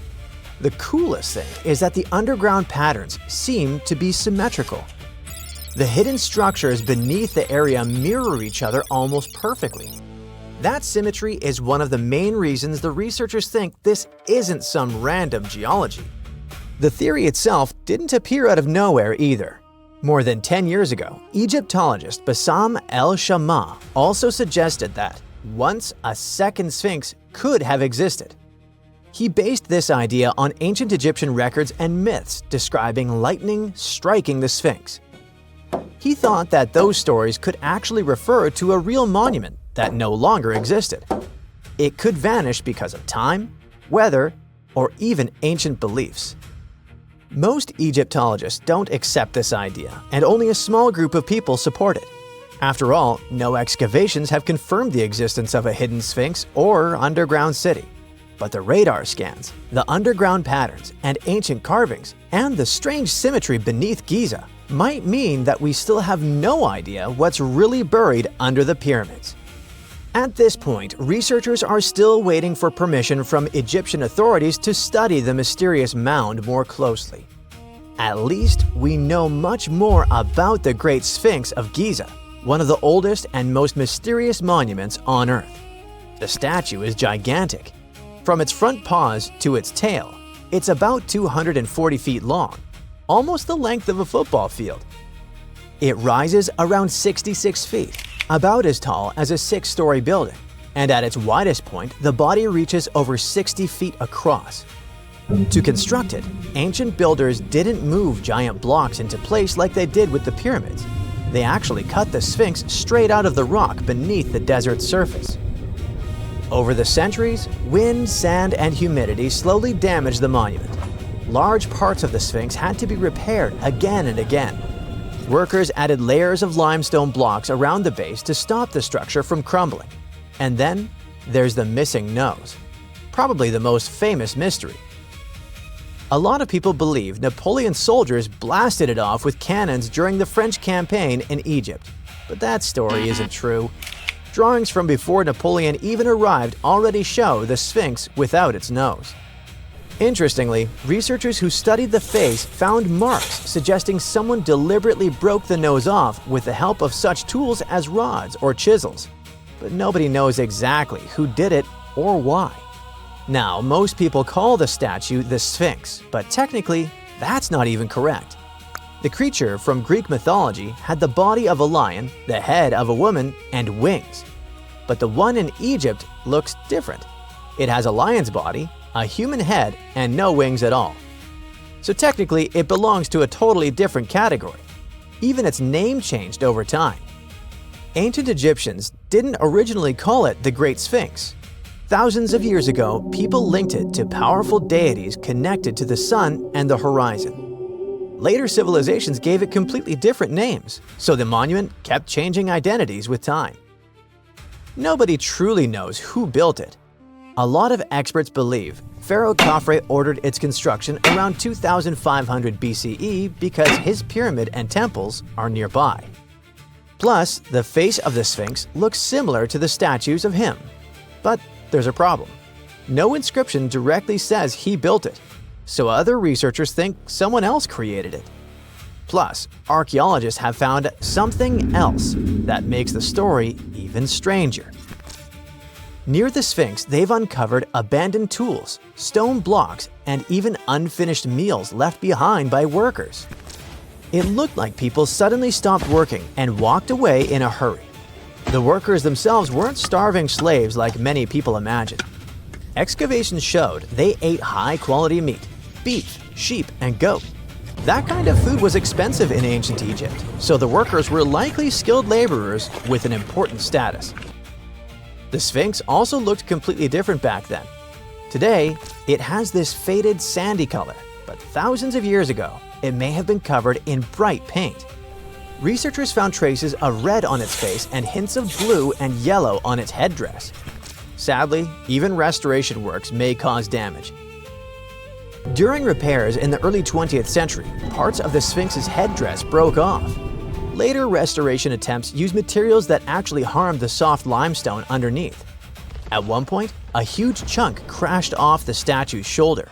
B: The coolest thing is that the underground patterns seem to be symmetrical. The hidden structures beneath the area mirror each other almost perfectly. That symmetry is one of the main reasons the researchers think this isn't some random geology. The theory itself didn't appear out of nowhere either. More than 10 years ago, Egyptologist Bassam el-Shamma also suggested that once a second Sphinx could have existed. He based this idea on ancient Egyptian records and myths describing lightning striking the Sphinx. He thought that those stories could actually refer to a real monument that no longer existed. It could vanish because of time, weather, or even ancient beliefs. Most Egyptologists don't accept this idea, and only a small group of people support it. After all, no excavations have confirmed the existence of a hidden Sphinx or underground city. But the radar scans, the underground patterns and ancient carvings, and the strange symmetry beneath Giza might mean that we still have no idea what's really buried under the pyramids. At this point, researchers are still waiting for permission from Egyptian authorities to study the mysterious mound more closely. At least we know much more about the Great Sphinx of Giza, one of the oldest and most mysterious monuments on Earth. The statue is gigantic. From its front paws to its tail, it's about 240 feet long, almost the length of a football field. It rises around 66 feet, about as tall as a 6-story building, and at its widest point, the body reaches over 60 feet across. To construct it, ancient builders didn't move giant blocks into place like they did with the pyramids. They actually cut the Sphinx straight out of the rock beneath the desert's surface. Over the centuries, wind, sand, and humidity slowly damaged the monument. Large parts of the Sphinx had to be repaired again and again. Workers added layers of limestone blocks around the base to stop the structure from crumbling. And then there's the missing nose, probably the most famous mystery. A lot of people believe Napoleon's soldiers blasted it off with cannons during the French campaign in Egypt, but that story isn't true. Drawings from before Napoleon even arrived already show the Sphinx without its nose. Interestingly, researchers who studied the face found marks suggesting someone deliberately broke the nose off with the help of such tools as rods or chisels. but nobody knows exactly who did it or why. Now, most people call the statue the Sphinx, but technically, that's not even correct. The creature from Greek mythology had the body of a lion, the head of a woman, and wings. But the one in Egypt looks different. It has a lion's body, a human head, and no wings at all. So technically, it belongs to a totally different category. Even its name changed over time. Ancient Egyptians didn't originally call it the Great Sphinx. Thousands of years ago, people linked it to powerful deities connected to the sun and the horizon. Later civilizations gave it completely different names, so the monument kept changing identities with time. Nobody truly knows who built it. A lot of experts believe Pharaoh Khafre ordered its construction around 2500 BCE because his pyramid and temples are nearby. Plus, the face of the Sphinx looks similar to the statues of him. But there's a problem. No inscription directly says he built it, so other researchers think someone else created it. Plus, archaeologists have found something else that makes the story even stranger. Near the Sphinx, they've uncovered abandoned tools, stone blocks, and even unfinished meals left behind by workers. It looked like people suddenly stopped working and walked away in a hurry. The workers themselves weren't starving slaves like many people imagine. Excavations showed they ate high-quality meat, beef, sheep, and goat. That kind of food was expensive in ancient Egypt, so the workers were likely skilled laborers with an important status. The Sphinx also looked completely different back then. Today, it has this faded sandy color, but thousands of years ago, it may have been covered in bright paint. Researchers found traces of red on its face and hints of blue and yellow on its headdress. Sadly, even restoration works may cause damage. During repairs in the early 20th century, parts of the Sphinx's headdress broke off. Later restoration attempts used materials that actually harmed the soft limestone underneath. At one point, a huge chunk crashed off the statue's shoulder.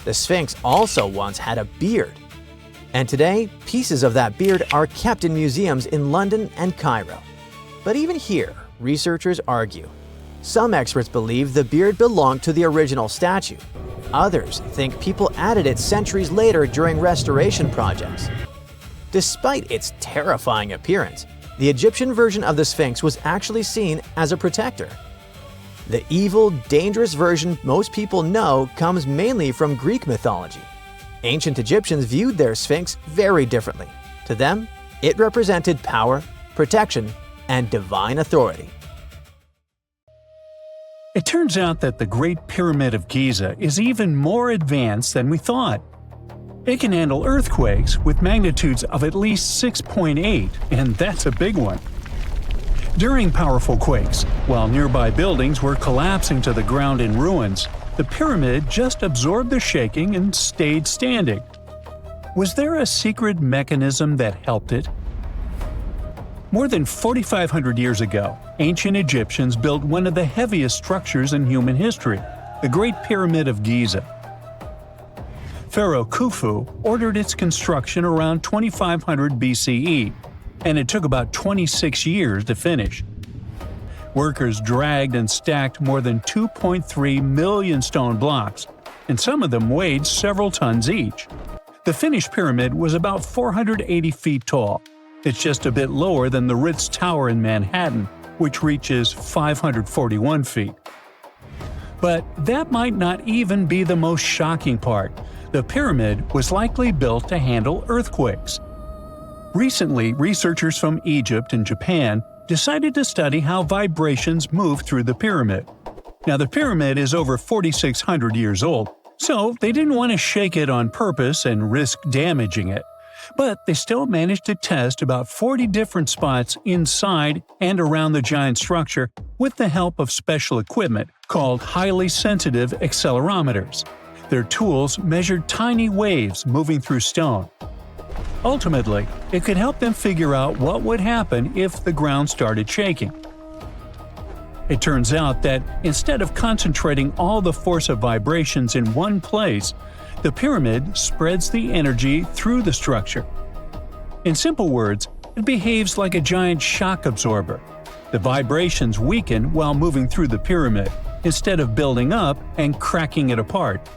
B: The Sphinx also once had a beard. And today, pieces of that beard are kept in museums in London and Cairo. But even here, researchers argue. Some experts believe the beard belonged to the original statue. Others think people added it centuries later during restoration projects. Despite its terrifying appearance, the Egyptian version of the Sphinx was actually seen as a protector. The evil, dangerous version most people know comes mainly from Greek mythology. Ancient Egyptians viewed their Sphinx very differently. To them, it represented power, protection, and divine authority.
A: It turns out that the Great Pyramid of Giza is even more advanced than we thought. It can handle earthquakes with magnitudes of at least 6.8, and that's a big one. During powerful quakes, while nearby buildings were collapsing to the ground in ruins, the pyramid just absorbed the shaking and stayed standing. Was there a secret mechanism that helped it? More than 4,500 years ago, ancient Egyptians built one of the heaviest structures in human history, the Great Pyramid of Giza. Pharaoh Khufu ordered its construction around 2500 BCE, and it took about 26 years to finish. Workers dragged and stacked more than 2.3 million stone blocks, and some of them weighed several tons each. The finished pyramid was about 480 feet tall. It's just a bit lower than the Ritz Tower in Manhattan, which reaches 541 feet. But that might not even be the most shocking part. The pyramid was likely built to handle earthquakes. Recently, researchers from Egypt and Japan decided to study how vibrations move through the pyramid. Now, the pyramid is over 4,600 years old, so they didn't want to shake it on purpose and risk damaging it. But they still managed to test about 40 different spots inside and around the giant structure with the help of special equipment called highly sensitive accelerometers. Their tools measured tiny waves moving through stone. Ultimately, it could help them figure out what would happen if the ground started shaking. It turns out that instead of concentrating all the force of vibrations in one place, the pyramid spreads the energy through the structure. In simple words, it behaves like a giant shock absorber. The vibrations weaken while moving through the pyramid, instead of building up and cracking it apart.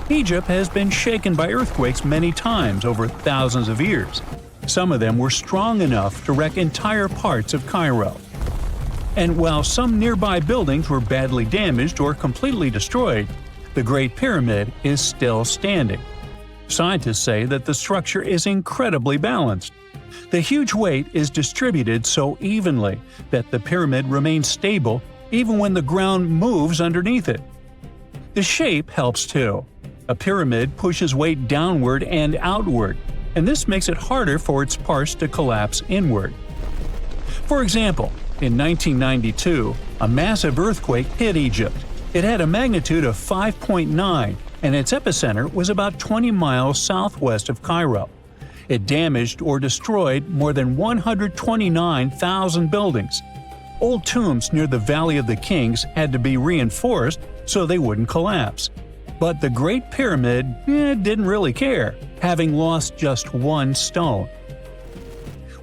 A: Egypt has been shaken by earthquakes many times over thousands of years. Some of them were strong enough to wreck entire parts of Cairo. And while some nearby buildings were badly damaged or completely destroyed, the Great Pyramid is still standing. Scientists say that the structure is incredibly balanced. The huge weight is distributed so evenly that the pyramid remains stable even when the ground moves underneath it. The shape helps too. A pyramid pushes weight downward and outward, and this makes it harder for its parts to collapse inward. For example, in 1992, a massive earthquake hit Egypt. It had a magnitude of 5.9, and its epicenter was about 20 miles southwest of Cairo. It damaged or destroyed more than 129,000 buildings. Old tombs near the Valley of the Kings had to be reinforced so they wouldn't collapse. But the Great Pyramid didn't really care, having lost just one stone.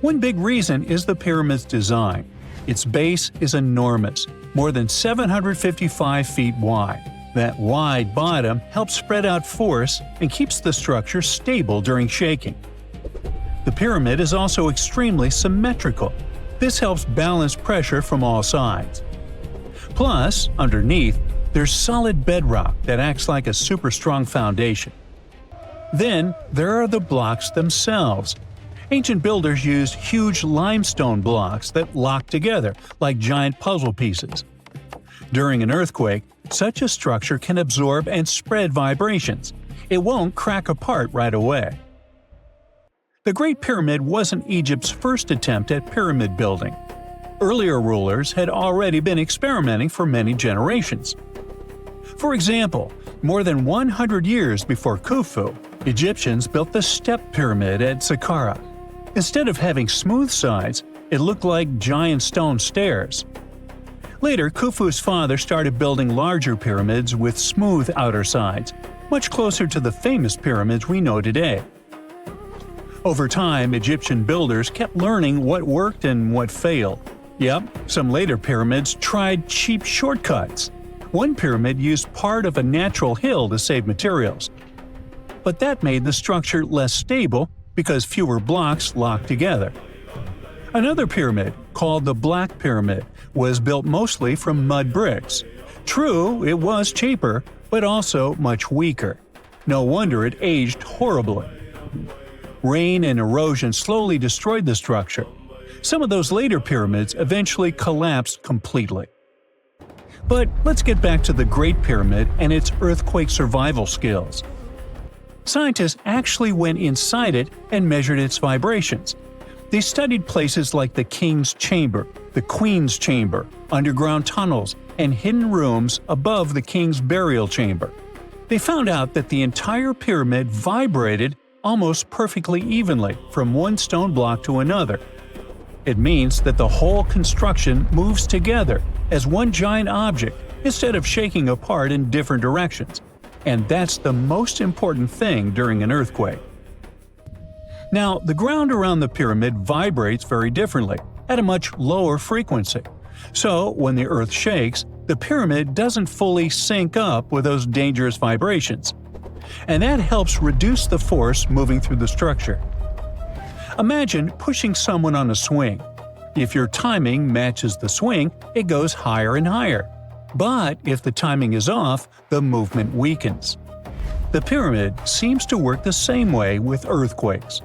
A: One big reason is the pyramid's design. Its base is enormous, more than 755 feet wide. That wide bottom helps spread out force and keeps the structure stable during shaking. The pyramid is also extremely symmetrical. This helps balance pressure from all sides. Plus, underneath, there's solid bedrock that acts like a super strong foundation. Then, there are the blocks themselves. Ancient builders used huge limestone blocks that lock together like giant puzzle pieces. During an earthquake, such a structure can absorb and spread vibrations. It won't crack apart right away. The Great Pyramid wasn't Egypt's first attempt at pyramid building. Earlier rulers had already been experimenting for many generations. For example, more than 100 years before Khufu, Egyptians built the step pyramid at Saqqara. Instead of having smooth sides, it looked like giant stone stairs. Later, Khufu's father started building larger pyramids with smooth outer sides, much closer to the famous pyramids we know today. Over time, Egyptian builders kept learning what worked and what failed. Yep, some later pyramids tried cheap shortcuts. One pyramid used part of a natural hill to save materials. But that made the structure less stable because fewer blocks locked together. Another pyramid, called the Black Pyramid, was built mostly from mud bricks. True, it was cheaper, but also much weaker. No wonder it aged horribly. Rain and erosion slowly destroyed the structure. Some of those later pyramids eventually collapsed completely. But let's get back to the Great Pyramid and its earthquake survival skills. Scientists actually went inside it and measured its vibrations. They studied places like the King's Chamber, the Queen's Chamber, underground tunnels, and hidden rooms above the King's burial chamber. They found out that the entire pyramid vibrated almost perfectly evenly from one stone block to another. It means that the whole construction moves together as one giant object instead of shaking apart in different directions. And that's the most important thing during an earthquake. Now, the ground around the pyramid vibrates very differently, at a much lower frequency. So, when the earth shakes, the pyramid doesn't fully sync up with those dangerous vibrations. And that helps reduce the force moving through the structure. Imagine pushing someone on a swing. If your timing matches the swing, it goes higher and higher. But if the timing is off, the movement weakens. The pyramid seems to work the same way with earthquakes.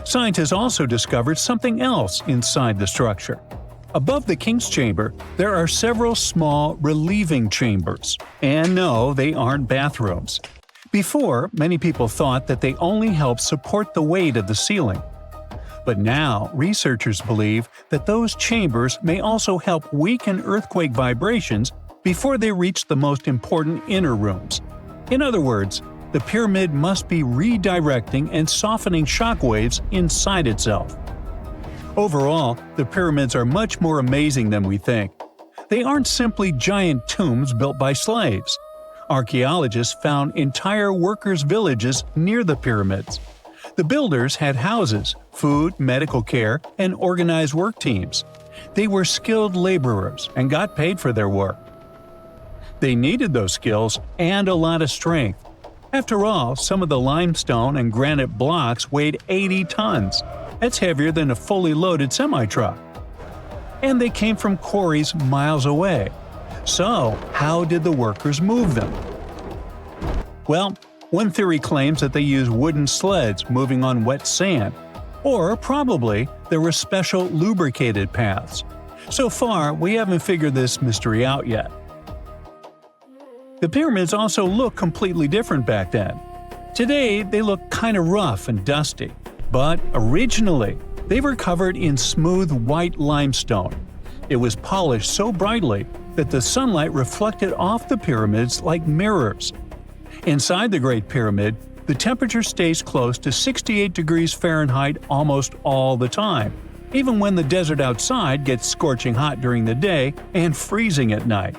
A: Scientists also discovered something else inside the structure. Above the King's Chamber, there are several small relieving chambers. And no, they aren't bathrooms. Before, many people thought that they only help support the weight of the ceiling. But now, researchers believe that those chambers may also help weaken earthquake vibrations before they reach the most important inner rooms. In other words, the pyramid must be redirecting and softening shock waves inside itself. Overall, the pyramids are much more amazing than we think. They aren't simply giant tombs built by slaves. Archaeologists found entire workers' villages near the pyramids. The builders had houses, food, medical care, and organized work teams. They were skilled laborers and got paid for their work. They needed those skills and a lot of strength. After all, some of the limestone and granite blocks weighed 80 tons. That's heavier than a fully loaded semi-truck. And they came from quarries miles away. So, how did the workers move them? Well, one theory claims that they used wooden sleds moving on wet sand, or probably there were special lubricated paths. So far, we haven't figured this mystery out yet. The pyramids also look completely different back then. Today, they look kind of rough and dusty, but originally, they were covered in smooth white limestone. It was polished so brightly that the sunlight reflected off the pyramids like mirrors. Inside the Great Pyramid, the temperature stays close to 68 degrees Fahrenheit almost all the time, even when the desert outside gets scorching hot during the day and freezing at night.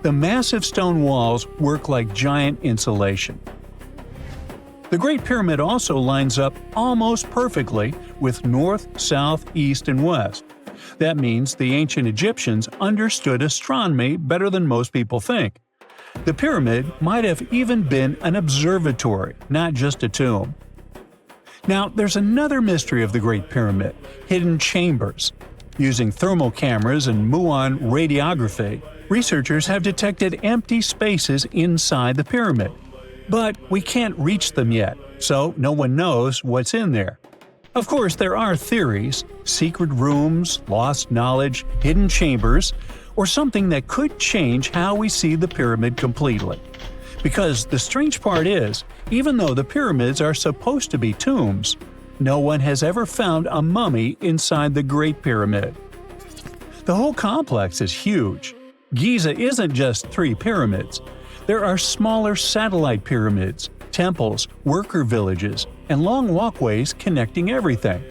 A: The massive stone walls work like giant insulation. The Great Pyramid also lines up almost perfectly with north, south, east, and west. That means the ancient Egyptians understood astronomy better than most people think. The pyramid might have even been an observatory, not just a tomb. Now, there's another mystery of the Great Pyramid: hidden chambers. Using thermal cameras and muon radiography, researchers have detected empty spaces inside the pyramid. But we can't reach them yet, so no one knows what's in there. Of course, there are theories: secret rooms, lost knowledge, hidden chambers, or something that could change how we see the pyramid completely. Because the strange part is, even though the pyramids are supposed to be tombs, no one has ever found a mummy inside the Great Pyramid. The whole complex is huge. Giza isn't just 3 pyramids. There are smaller satellite pyramids, temples, worker villages, and long walkways connecting everything.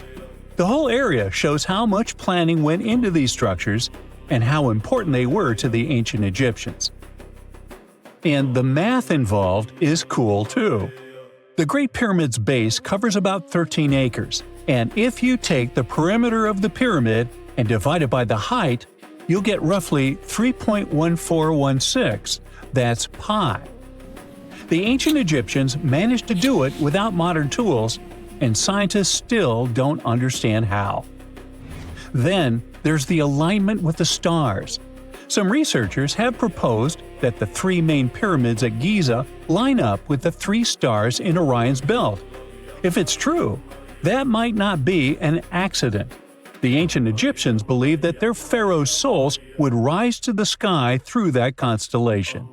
A: The whole area shows how much planning went into these structures and how important they were to the ancient Egyptians. And the math involved is cool too. The Great Pyramid's base covers about 13 acres, and if you take the perimeter of the pyramid and divide it by the height, you'll get roughly 3.1416. That's pi. The ancient Egyptians managed to do it without modern tools, and scientists still don't understand how. Then, there's the alignment with the stars. Some researchers have proposed that the 3 main pyramids at Giza line up with the 3 stars in Orion's belt. If it's true, that might not be an accident. The ancient Egyptians believed that their pharaoh's souls would rise to the sky through that constellation.